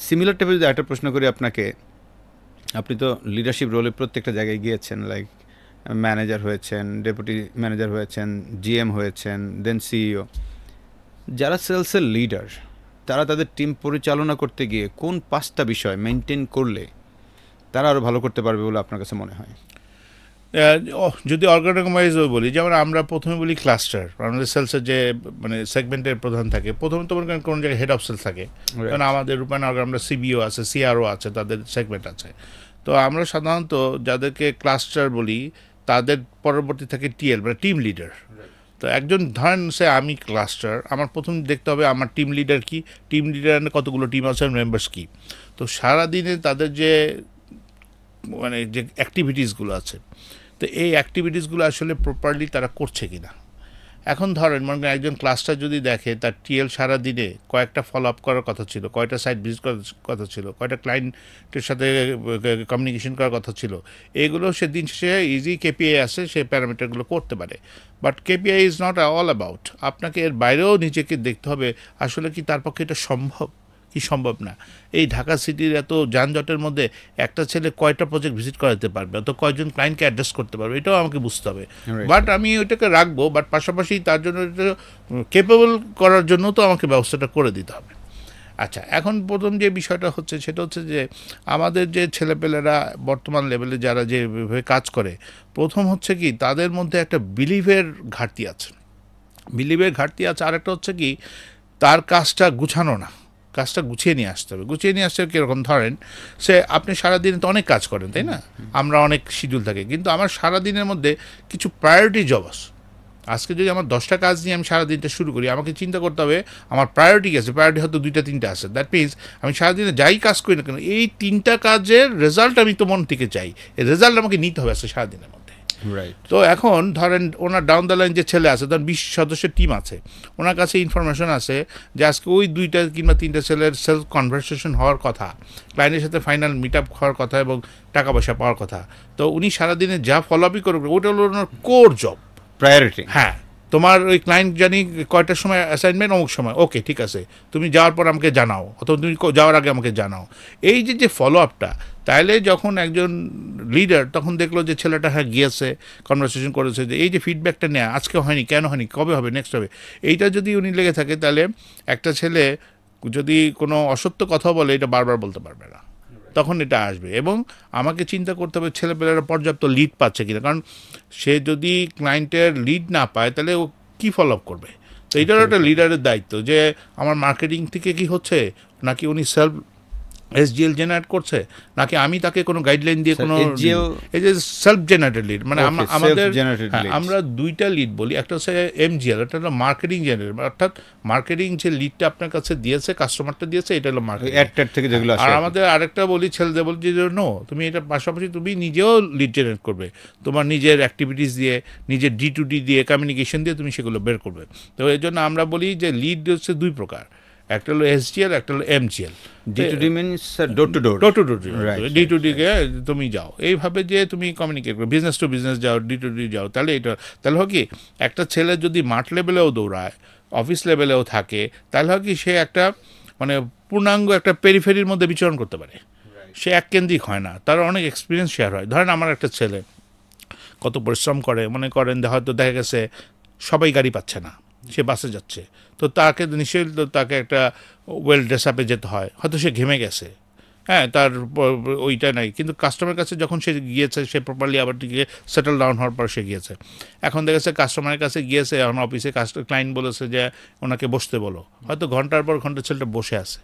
সিমিলার টাইপের যদি একটা প্রশ্ন করি আপনাকে, আপনি তো লিডারশিপ রোলে প্রত্যেকটা জায়গায় গিয়েছেন, লাইক ম্যানেজার হয়েছেন, ডেপুটি ম্যানেজার হয়েছেন, জিএম হয়েছেন, দেন সিইও। যারা সেলসের লিডার, তারা তাদের টিম পরিচালনা করতে গিয়ে কোন 5টা বিষয় মেনটেন করলে তারা আরও ভালো করতে পারবে বলে আপনার কাছে মনে হয়? যদি অর্গানাইজ বলি, যেমন আমরা প্রথমে বলি ক্লাস্টার, আমাদের সেলসের যে মানে সেগমেন্টের প্রধান থাকে, প্রথমে তো মনে করেন কোনো জায়গায় হেড অফ সেলস থাকে, কারণ আমাদের রূপায়ণ আমরা সিবিও আছে, সিআরও আছে, তাদের সেগমেন্ট আছে। তো আমরা সাধারণত যাদেরকে ক্লাস্টার বলি তাদের পরবর্তী থাকে টিএল, মানে টিম লিডার। তো একজন ধরেন সে আমি ক্লাস্টার, আমার প্রথম দেখতে হবে আমার টিম লিডার কি, টিম লিডার কতগুলো টিম আছে, মেম্বার্স কি। তো সারাদিনে তাদের যে মানে যে অ্যাক্টিভিটিসগুলো আছে, তো এই অ্যাক্টিভিটিসগুলো আসলে প্রপারলি তারা করছে কিনা। এখন ধরেন মনে করেন একজন ক্লাসটা যদি দেখে তার টিএল সারা দিনে কয়েকটা ফলো আপ করার কথা ছিল, কয়টা সাইট ভিজিট করার কথা ছিল, কয়টা ক্লায়েন্টের সাথে কমিউনিকেশন করার কথা ছিল, এইগুলো সে দিন শেষে ইজি কেপিআই আছে, সে প্যারামিটারগুলো করতে পারে। But KPI is not all about, আপনাকে এর বাইরেও নিজেকে দেখতে হবে আসলে কি তার পক্ষে এটা সম্ভব কি সম্ভব না। এই ঢাকা সিটির এত যানজটের মধ্যে একটা ছেলে কয়টা প্রজেক্ট ভিজিট করাতে পারবে, অত কয়জন ক্লায়েন্টকে অ্যাড্রেস করতে পারবে, এটাও আমাকে বুঝতে হবে। বাট আমি ওইটাকে রাখবো, বাট পাশাপাশি তার জন্য কেপেবল করার জন্য তো আমাকে ব্যবস্থাটা করে দিতে হবে। আচ্ছা, এখন প্রথম যে বিষয়টা হচ্ছে সেটা হচ্ছে যে আমাদের যে ছেলেপেলেরা বর্তমান লেভেলে যারা যেভাবে কাজ করে, প্রথম হচ্ছে কি তাদের মধ্যে একটা বিলিভের ঘাটতি আছে, আরেকটা হচ্ছে কি তার কাজটা গুছানো না, কাজটা গুছিয়ে নিয়ে আসতে হবে। গুছিয়ে নিয়ে আসতে হবে কীরকম, ধরেন সে আপনি সারাদিনে তো অনেক কাজ করেন তাই না, আমরা অনেক শিডিউল থাকে, কিন্তু আমার সারাদিনের মধ্যে কিছু প্রায়োরিটি জব আছে। আজকে যদি আমার 10টা কাজ নিয়ে আমি সারাদিনটা শুরু করি, আমাকে চিন্তা করতে হবে আমার প্রায়োরিটি আছে, প্রায়োরিটি হয়তো 2-3টা আছে। দ্যাট মিনস আমি সারাদিনে যাই কাজ করি না কেন, এই 3টা কাজের রেজাল্ট আমি তো মন থেকে চাই, এই রেজাল্ট আমাকে নিতে হবে আজকে সারাদিনের মধ্যে। তো এখন ধরেন ওনার ডাউন দ্য লাইন যে ছেলে আছে, ধরেন 20 সদস্যের টিম আছে, ওনার কাছে ইনফরমেশন আছে যে আজকে ওই 2টা কিংবা 3টা ছেলের সেলফ কনভারসেশন হওয়ার কথা, ক্লায়েন্টের সাথে ফাইনাল মিট আপ হওয়ার কথা এবং টাকা পয়সা পাওয়ার কথা। তো উনি সারাদিনে যা ফলো আপই করবে ওটা হলো ওনার কোর জব, প্রায়োরিটি। হ্যাঁ, তোমার ওই ক্লায়েন্ট জানি কয়টার সময় অ্যাসাইনমেন্ট, অমুক সময়, ওকে ঠিক আছে, তুমি যাওয়ার পর আমাকে জানাও, অথবা তুমি যাওয়ার আগে আমাকে জানাও। এই যে ফলো আপটা, তাইলে যখন একজন লিডার তখন দেখলো যে ছেলেটা হ্যাঁ গিয়েছে, কনভারসেশন করেছে, যে এই যে ফিডব্যাকটা নেওয়া আজকে হয়নি, কেন হয়নি, কবে হবে, নেক্সট হবে, এইটা যদি উনি লেগে থাকে, তাহলে একটা ছেলে যদি কোনো অসত্য কথা বলে এটা বারবার বলতে পারবে না, তখন এটা আসবে। এবং আমাকে চিন্তা করতে হবে ছেলেপেলেরা পর্যাপ্ত লিড পাচ্ছে কিনা, কারণ সে যদি ক্লায়েন্টের লিড না পায় তাহলে ও কী ফলো আপ করবে। তো এইটারও একটা লিডারের দায়িত্ব যে আমার মার্কেটিং থেকে কি হচ্ছে, নাকি উনি সেলফ এসজিএল জেনারেট করছে, নাকি আমি তাকে কোনো গাইডলাইন দিয়ে কোনো, এই যে সেলফ জেনারেটেড লিড, মানে আমাদের আমরা 2টা লিড বলি, একটা হচ্ছে এমজিএল, একটা হলো মার্কেটিং জেনারেট, অর্থাৎ মার্কেটিং যে লিডটা আপনার কাছে দিয়েছে, কাস্টমারটা দিয়েছে, এটা হলো মার্কেটিং থেকে যেগুলো। আর আমাদের আরেকটা বলি ছেলেদের বলি যে নো, তুমি এটা পাশাপাশি তুমি নিজেও লিড জেনারেট করবে, তোমার নিজের অ্যাক্টিভিটিস দিয়ে, নিজের D2D দিয়ে, কমিউনিকেশন দিয়ে তুমি সেগুলো বের করবে। তো এই জন্য আমরা বলি যে লিড হচ্ছে 2 প্রকার, একটা হলো এসজিএল, একটা হলো MGL. D2D means door to door, D2D কে তুমি যাও, এইভাবে যে তুমি কমিউনিকেট করো, বিজনেস টু বিজনেস যাও, D2D যাও, তাহলে হয় কি একটা ছেলে যদি মাঠ লেভেলেও দৌড়ায়, অফিস লেভেলেও থাকে, তাহলে হয় কি সে একটা মানে পূর্ণাঙ্গ একটা পেরিফেরির মধ্যে বিচরণ করতে পারে, সে এককেন্দ্রিক হয় না, তার অনেক এক্সপিরিয়েন্স শেয়ার হয়। ধরেন আমার একটা ছেলে কত পরিশ্রম করে, মনে করেন হয়তো দেখা গেছে সবাই গাড়ি পাচ্ছে না, সে বাসে যাচ্ছে, তো তাকে নিশ্চয়ই তাকে একটা ওয়েল ড্রেস আপে যেতে হয়, হয়তো সে ঘেমে গেছে, হ্যাঁ তার ওইটা নাই, কিন্তু কাস্টমারের কাছে যখন সে গিয়েছে, সে প্রপারলি আবার গিয়ে সেটেল ডাউন হওয়ার পর সে গিয়েছে। এখন দেখেছে কাস্টমারের কাছে গিয়েছে, এখন অফিসে ক্লায়েন্ট বলেছে যে ওনাকে বসতে বলো, হয়তো ঘন্টার পর ঘন্টা ছেলেটা বসে আছে।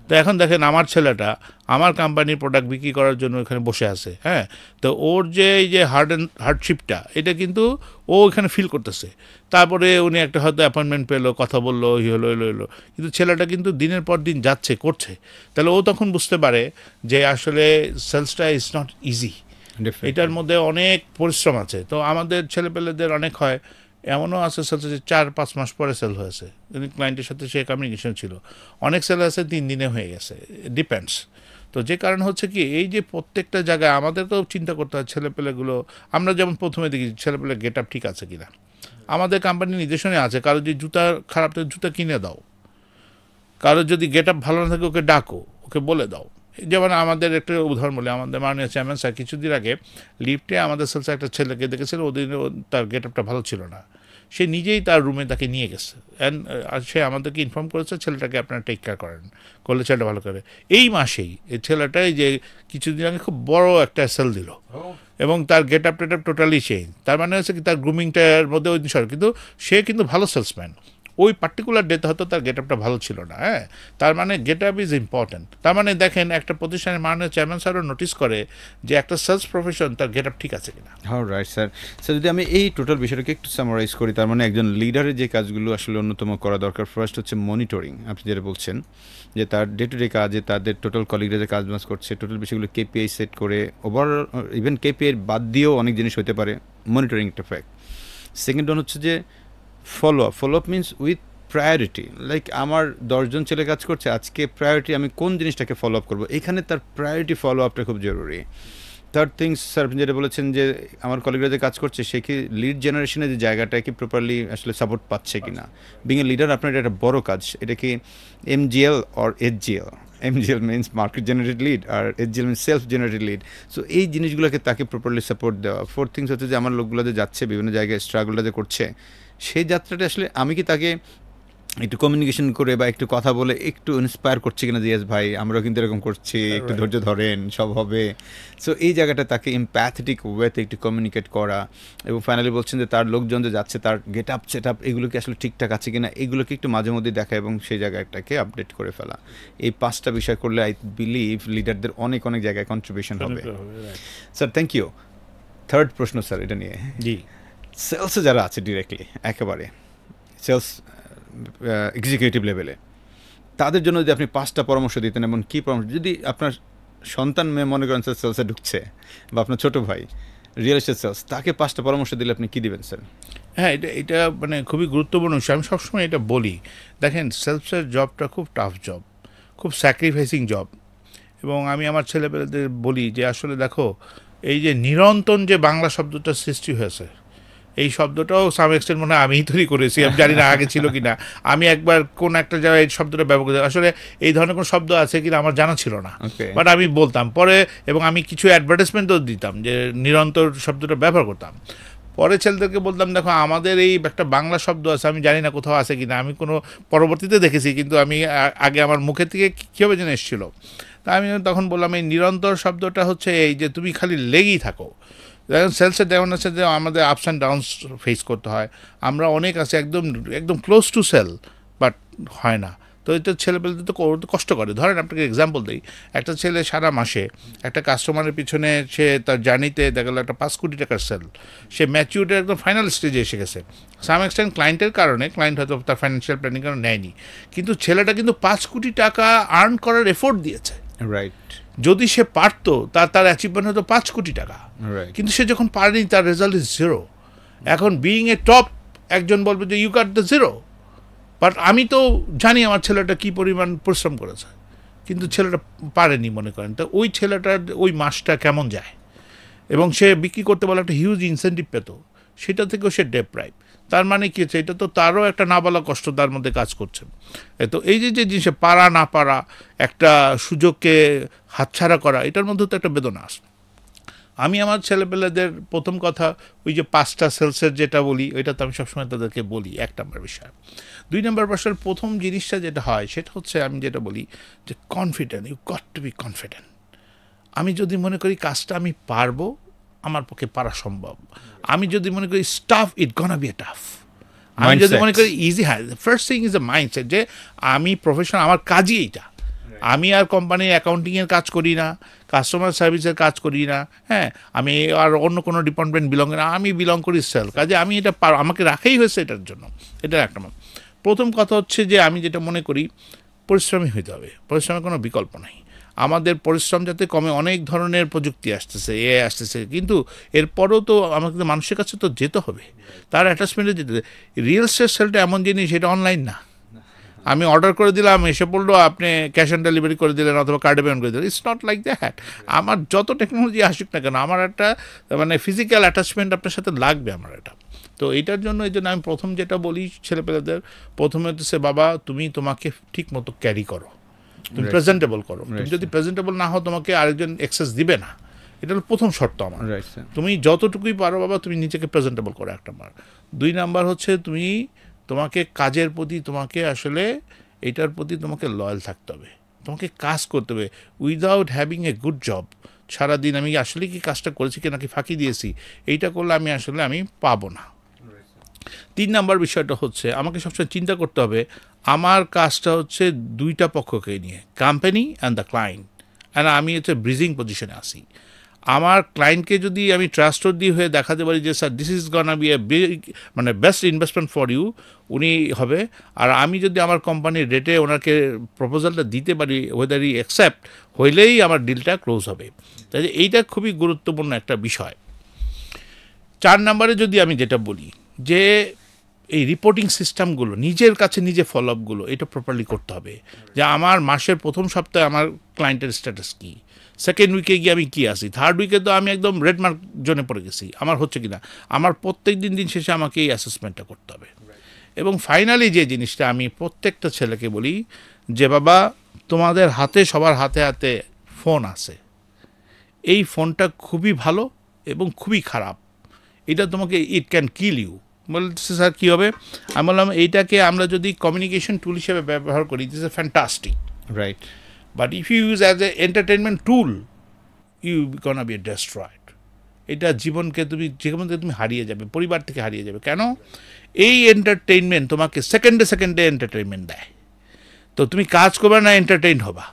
তো এখন দেখেন আমার ছেলেটা আমার কোম্পানির প্রোডাক্ট বিক্রি করার জন্য এখানে বসে আছে, হ্যাঁ, তো ওর যে এই যে হার্ডশিপটা এটা কিন্তু ও এখানে ফিল করতেছে। তারপরে উনি একটা হয়তো অ্যাপয়েন্টমেন্ট পেলো, কথা বললো, এলো, কিন্তু ছেলেটা কিন্তু দিনের পর দিন যাচ্ছে, করছে, তাহলে ও তখন বুঝতে পারে যে আসলে সেলসটা ইজ নট ইজি, এটার মধ্যে অনেক পরিশ্রম আছে। তো আমাদের ছেলেপেলেদের অনেক হয় এমনও আছে সেলস যে 4-5 মাস পরে সেল হয়েছে, ক্লায়েন্টের সাথে সে কমিউনিকেশন ছিল, অনেক সেল আছে 3 দিনে হয়ে গেছে, ডিপেন্ডস। তো যে কারণ হচ্ছে কি এই যে প্রত্যেকটা জায়গায় আমাদেরকেও চিন্তা করতে হয় ছেলেপেলেগুলো, আমরা যেমন প্রথমে দেখি ছেলেপেলে গেট আপ ঠিক আছে কিনা, আমাদের কোম্পানির নির্দেশনে আছে কারো যদি জুতা খারাপ থাকে জুতা কিনে দাও, কারো যদি গেট আপ ভালো না থাকে ওকে ডাকো, ওকে বলে দাও। যেমন আমাদের একটা উদাহরণ বলি, আমাদের মাননীয় চেয়ারম্যান স্যার কিছুদিন আগে লিফটে আমাদের সেলসে একটা ছেলেকে দেখেছিল, ওদিন তার গেট আপটা ভালো ছিল না, সে নিজেই তার রুমে তাকে নিয়ে গেছে, অ্যান্ড সে আমাদেরকে ইনফর্ম করেছে ছেলেটাকে আপনারা টেক কেয়ার করেন, করলে ছেলেটা ভালো করে। এই মাসেই এই ছেলেটাই যে কিছুদিন আগে খুব বড় একটা সেল দিল এবং তার get up TET up totally change, তার মানে হচ্ছে কি তার গ্রুমিংটার মধ্যে ওই বিষয়, কিন্তু সে কিন্তু ভালো সেলসম্যান, ওই পার্টিকুলার ডেতে হয়তো তার গেট আপটা ভালো ছিল না, হ্যাঁ, তার মানে গেট আপ ইজ ইম্পর্টেন্ট। তার মানে দেখেন একটা প্রতিষ্ঠানের মাননীয় চেয়ারম্যান স্যারও নোটিস করে যে একটা সেলস প্রফেশন তার গেট আপ ঠিক আছে কিনা। Right sir. স্যার যদি আমি এই টোটাল বিষয়টাকে একটু সামারাইজ করি, তার মানে একজন লিডারের যে কাজগুলো আসলে অন্যতম করা দরকার, ফার্স্ট হচ্ছে মনিটরিং। আপনি যেটা বলছেন যে তার ডে টু ডে কাজে তাদের টোটাল কলিগরা যে কাজ বাজ করছে, টোটাল বিষয়গুলো কেপিআই সেট করে, ওভারঅল ইভেন কেপিআই বাদ দিয়েও অনেক জিনিস হতে পারে, মনিটরিং একটা ফ্যাক্ট। সেকেন্ড ওয়ান হচ্ছে যে follow up means with priority. Like আমার 10জন ছেলে কাজ করছে, আজকে প্রায়োরিটি আমি কোন জিনিসটাকে ফলো আপ করবো, এখানে তার প্রায়োরিটি ফলো আপটা খুব জরুরি। থার্ড থিংস স্যার আপনি যেটা বলেছেন যে আমার কলিগরা যে কাজ করছে সে কি লিড জেনারেশনের যে জায়গাটা কি প্রপারলি আসলে সাপোর্ট পাচ্ছে কি না। বিং এ লিডার আপনার এটা একটা বড় কাজ, এটা কি MGL or HGL. MGL means market generated lead, আর HGL means self generated lead. So এই জিনিসগুলোকে তাকে প্রপারলি সাপোর্ট দেওয়া। ফোর্থ থিংস হচ্ছে যে আমার লোকগুলো যে যাচ্ছে বিভিন্ন জায়গায় স্ট্রাগলটা যে করছে, সেই যাত্রাটা আসলে আমি কি তাকে একটু কমিউনিকেশন করে বা একটু কথা বলে একটু ইন্সপায়ার করছি কিনা, জিয়াস ভাই আমরাও কিন্তু এরকম করছি, একটু ধৈর্য ধরেন, সব হবে। সো এই জায়গাটা তাকে এমপ্যাথেটিক ওয়েতে একটু কমিউনিকেট করা। এবং ফাইনালি বলছেন যে তার লোকজন যে যাচ্ছে তার গেট আপ সেট আপ এগুলো কি আসলে ঠিকঠাক আছে কিনা, এগুলোকে একটু মাঝে মধ্যে দেখা এবং সেই জায়গাটাকে আপডেট করে ফেলা। এই 5টা বিষয় করলে আই বিলিভ লিডারদের অনেক অনেক জায়গায় কন্ট্রিবিউশন হবে। Sir thank you. থার্ড প্রশ্ন স্যার এটা নিয়ে, জি, সেলসে যারা আছে ডিরেক্টলি একেবারে সেলস এক্সিকিউটিভ লেভেলে, তাদের জন্য যদি আপনি 5টা পরামর্শ দিতেন, এমন কী পরামর্শ, যদি আপনার সন্তান মেয়ে মনে করেন স্যার সেলসে ঢুকছে, বা আপনার ছোটো ভাই রিয়েল এস্টেট সেলস, তাকে 5টা পরামর্শ দিলে আপনি কী দিবেন স্যার? হ্যাঁ, এটা মানে খুবই গুরুত্বপূর্ণ বিষয়। আমি সবসময় এটা বলি, দেখেন সেলসের জবটা খুব টাফ জব, খুব স্যাক্রিফাইসিং জব। এবং আমি আমার ছেলেপেলেদের বলি যে আসলে দেখো, এই যে নিরন্তন যে বাংলা শব্দটা সৃষ্টি হয়েছে, এই শব্দটাও সাম এক্সটেন্ট মনে হয় আমিই তৈরি করেছি, আমি জানি না আগে ছিল কিনা। আমি একবার কোন একটা জায়গায় এই শব্দটা ব্যবহার করি, আসলে এই ধরনের কোনো শব্দ আছে কিনা আমার জানা ছিল না, বাট আমি বলতাম পরে, এবং আমি কিছু অ্যাডভার্টাইজমেন্টও দিতাম যে নিরন্তর শব্দটা ব্যবহার করতাম। পরে ছেলেদেরকে বলতাম দেখো আমাদের এই একটা বাংলা শব্দ আছে, আমি জানি না কোথাও আছে কিনা, আমি কোনো পরবর্তীতে দেখেছি, কিন্তু আমি আগে আমার মুখের থেকে কীভাবে যেন এসেছিলো। তা আমি তখন বললাম এই নিরন্তর শব্দটা হচ্ছে এই যে তুমি খালি লেগেই থাকো। দেখেন সেলসের যেমন আছে যে আমাদের আপস অ্যান্ড ডাউনস ফেস করতে হয়, আমরা অনেক আছে একদম একদম ক্লোজ টু সেল, বাট হয় না। তো এটা ছেলেপেলেদের তো কষ্ট করে। ধরেন আপনাকে এক্সাম্পল দিই, একটা ছেলে সারা মাসে একটা কাস্টমারের পিছনে সে তার জার্নিতে দেখা গেলো একটা 5 কোটি টাকার সেল, সে ম্যাচিউরিটির একদম ফাইনাল স্টেজে এসে গেছে। সাম এক্সটেন্ট ক্লায়েন্টের কারণে, ক্লায়েন্ট হয়তো তার ফাইন্যান্সিয়াল প্ল্যানিং কারণে নেয়নি, কিন্তু ছেলেটা কিন্তু 5 কোটি টাকা আর্ন করার এফোর্ট দিয়েছে। রাইট। যদি সে পারতো তার অ্যাচিভমেন্ট হতো 5 কোটি টাকা, কিন্তু সে যখন পারেনি তার রেজাল্ট ইজ 0। এখন বিইং এ টপ একজন বলবে যে ইউ গট দ্য 0, বাট আমি তো জানি আমার ছেলেটা কী পরিমাণ পরিশ্রম করেছে, কিন্তু ছেলেটা পারেনি মনে করেন। তো ওই ছেলেটার ওই মাসটা কেমন যায়, এবং সে বিক্রি করতে বলে একটা হিউজ ইনসেন্টিভ পেত, সেটা থেকেও সে ডেপ্রাইভ। তার মানে কি হচ্ছে, এটা তো তারও একটা না বলা কষ্ট তার মধ্যে কাজ করছে। তো এই যে জিনিসে পারা না পারা, একটা সুযোগকে হাতছাড়া করা, এটার মধ্যে তো একটা বেদনা আসে। আমি আমার ছেলেপেলেদের প্রথম কথা ওই যে 5টা সেলসের যেটা বলি, ওইটা তো আমি সবসময় তাদেরকে বলি, 1 নম্বর বিষয়। 2 নম্বর বিষয়ের প্রথম জিনিসটা যেটা হয় সেটা হচ্ছে আমি যেটা বলি যে confident, you got to be confident. আমি যদি মনে করি কাজটা আমি পারবো, আমার পক্ষে পারা সম্ভব। আমি যদি মনে করি staff it গনা B a tough, আমি যদি মনে করি ইজি, হ্যাঁ, first thing is a mindset যে আমি প্রফেশনাল, আমার কাজই এইটা। আমি আর কোম্পানির অ্যাকাউন্টিংয়ের কাজ করি না, কাস্টমার সার্ভিসের কাজ করি না, হ্যাঁ, আমি আর অন্য কোনো ডিপার্টমেন্ট বিলং করি না, আমি বিলং করি সেল কাজে, আমি এটা আমাকে রাখাই হয়েছে এটার জন্য। এটা একটা প্রথম কথা হচ্ছে যে আমি যেটা মনে করি পরিশ্রমী হইতে হবে, পরিশ্রমের কোনো বিকল্প নাই। আমাদের পরিশ্রম যাতে কমে, অনেক ধরনের প্রযুক্তি আসতেছে, এ আসতেছে, কিন্তু এরপরেও তো আমাকে মানুষের কাছে তো যেতে হবে, তার অ্যাটাচমেন্টে যেতে হবে। রিয়েল এস্টেট সেলটা এমন জিনিস, এটা অনলাইন না। আমি অর্ডার করে দিলাম, এসে পড়লো, আপনি ক্যাশ অন ডেলিভারি করে দিলেন অথবা কার্ডে পেমেন্ট করে দিলেন, ইটস নট লাইক দ্যাট। আমার যত টেকনোলজি আসুক না কেন, আমার একটা মানে ফিজিক্যাল অ্যাটাচমেন্ট আপনার সাথে লাগবে আমার এটা। তো এইটার জন্য আমি প্রথম যেটা বলি ছেলেপেলেদের, প্রথমে হচ্ছে বাবা তুমি তোমাকে ঠিক মতো ক্যারি করো, তুমি প্রেজেন্টেবল করো। তুমি যদি প্রেজেন্টেবল না হও তোমাকে আরেকজন অ্যাক্সেস দিবে না, এটা হলো প্রথম শর্ত আমার। তুমি যতটুকুই পারো বাবা তুমি নিজেকে প্রেজেন্টেবল করো, 1 নম্বর। 2 নম্বর হচ্ছে তোমাকে কাজের প্রতি, তোমাকে আসলে এটার প্রতি তোমাকে লয়াল থাকতে হবে, তোমাকে কাজ করতে হবে without having a good job. সারাদিন আমি আসলে কি কাজটা করেছি কি নাকি ফাঁকি দিয়েছি, এইটা করলে আমি পাবো না। 3 নাম্বার বিষয়টা হচ্ছে আমাকে সবসময় চিন্তা করতে হবে আমার কাজটা হচ্ছে দুইটা পক্ষকে নিয়ে, company and the client, and আমি হচ্ছে ব্রিজিং পজিশনে আসি। আমার ক্লায়েন্টকে যদি আমি ট্রাস্টওয়ার্দি হয়ে দেখাতে পারি যে sir this is গনা B a big মানে বেস্ট ইনভেস্টমেন্ট ফর ইউ, উনি হবে। আর আমি যদি আমার কোম্পানির রেটে ওনাকে প্রপোজালটা দিতে পারি, ওয়েদার ই অ্যাকসেপ্ট, হইলেই আমার ডিলটা ক্লোজ হবে। তাই এইটা খুবই গুরুত্বপূর্ণ একটা বিষয়। 4 নম্বরে যদি আমি যেটা বলি যে এই রিপোর্টিং সিস্টেমগুলো নিজের কাছে নিজে ফলো আপগুলো এটা প্রপারলি করতে হবে, যে আমার মাসের প্রথম সপ্তাহে আমার ক্লায়েন্টের স্ট্যাটাস কী, সেকেন্ড উইকে গিয়ে আমি কী আসি, থার্ড উইকে তো আমি একদম রেড মার্ক জোনে পড়ে গেছি, আমার হচ্ছে কি না। আমার প্রত্যেক দিন শেষে আমাকে এই অ্যাসেসমেন্টটা করতে হবে। এবং ফাইনালি যে জিনিসটা আমি প্রত্যেকটা ছেলেকে বলি যে বাবা তোমাদের হাতে সবার হাতে হাতে ফোন আছে, এই ফোনটা খুবই ভালো এবং খুবই খারাপ, এটা তোমাকে ইট ক্যান কিল ইউ। বলতেছে স্যার কী হবে? আমি বললাম এইটাকে আমরা যদি কমিউনিকেশন টুল হিসেবে ব্যবহার করি this is fantastic, right, but if you use as a entertainment tool you gonna be destroyed. এটা জীবনকে তুমি জীবন থেকে তুমি হারিয়ে যাবে, পরিবার থেকে হারিয়ে যাবে। কেন? এই এন্টারটেইনমেন্ট তোমাকে সেকেন্ডে সেকেন্ডে এন্টারটেইনমেন্ট দেয়, তো তুমি কাজ করবে না, এন্টারটেইন হবা।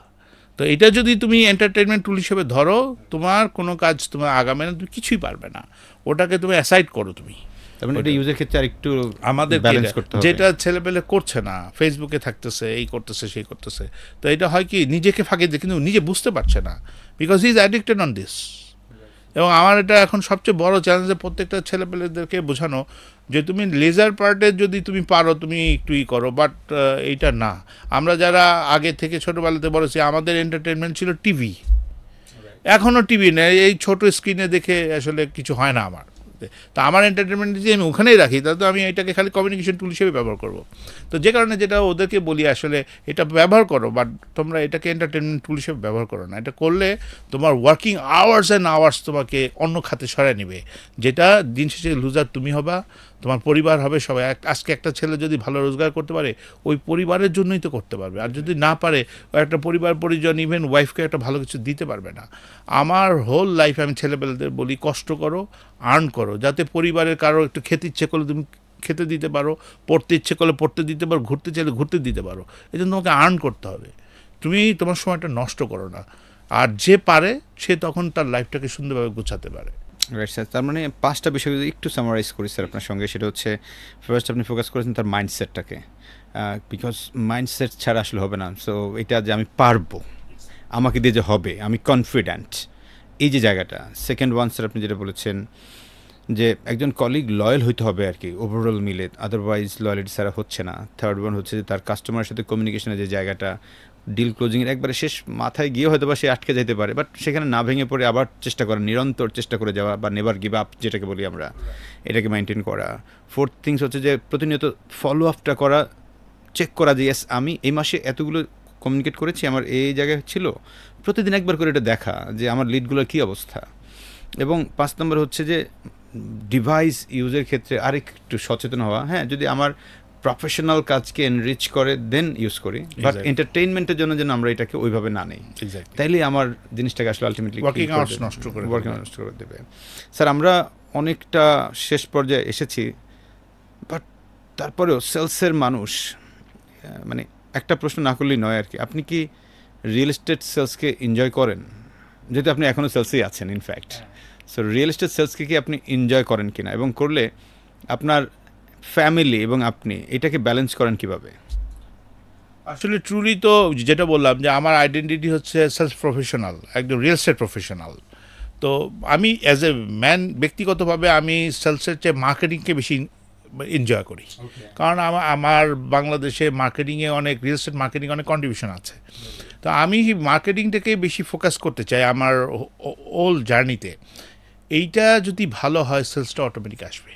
তো এটা যদি তুমি এন্টারটেইনমেন্ট টুল হিসেবে ধরো, তোমার কোনো কাজ তোমার আগামে না, তুমি কিছুই পারবে না, ওটাকে তুমি অ্যাসাইড করো। তুমি তার মানে এটা ইউজের ক্ষেত্রে আরেকটু আমাদের ব্যালেন্স করতে হবে, যেটা ছেলেপেলে করছে না, ফেসবুকে থাকতেছে, এই করতেছে সেই করতেছে, তো এটা হয় কি নিজেকে ফাঁকি দিয়ে, কিন্তু নিজে বুঝতে পারছে না, because he is addicted on this. এবং আমার এটা এখন সবচেয়ে বড় চ্যালেঞ্জ প্রত্যেকটা ছেলেপেলেদেরকে বোঝানো যে তুমি লেজার পার্টে যদি তুমি পারো তুমি একটু করো, বাট এইটা না। আমরা যারা আগে থেকে ছোটোবেলাতে বলেছি আমাদের এন্টারটেনমেন্ট ছিল টিভি, এখনও টিভি নেই, এই ছোটো স্ক্রিনে দেখে আসলে কিছু হয় না আমার। তা আমার এন্টারটেনমেন্ট যদি আমি ওখানেই রাখি তাহলে তো আমি এটাকে খালি কমিউনিকেশন টুল হিসেবে ব্যবহার করব। তো যে কারণে যেটা ওদেরকে বলি আসলে এটা ব্যবহার করো, বাট তোমরা এটাকে এন্টারটেনমেন্ট টুল হিসেবে ব্যবহার করো না। এটা করলে তোমার ওয়ার্কিং আওয়ার্স অ্যান্ড আওয়ার্স তোমাকে অন্য খাতে সরায় নেবে, যেটা দিন শেষে লুজার তুমি হবা, তোমার পরিবার হবে সবাই। আজকে একটা ছেলে যদি ভালো রোজগার করতে পারে ওই পরিবারের জন্যই তো করতে পারবে, আর যদি না পারে ও একটা পরিবার পরিজন ইভেন ওয়াইফকে একটা ভালো কিছু দিতে পারবে না। আমার হোল লাইফ আমি ছেলেবেলাদের বলি কষ্ট করো, আর্ন করো, যাতে পরিবারের কারো একটু খেতে ইচ্ছে করলে তুমি খেতে দিতে পারো, পড়তে ইচ্ছে করলে পড়তে দিতে পারো, ঘুরতে চাইলে ঘুরতে দিতে পারো। এই জন্য তোমাকে আর্ন করতে হবে, তুমি তোমার সময়টা নষ্ট করো না। আর যে পারে সে তখন তার লাইফটাকে সুন্দরভাবে গোছাতে পারে। রাইট স্যার, তার মানে 5টা বিষয় যদি একটু সামারাইজ করি স্যার আপনার সঙ্গে, সেটা হচ্ছে ফার্স্ট আপনি ফোকাস করেছেন তার মাইন্ডসেটটাকে, বিকজ মাইন্ডসেট ছাড়া আসলে হবে না। সো এটা যে আমি পারবো, আমাকে দিয়ে যে হবে, আমি কনফিডেন্ট, এই যে জায়গাটা। সেকেন্ড ওয়ান স্যার আপনি যেটা বলেছেন যে একজন কলিগ লয়াল হইতে হবে আর কি ওভারঅল মিলে, আদারওয়াইজ লয়ালিটি ছাড়া হচ্ছে না। থার্ড ওয়ান হচ্ছে যে তার কাস্টমারের সাথে কমিউনিকেশনের যে জায়গাটা, ডিল ক্লোজিংয়ের একবারে শেষ মাথায় গিয়ে হয়তো বা সে আটকে যেতে পারে, বাট সেখানে না ভেঙে পড়ে আবার চেষ্টা করা, নিরন্তর চেষ্টা করে যাওয়া বা নেভার গিভ আপ যেটাকে বলি আমরা, এটাকে মেনটেন করা। ফোর্থ থিংস হচ্ছে যে প্রতিনিয়ত ফলো আপটা করা, চেক করা যে ইয়েস আমি এই মাসে এতগুলো কমিউনিকেট করেছি, আমার এই জায়গায় ছিল, প্রতিদিন একবার করে এটা দেখা যে আমার লিডগুলোর কী অবস্থা। এবং 5 নম্বর হচ্ছে যে ডিভাইস ইউজের ক্ষেত্রে আরেকটু সচেতন হওয়া। হ্যাঁ, যদি আমার প্রফেশনাল কাজকে এনরিচ করে দেন ইউজ করি, বাট এন্টারটেইনমেন্টের জন্য যেন আমরা এটাকে ওইভাবে না নেই, তাইলে আমার জিনিসটাকে আসলে আলটিমেটলি ওয়ার্কিং আওয়ার্স নষ্ট করে দেবে। স্যার আমরা অনেকটা শেষ পর্যায়ে এসেছি, বাট তারপরেও সেলসের মানুষ মানে একটা প্রশ্ন না করলেই নয় আর কি, আপনি কি রিয়েল এস্টেট সেলসকে এনজয় করেন? যেহেতু আপনি এখনও সেলসেই আছেন ইনফ্যাক্ট, সো রিয়েল এস্টেট সেলসকে কি আপনি এনজয় করেন কিনা, এবং করলে আপনার ফ্যামিলি এবং আপনি এটাকে ব্যালেন্স করেন কিভাবে? আসলে ট্রুলি তো যেটা বললাম যে আমার আইডেন্টিটি হচ্ছে সেলস প্রফেশনাল, একদম রিয়েল এস্টেট প্রফেশনাল। তো আমি অ্যাজ এ ম্যান ব্যক্তিগতভাবে আমি সেলসের চেয়ে মার্কেটিংকে বেশি এনজয় করি, কারণ আমার বাংলাদেশে মার্কেটিংয়ে অনেক রিয়েল এস্টেট মার্কেটিং অনেক কন্ট্রিবিউশন আছে। তো আমি মার্কেটিংটাকে বেশি ফোকাস করতে চাই আমার হোল জার্নিতে। এইটা যদি ভালো হয় সেলসটা অটোমেটিক আসবে।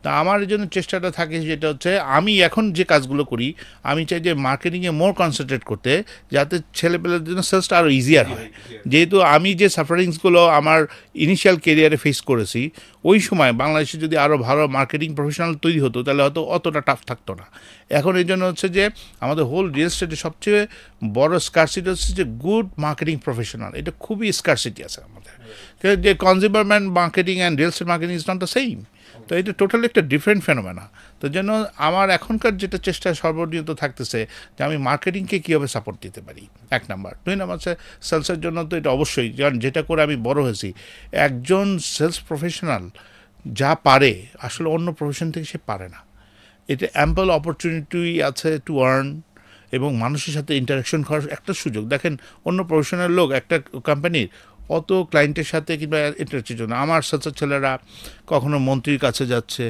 তা আমার এই জন্য চেষ্টাটা থাকে যেটা হচ্ছে আমি এখন যে কাজগুলো করি আমি চাই যে মার্কেটিংয়ে মোর কনসেন্ট্রেট করতে, যাতে ছেলেপেলের জন্য সেলসটা আরও ইজিয়ার হয়। যেহেতু আমি যে সাফারিংসগুলো আমার ইনিশিয়াল কেরিয়ারে ফেস করেছি, ওই সময় বাংলাদেশে যদি আরও ভালো মার্কেটিং প্রফেশনাল তৈরি হতো তাহলে হয়তো অতটা টাফ থাকতো না। এখন এই জন্য হচ্ছে যে আমাদের হোল রিয়েল এস্টেটে সবচেয়ে বড় স্কারসিটি হচ্ছে যে গুড মার্কেটিং প্রফেশনাল, এটা খুবই স্কারসিটি আছে আমাদের। যে consumer marketing and real estate marketing is not the same. তো এটা টোটালি একটা ডিফারেন্ট ফেনোমেনা। তো জন্য আমার এখনকার যেটা চেষ্টা সর্বনিয়ত থাকতেছে যে আমি মার্কেটিংকে কীভাবে সাপোর্ট দিতে পারি, এক নাম্বার। 2 নাম্বার হচ্ছে সেলসের জন্য তো এটা অবশ্যই, কারণ যেটা করে আমি বড় হয়েছি, একজন সেলস প্রফেশনাল যা পারে আসলে অন্য প্রফেশন থেকে সে পারে না। এটা অ্যাম্পল অপরচুনিটি আছে টু আর্ন, এবং মানুষের সাথে ইন্টারাকশন করার একটা সুযোগ। দেখেন অন্য প্রফেশনাল লোক একটা কোম্পানির অত ক্লায়েন্টের সাথে কিংবা ইন্টারাকশন না। আমার সাথে ছেলেরা কখনো মন্ত্রীর কাছে যাচ্ছে,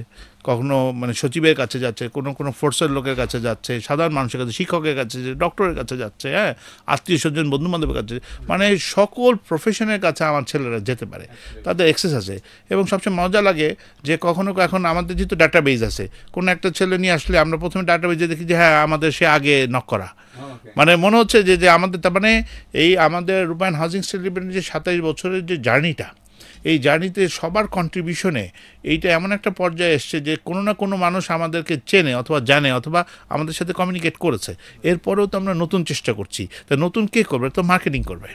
কখনো মানে সচিবের কাছে যাচ্ছে, কোনো ফোর্সের লোকের কাছে যাচ্ছে, সাধারণ মানুষের কাছে, শিক্ষকের কাছে, ডক্টরের কাছে যাচ্ছে, হ্যাঁ, আত্মীয় স্বজন বন্ধু বান্ধবের কাছে, মানে সকল প্রফেশনের কাছে আমার ছেলেরা যেতে পারে, তাদের অ্যাক্সেস আছে। এবং সবচেয়ে মজা লাগে যে কখনো এখন আমাদের যেহেতু ডাটাবেজ আছে, কোনো একটা ছেলে নিয়ে আসলে আমরা প্রথমে ডাটাবেজে দেখি যে হ্যাঁ আমাদের সে আগে নক করা, মানে মনে হচ্ছে যে আমাদের তার মানে এই আমাদের রূপায়ণ হাউজিং স্টেট লিমিটেড যে 27 বছরের যে জার্নিটা, এই জার্নিতে সবার কন্ট্রিবিউশনে এইটা এমন একটা পর্যায়ে এসছে যে কোনো না কোনো মানুষ আমাদেরকে চেনে অথবা জানে অথবা আমাদের সাথে কমিউনিকেট করেছে। এরপরেও তো আমরা নতুন চেষ্টা করছি, তা নতুন কে করবে? তো মার্কেটিং করবে।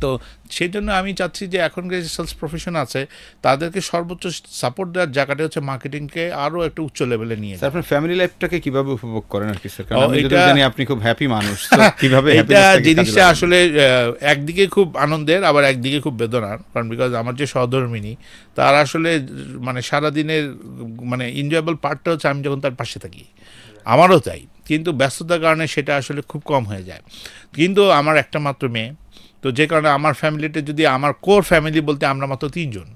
তো সেই জন্য আমি চাচ্ছি যে এখনকার যে সেলস প্রফেশন আছে তাদেরকে সর্বোচ্চ সাপোর্ট দেওয়ার জায়গাটা হচ্ছে মার্কেটিংকে আরও একটা উচ্চ লেভেলে নিয়ে। স্যার আপনার ফ্যামিলি লাইফটাকে কিভাবে উপভোগ করেন আর কি স্যার? কারণ আমি যতটুকু জানি আপনি খুব হ্যাপি মানুষ, তো কিভাবে এটা জিনিসটা আসলে একদিকে খুব আনন্দের, আবার একদিকে খুব বেদনার। কারণ বিকজ আমার যে সহধর্মিনী তার আসলে মানে সারাদিনের মানে এনজয়েবল পার্টটা হচ্ছে আমি যখন তার পাশে থাকি, আমারও তাই, কিন্তু ব্যস্ততার কারণে সেটা আসলে খুব কম হয়ে যায়। কিন্তু আমার একটা মাত্র মেয়ে, তো যে কারণে আমার ফ্যামিলিতে যদি আমার কোর ফ্যামিলি বলতে আমরা মাত্র 3 জন।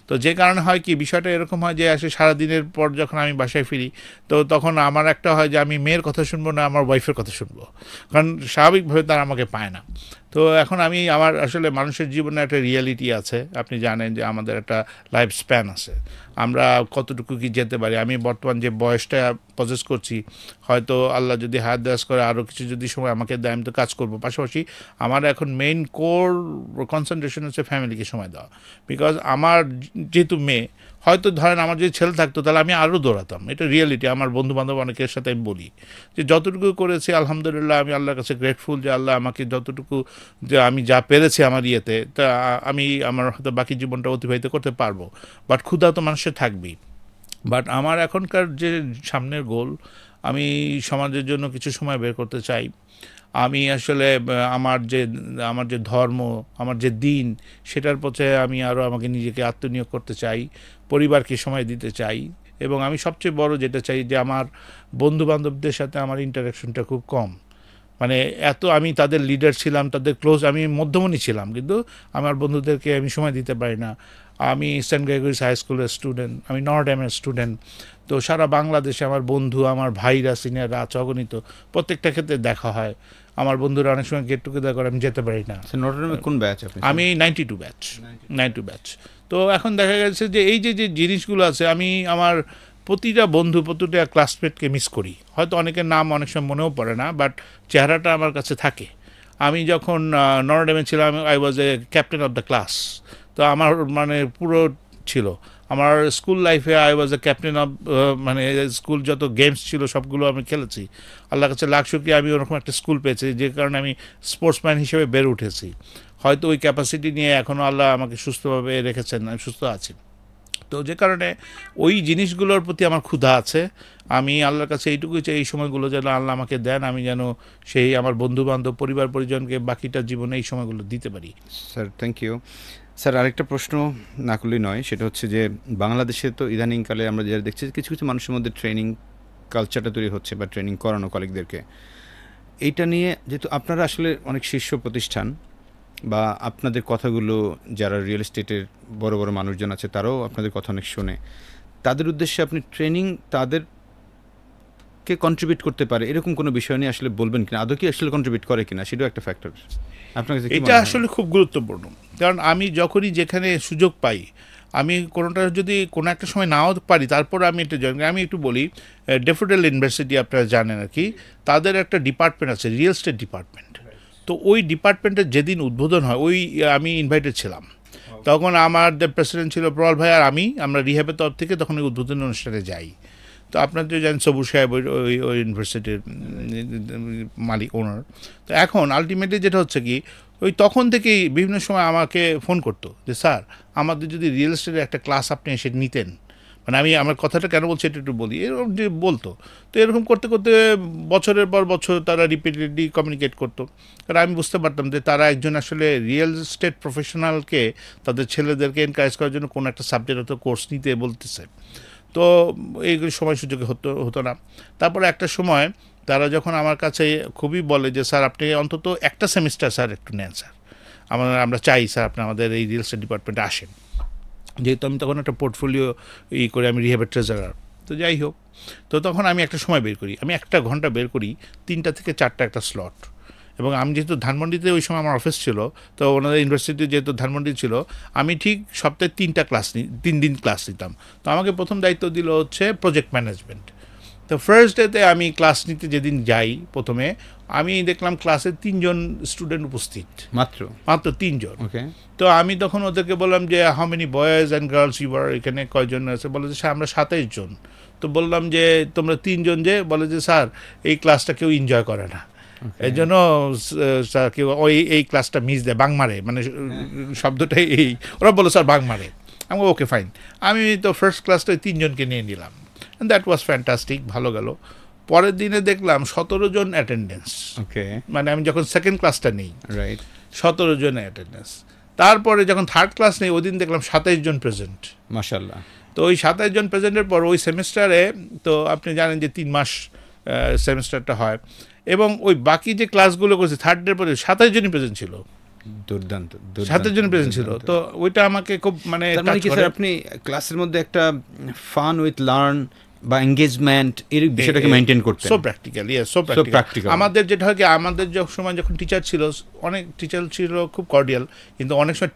তো যে কারণে হয় কি বিষয়টা এরকম হয় যে আসলে সারাদিনের পর যখন আমি বাসায় ফিরি তো তখন আমার একটা হয় যে আমি মেয়ের কথা শুনবো না আমার ওয়াইফের কথা শুনবো, কারণ স্বাভাবিকভাবে তারা আমাকে পায় না। তো এখন আমি আমার আসলে মানুষের জীবনে একটা রিয়ালিটি আছে, আপনি জানেন যে আমাদের একটা লাইফ স্প্যান আছে, আমরা কতটুকু কি যেতে পারি। আমি বর্তমান যে বয়সটা পজেস করছি, হয়তো আল্লাহ যদি হায়াত দারাজ করে আরও কিছু যদি সময় আমাকে দেয় আমি তো কাজ করবো, পাশাপাশি আমার এখন মেইন কোর কনসেন্ট্রেশন হচ্ছে ফ্যামিলিকে সময় দেওয়া। বিকজ আমার যেহেতু মেয়ে, হয়তো ধরেন আমার যদি ছেলে থাকতো তাহলে আমি আরও দৌড়াতাম, এটা রিয়েলিটি। আমার বন্ধু বান্ধব অনেকের সাথে আমি বলি যে যতটুকু করেছি আলহামদুলিল্লাহ, আমি আল্লাহর কাছে গ্রেটফুল যে আল্লাহ আমাকে যতটুকু যে আমি যা পেরেছি আমার ইয়েতে, তা আমি আমার হয়তো বাকি জীবনটা অতিবাহিত করতে পারবো। বাট ক্ষুধা তো মানুষের থাকবেই। বাট আমার এখনকার যে সামনের গোল, আমি সমাজের জন্য কিছু সময় বের করতে চাই। আমি আসলে আমার যে ধর্ম, আমার যে দিন, সেটার পথে আমি আরও আমাকে নিজেকে আত্মনিয়োগ করতে চাই, পরিবারকে সময় দিতে চাই। এবং আমি সবচেয়ে বড় যেটা চাই যে আমার বন্ধু বান্ধবদের সাথে আমার ইন্টারাকশনটা খুব কম। মানে এত আমি তাদের লিডার ছিলাম, তাদের ক্লোজ, আমি মধ্যমণি ছিলাম, কিন্তু আমার বন্ধুদেরকে আমি সময় দিতে পারি না। আমি সেন্ট গ্রেগরিস হাই স্কুলের স্টুডেন্ট, আমি নর্ডহ্যামের স্টুডেন্ট। তো সারা বাংলাদেশে আমার বন্ধু, আমার ভাইরা, সিনিয়ররা আছে অগণিত, প্রত্যেকটা ক্ষেত্রে দেখা হয়। আমার বন্ধুরা অনেক সময় গেট টুগেদার করে, আমি যেতে পারি না। নটরডেমে কোন ব্যাচ আপনি? আমি 92 ব্যাচ, 92 ব্যাচ। তো এখন দেখা গেছে যে এই যে যে জিনিসগুলো আছে, আমি আমার প্রতিটা বন্ধু, প্রতিটা ক্লাসমেটকে মিস করি। হয়তো অনেকের নাম অনেক সময় মনেও পড়ে না, বাট চেহারাটা আমার কাছে থাকে। আমি যখন নটরডেমে ছিলাম, I was a captain of the class. তো আমার মানে পুরো ছিল আমার স্কুল লাইফে, I was a captain of, মানে স্কুল যত গেমস ছিল সবগুলো আমি খেলেছি। আল্লাহর কাছে লাখ শুকরিয়া, আমি ওরকম একটা স্কুল পেয়েছি যে কারণে আমি স্পোর্টসম্যান হিসেবে বেড়ে উঠেছি। হয়তো ওই ক্যাপাসিটি নিয়ে এখনও আল্লাহ আমাকে সুস্থভাবে রেখেছেন, আমি সুস্থ আছি। তো যে কারণে ওই জিনিসগুলোর প্রতি আমার ক্ষুধা আছে। আমি আল্লাহর কাছে এইটুকুই চাই, এই সময়গুলো যেন আল্লাহ আমাকে দেন, আমি যেন সেই আমার বন্ধু বান্ধব, পরিবার পরিজনকে বাকিটা জীবনে এই সময়গুলো দিতে পারি। Sir thank you. স্যার আরেকটা প্রশ্ন না করলেই নয়, সেটা হচ্ছে যে বাংলাদেশে তো ইদানিংকালে আমরা যারা দেখছি কিছু কিছু মানুষের মধ্যে ট্রেনিং কালচারটা তৈরি হচ্ছে বা ট্রেনিং করানো কলিগদেরকে, এইটা নিয়ে যেহেতু আপনারা আসলে অনেক শীর্ষ প্রতিষ্ঠান বা আপনাদের কথাগুলো যারা রিয়েল এস্টেটের বড় বড় মানুষজন আছে তারাও আপনাদের কথা অনেক শোনে, তাদের উদ্দেশ্যে আপনি ট্রেনিং তাদেরকে কন্ট্রিবিউট করতে পারে এরকম কোনো বিষয় নিয়ে আসলে বলবেন কিনা, আদৌ কি আসলে কন্ট্রিবিউট করে কিনা, সেটাও একটা ফ্যাক্টর আপনার কাছে? এটা আসলে খুব গুরুত্বপূর্ণ, কারণ আমি যখনই যেখানে সুযোগ পাই, আমি কোনোটা যদি কোনো একটা সময় নাও পারি, তারপর আমি এটা জয়েন করি। আমি একটু বলি, ডেফোডিল ইউনিভার্সিটি আপনারা জানেন আর কি, তাদের একটা ডিপার্টমেন্ট আছে, রিয়েল এস্টেট ডিপার্টমেন্ট। তো ওই ডিপার্টমেন্টের যেদিন উদ্বোধন হয়, ওই আমি ইনভাইটেড ছিলাম। তখন আমার প্রেসিডেন্ট ছিল প্রল ভাই, আর আমরা রিহ্যাবের তরফ থেকে তখন ওই উদ্বোধন অনুষ্ঠানে যাই। তো আপনার তো জানেন সবুজ সাহেব ওই ইউনিভার্সিটির মালিক, ওনার। তো এখন আলটিমেটলি যেটা হচ্ছে কি, ওই তখন থেকেই বিভিন্ন সময় আমাকে ফোন করতো যে স্যার আমাদের যদি রিয়েল এস্টেটের একটা ক্লাস আপনি এসে নিতেন, মানে আমি আমার কথাটা কেন বলছি এটা একটু বলি, এরকম যে বলতো, তো এরকম করতে করতে বছরের পর বছর তারা রিপিটেডলি কমিউনিকেট করতো। কারণ আমি বুঝতে পারতাম যে তারা একজন আসলে রিয়েল এস্টেট প্রফেশনালকে তাদের ছেলেদেরকে এনকারেজ করার জন্য কোনো একটা সাবজেক্ট অথবা কোর্স নিতে বলতেছে। তো এইগুলো সময় সুযোগে হতো হতো না। তারপরে একটা সময় তারা যখন আমার কাছে খুবই বলে যে স্যার আপনি অন্তত একটা সেমিস্টার স্যার একটু নেন স্যার, আমরা চাই স্যার আপনি আমাদের এই রিয়েল এস্টেট ডিপার্টমেন্টে আসেন। যেহেতু আমি তখন একটা পোর্টফোলিও করে আমি রিহ্যাবের ট্রেজারার, তো যাই হোক, তো তখন আমি একটা সময় বের করি, আমি একটা ঘন্টা বের করি 3টা থেকে 4টা একটা স্লট। এবং আমি যেহেতু ধানমন্ডিতে ওই সময় আমার অফিস ছিল, তো ওনাদের ইউনিভার্সিটি যেহেতু ধানমন্ডি ছিল, আমি ঠিক সপ্তাহে 3টা ক্লাস 3 দিন ক্লাস নিতাম। তো আমাকে প্রথম দায়িত্ব দিল হচ্ছে প্রজেক্ট ম্যানেজমেন্ট। তো ফার্স্ট ডেতে আমি ক্লাস নিতে যেদিন যাই প্রথমে, আমি দেখলাম ক্লাসে 3জন স্টুডেন্ট উপস্থিত, মাত্র মাত্র 3জন। ওকে। তো আমি তখন ওদেরকে বললাম যে how many boys and girls you are, এখানে কয়জন আছে? বলে যে স্যার আমরা 27 জন। তো বললাম যে তোমরা 3জন যে, বলে যে স্যার এই ক্লাসটা কেউ এনজয় করে না, এই জন্য স্যার কেউ ওই এই ক্লাসটা মিস দেয়, বাং মারে, মানে শব্দটাই এই, ওরা বলো স্যার বাং মারে। আমি ওকে ফাইন, আমি তো ফার্স্ট ক্লাসটা 3জনকে নিয়ে নিলাম, দ্যাট ওয়াজ ফ্যান্টাস্টিক, ভালো গেল। পরের দিনে দেখলাম 17 জন অ্যাটেন্ডেন্স, ওকে, মানে আমি যখন সেকেন্ড ক্লাসটা নেই রাইট, 17 জন অ্যাটেন্ডেন্স। তারপরে যখন থার্ড ক্লাস নেই ওই দিন দেখলাম 27 জন প্রেজেন্ট। মাশাআল্লাহ। তো ওই 27 জন প্রেজেন্টের পর ওই সেমিস্টারে, তো আপনি জানেন যে 3 মাস সেমিস্টারটা হয়, এবং ওই বাকি যে ক্লাসগুলো করছে থার্ডের পরে 27 জনই প্রেজেন্ট ছিল, দুর্দান্ত, 27 জন প্রেজেন্ট ছিল। তো ওইটা আমাকে খুব মানে তার মানে কি স্যার আপনি ক্লাসের মধ্যে একটা ফান উইথ লার্ন বা এঙ্গেজমেন্ট এর বিষয়টাকে মেইনটেইন করতেন? So practical, yes, so practical. আমাদের যেটা হয় কি, আমাদের সময় যখন টিচার ছিল, অনেক টিচার ছিল খুব কর্ডিয়াল, কিন্তু অনেক সময়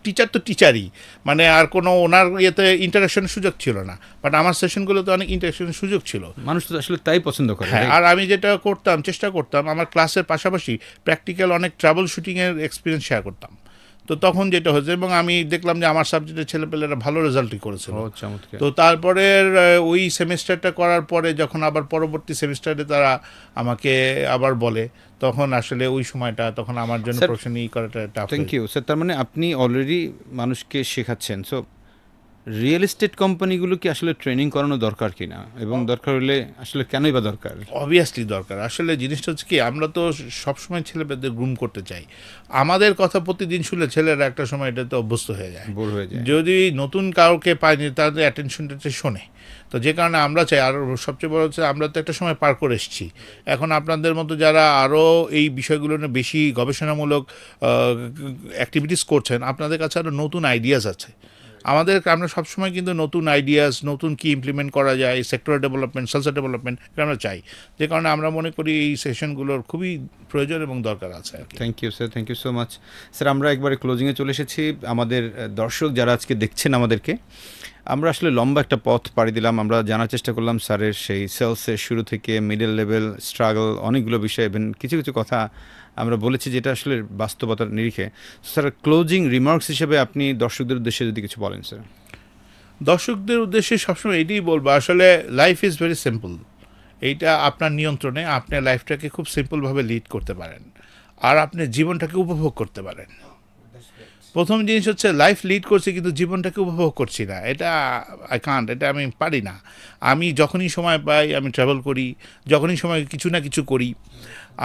টিচার তো টিচারই, মানে আর কোনো ওনার ইয়েতে ইন্টারাকশনের সুযোগ ছিল না। বাট আমার সেশনগুলোতে অনেক ইন্টারাকশনের সুযোগ ছিল, মানুষ তো আসলে তাই পছন্দ করে। হ্যাঁ, আর আমি যেটা করতাম, চেষ্টা করতাম আমার ক্লাসের পাশাপাশি প্র্যাকটিক্যাল অনেক ট্রাভেল শুটিংয়ের এক্সপিরিয়েন্স শেয়ার করতাম। তো তখন যেটা হয়েছে, এবং আমি দেখলাম যে আমার সাবজেক্টের ছেলেপেলেরা ভালো রেজাল্টই করেছিল। তো তারপরের ওই সেমিস্টারটা করার পরে যখন আবার পরবর্তী সেমিস্টারে তারা আমাকে আবার বলে, তখন আসলে ওই সময়টা তখন আমার জন্য প্রশ্ন করাটা টাফ। Thank you sir. তার মানে আপনি অলরেডি মানুষকে শেখাচ্ছেন। সো রিয়েল এস্টেট কোম্পানিগুলো কি আসলে ট্রেনিং করানো দরকার কিনা, এবং দরকার হলে আসলে কেনই বা দরকার? অবভিয়াসলি দরকার। আসলে জিনিসটা হচ্ছে কি, আমরা তো সবসময় ছেলেমেয়েদের গ্রুম করতে চাই, আমাদের কথা প্রতিদিন শুনলে ছেলেরা একটা সময় এটাতে অভ্যস্ত হয়ে যায়, বোর হয়ে যায়। যদি নতুন কাউকে পায়নি তাদের অ্যাটেনশনটা শোনে। তো যে কারণে আমরা চাই, আর সবচেয়ে বড় হচ্ছে আমরা তো একটা সময় পার করে এসেছি, এখন আপনাদের মতো যারা আরও এই বিষয়গুলো নিয়ে বেশি গবেষণামূলক অ্যাক্টিভিটিস করছেন, আপনাদের কাছে আরও নতুন আইডিয়াস আছে। আমরা সবসময় কিন্তু নতুন আইডিয়াস, নতুন কি ইমপ্লিমেন্ট করা যায়, সেক্টর ডেভেলপমেন্ট, সোশ্যাল ডেভেলপমেন্ট আমরা চাই, যে কারণে আমরা মনে করি এই সেশনগুলোর খুবই প্রয়োজন এবং দরকার আছে। Thank you sir, thank you so much sir. আমরা একবারে ক্লোজিংয়ে চলে এসেছি। আমাদের দর্শক যারা আজকে দেখছেন আমাদেরকে, আমরা আসলে লম্বা একটা পথ পাড়ি দিলাম। আমরা জানার চেষ্টা করলাম স্যারের সেই সেলসের শুরু থেকে মিডল লেভেল স্ট্রাগল, অনেকগুলো বিষয়, এবং কিছু কিছু কথা আমরা বলেছি যেটা আসলে বাস্তবতার নিরিখে। স্যার, ক্লোজিং রিমার্কস হিসেবে আপনি দর্শকদের উদ্দেশ্যে যদি কিছু বলেন স্যার। দর্শকদের উদ্দেশ্যে সবসময় এটাই বলবো, আসলে লাইফ ইজ ভেরি সিম্পল, এইটা আপনার নিয়ন্ত্রণে, আপনি লাইফটাকে খুব সিম্পলভাবে লিড করতে পারেন, আর আপনি জীবনটাকে উপভোগ করতে পারেন। প্রথম জিনিস হচ্ছে লাইফ লিড করছি কিন্তু জীবনটাকে উপভোগ করছি না, এটা এটা আমি পারি না। আমি যখনই সময় পাই আমি ট্রাভেল করি, যখনই সময় কিছু না কিছু করি।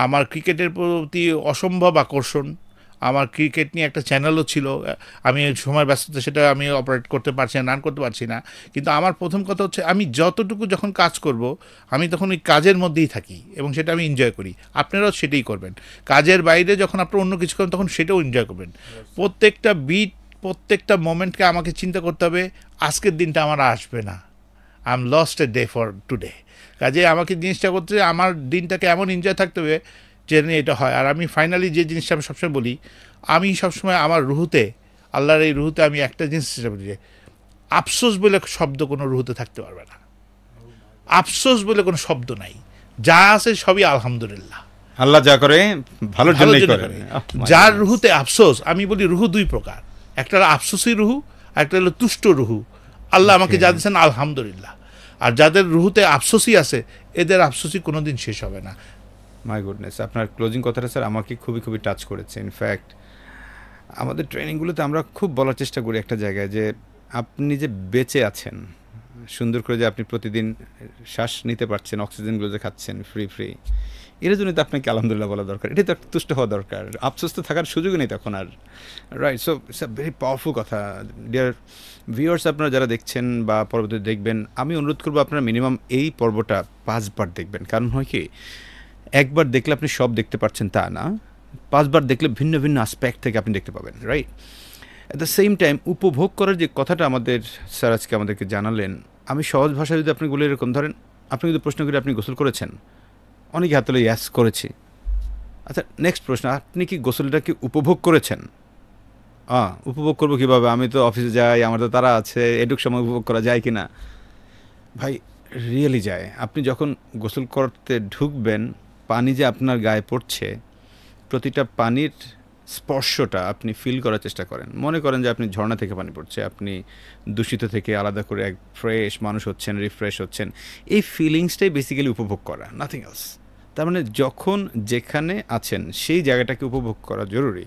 আমার ক্রিকেটের প্রতি অসম্ভব আকর্ষণ, আমার ক্রিকেট নিয়ে একটা চ্যানেলও ছিল, আমি সময় ব্যস্ততা সেটা আমি অপারেট করতে পারছি না, রান করতে পারছি না। কিন্তু আমার প্রথম কথা হচ্ছে আমি যতটুকু যখন কাজ করব, আমি তখন ওই কাজের মধ্যেই থাকি এবং সেটা আমি এনজয় করি। আপনারাও সেটাই করবেন, কাজের বাইরে যখন আপনারা অন্য কিছু করেন তখন সেটাও এনজয় করবেন। প্রত্যেকটা বিট, প্রত্যেকটা মোমেন্টকে আমাকে চিন্তা করতে হবে আজকের দিনটা আমার আসবে না, I am lost a day for today. কাজে আমাকে জিনিসটা করতে আমার দিনটাকে এমন এনজয় থাকতে হবে যে এটা হয়। আর আমি ফাইনালি যে জিনিসটা আমি সবসময় বলি, আমি সবসময় আমার রুহুতে, আল্লাহর এই রুহুতে আমি একটা জিনিস বলি যে আফসোস বলে শব্দ কোনো রুহুতে থাকতে পারবে না, আফসোস বলে কোনো শব্দ নাই, যা আছে সবই আলহামদুলিল্লাহ, আল্লাহ যা করে ভালোর জন্যই করে। যার রুহুতে আফসোস, আমি বলি রুহু দুই প্রকার, একটা হলো আফসোসী রুহু, একটা হলো তুষ্ট রুহু। আল্লাহ আমাকে যা দিয়েছেন আলহামদুলিল্লাহ, আর যাদের রুহুতে আফসোসই আছে এদের আফসোসই কোনোদিন শেষ হবে না। মাই গুডনেস, আপনার ক্লোজিং কথাটা স্যার আমাকে খুবই খুবই টাচ করেছে। ইনফ্যাক্ট আমাদের ট্রেনিংগুলোতে আমরা খুব বলার চেষ্টা করি একটা জায়গায় যে আপনি যে বেঁচে আছেন সুন্দর করে যে আপনি প্রতিদিন শ্বাস নিতে পারছেন, অক্সিজেনগুলো যে খাচ্ছেন ফ্রি, এর জন্য তো আপনাকে আলহামদুলিল্লাহ বলা দরকার। এটাই তো তুষ্ট হওয়া দরকার, আফসোস তো থাকার সুযোগই নেই তখন আর। Right, so it's a very powerful কথা। ডিয়ার ভিউয়ার্স, আপনারা যারা দেখছেন বা পরবর্তীতে দেখবেন, আমি অনুরোধ করবো আপনারা মিনিমাম এই পর্বটা 5 বার দেখবেন। কারণ হয় কি, একবার দেখলে আপনি সব দেখতে পাচ্ছেন তা না, 5 বার দেখলে ভিন্ন ভিন্ন আসপেক্ট থেকে আপনি দেখতে পাবেন, right? At the same time উপভোগ করার যে কথাটা আমাদের স্যার আজকে আমাদেরকে জানালেন, আমি সহজ ভাষায় যদি আপনি বলি এরকম, ধরেন আপনি যদি প্রশ্ন করি আপনি গোসল করেছেন, অনেকে হাত তুলে ইয়াস করেছি। আচ্ছা, নেক্সট প্রশ্ন, আপনি কি গোসলটাকে উপভোগ করেছেন? উপভোগ করবো কীভাবে, আমি তো অফিসে যাই, আমার তো তারা আছে, এটুক সময় উপভোগ করা যায় কি না? ভাই, রিয়েলি যায়। আপনি যখন গোসল করতে ঢুকবেন, পানি যে আপনার গায়ে পড়ছে, প্রতিটা পানির স্পর্শটা আপনি ফিল করার চেষ্টা করেন। মনে করেন যে আপনি ঝর্ণা থেকে পানি পড়ছে, আপনি দূষিত থেকে আলাদা করে এক ফ্রেশ মানুষ হচ্ছেন, রিফ্রেশ হচ্ছেন। এই ফিলিংসটাই বেসিক্যালি উপভোগ করা, নাথিং এলস। তার মানে যখন যেখানে আছেন সেই জায়গাটাকে উপভোগ করা জরুরি।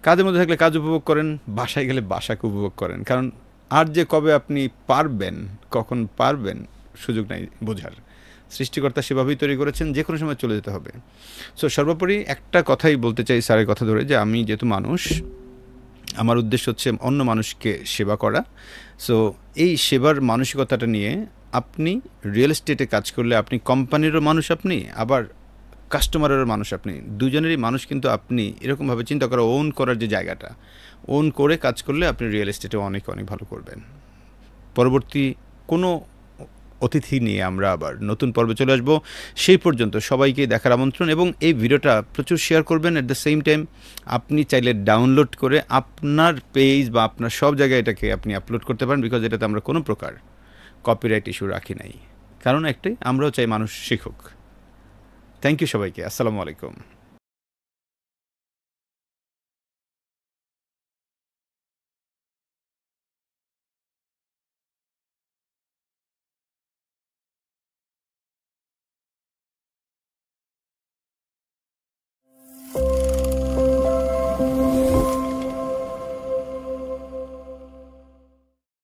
কাজের মধ্যে থাকলে কাজ উপভোগ করেন, বাসায় গেলে বাসাকে উপভোগ করেন। কারণ আর যে কবে আপনি পারবেন, কখন পারবেন, সুযোগ নাই বোঝার। সৃষ্টিকর্তা সেভাবেই তৈরি করেছেন, যে কোনো সময় চলে যেতে হবে। সো সর্বোপরি একটা কথাই বলতে চাই স্যারের কথা ধরে, যে আমি যেহেতু মানুষ, আমার উদ্দেশ্য হচ্ছে অন্য মানুষকে সেবা করা। সো এই সেবার মানসিকতাটা নিয়ে আপনি রিয়েল এস্টেটে কাজ করলে আপনি কোম্পানিরও মানুষ, আপনি আবার কাস্টমারেরও মানুষ, আপনি দুজনেরই মানুষ। কিন্তু আপনি এরকমভাবে চিন্তা করা, ওন করার যে জায়গাটা, ওন করে কাজ করলে আপনি রিয়েল এস্টেটে অনেক অনেক ভালো করবেন। পরবর্তী কোনো অতিথি নিয়ে আমরা আবার নতুন পর্বে চলে আসবো। সেই পর্যন্ত সবাইকে দেখার আমন্ত্রণ, এবং এই ভিডিওটা প্রচুর শেয়ার করবেন। অ্যাট দ্য সেম টাইম আপনি চাইলে ডাউনলোড করে আপনার পেজ বা আপনার সব জায়গায় এটাকে আপনি আপলোড করতে পারেন, বিকজ এটাতে আমরা কোনো প্রকার কপিরাইট ইস্যু রাখি নাই। কারণ একটাই, আমরাও চাই মানুষ শিখুক। থ্যাংক ইউ সবাইকে, আসসালামু আলাইকুম।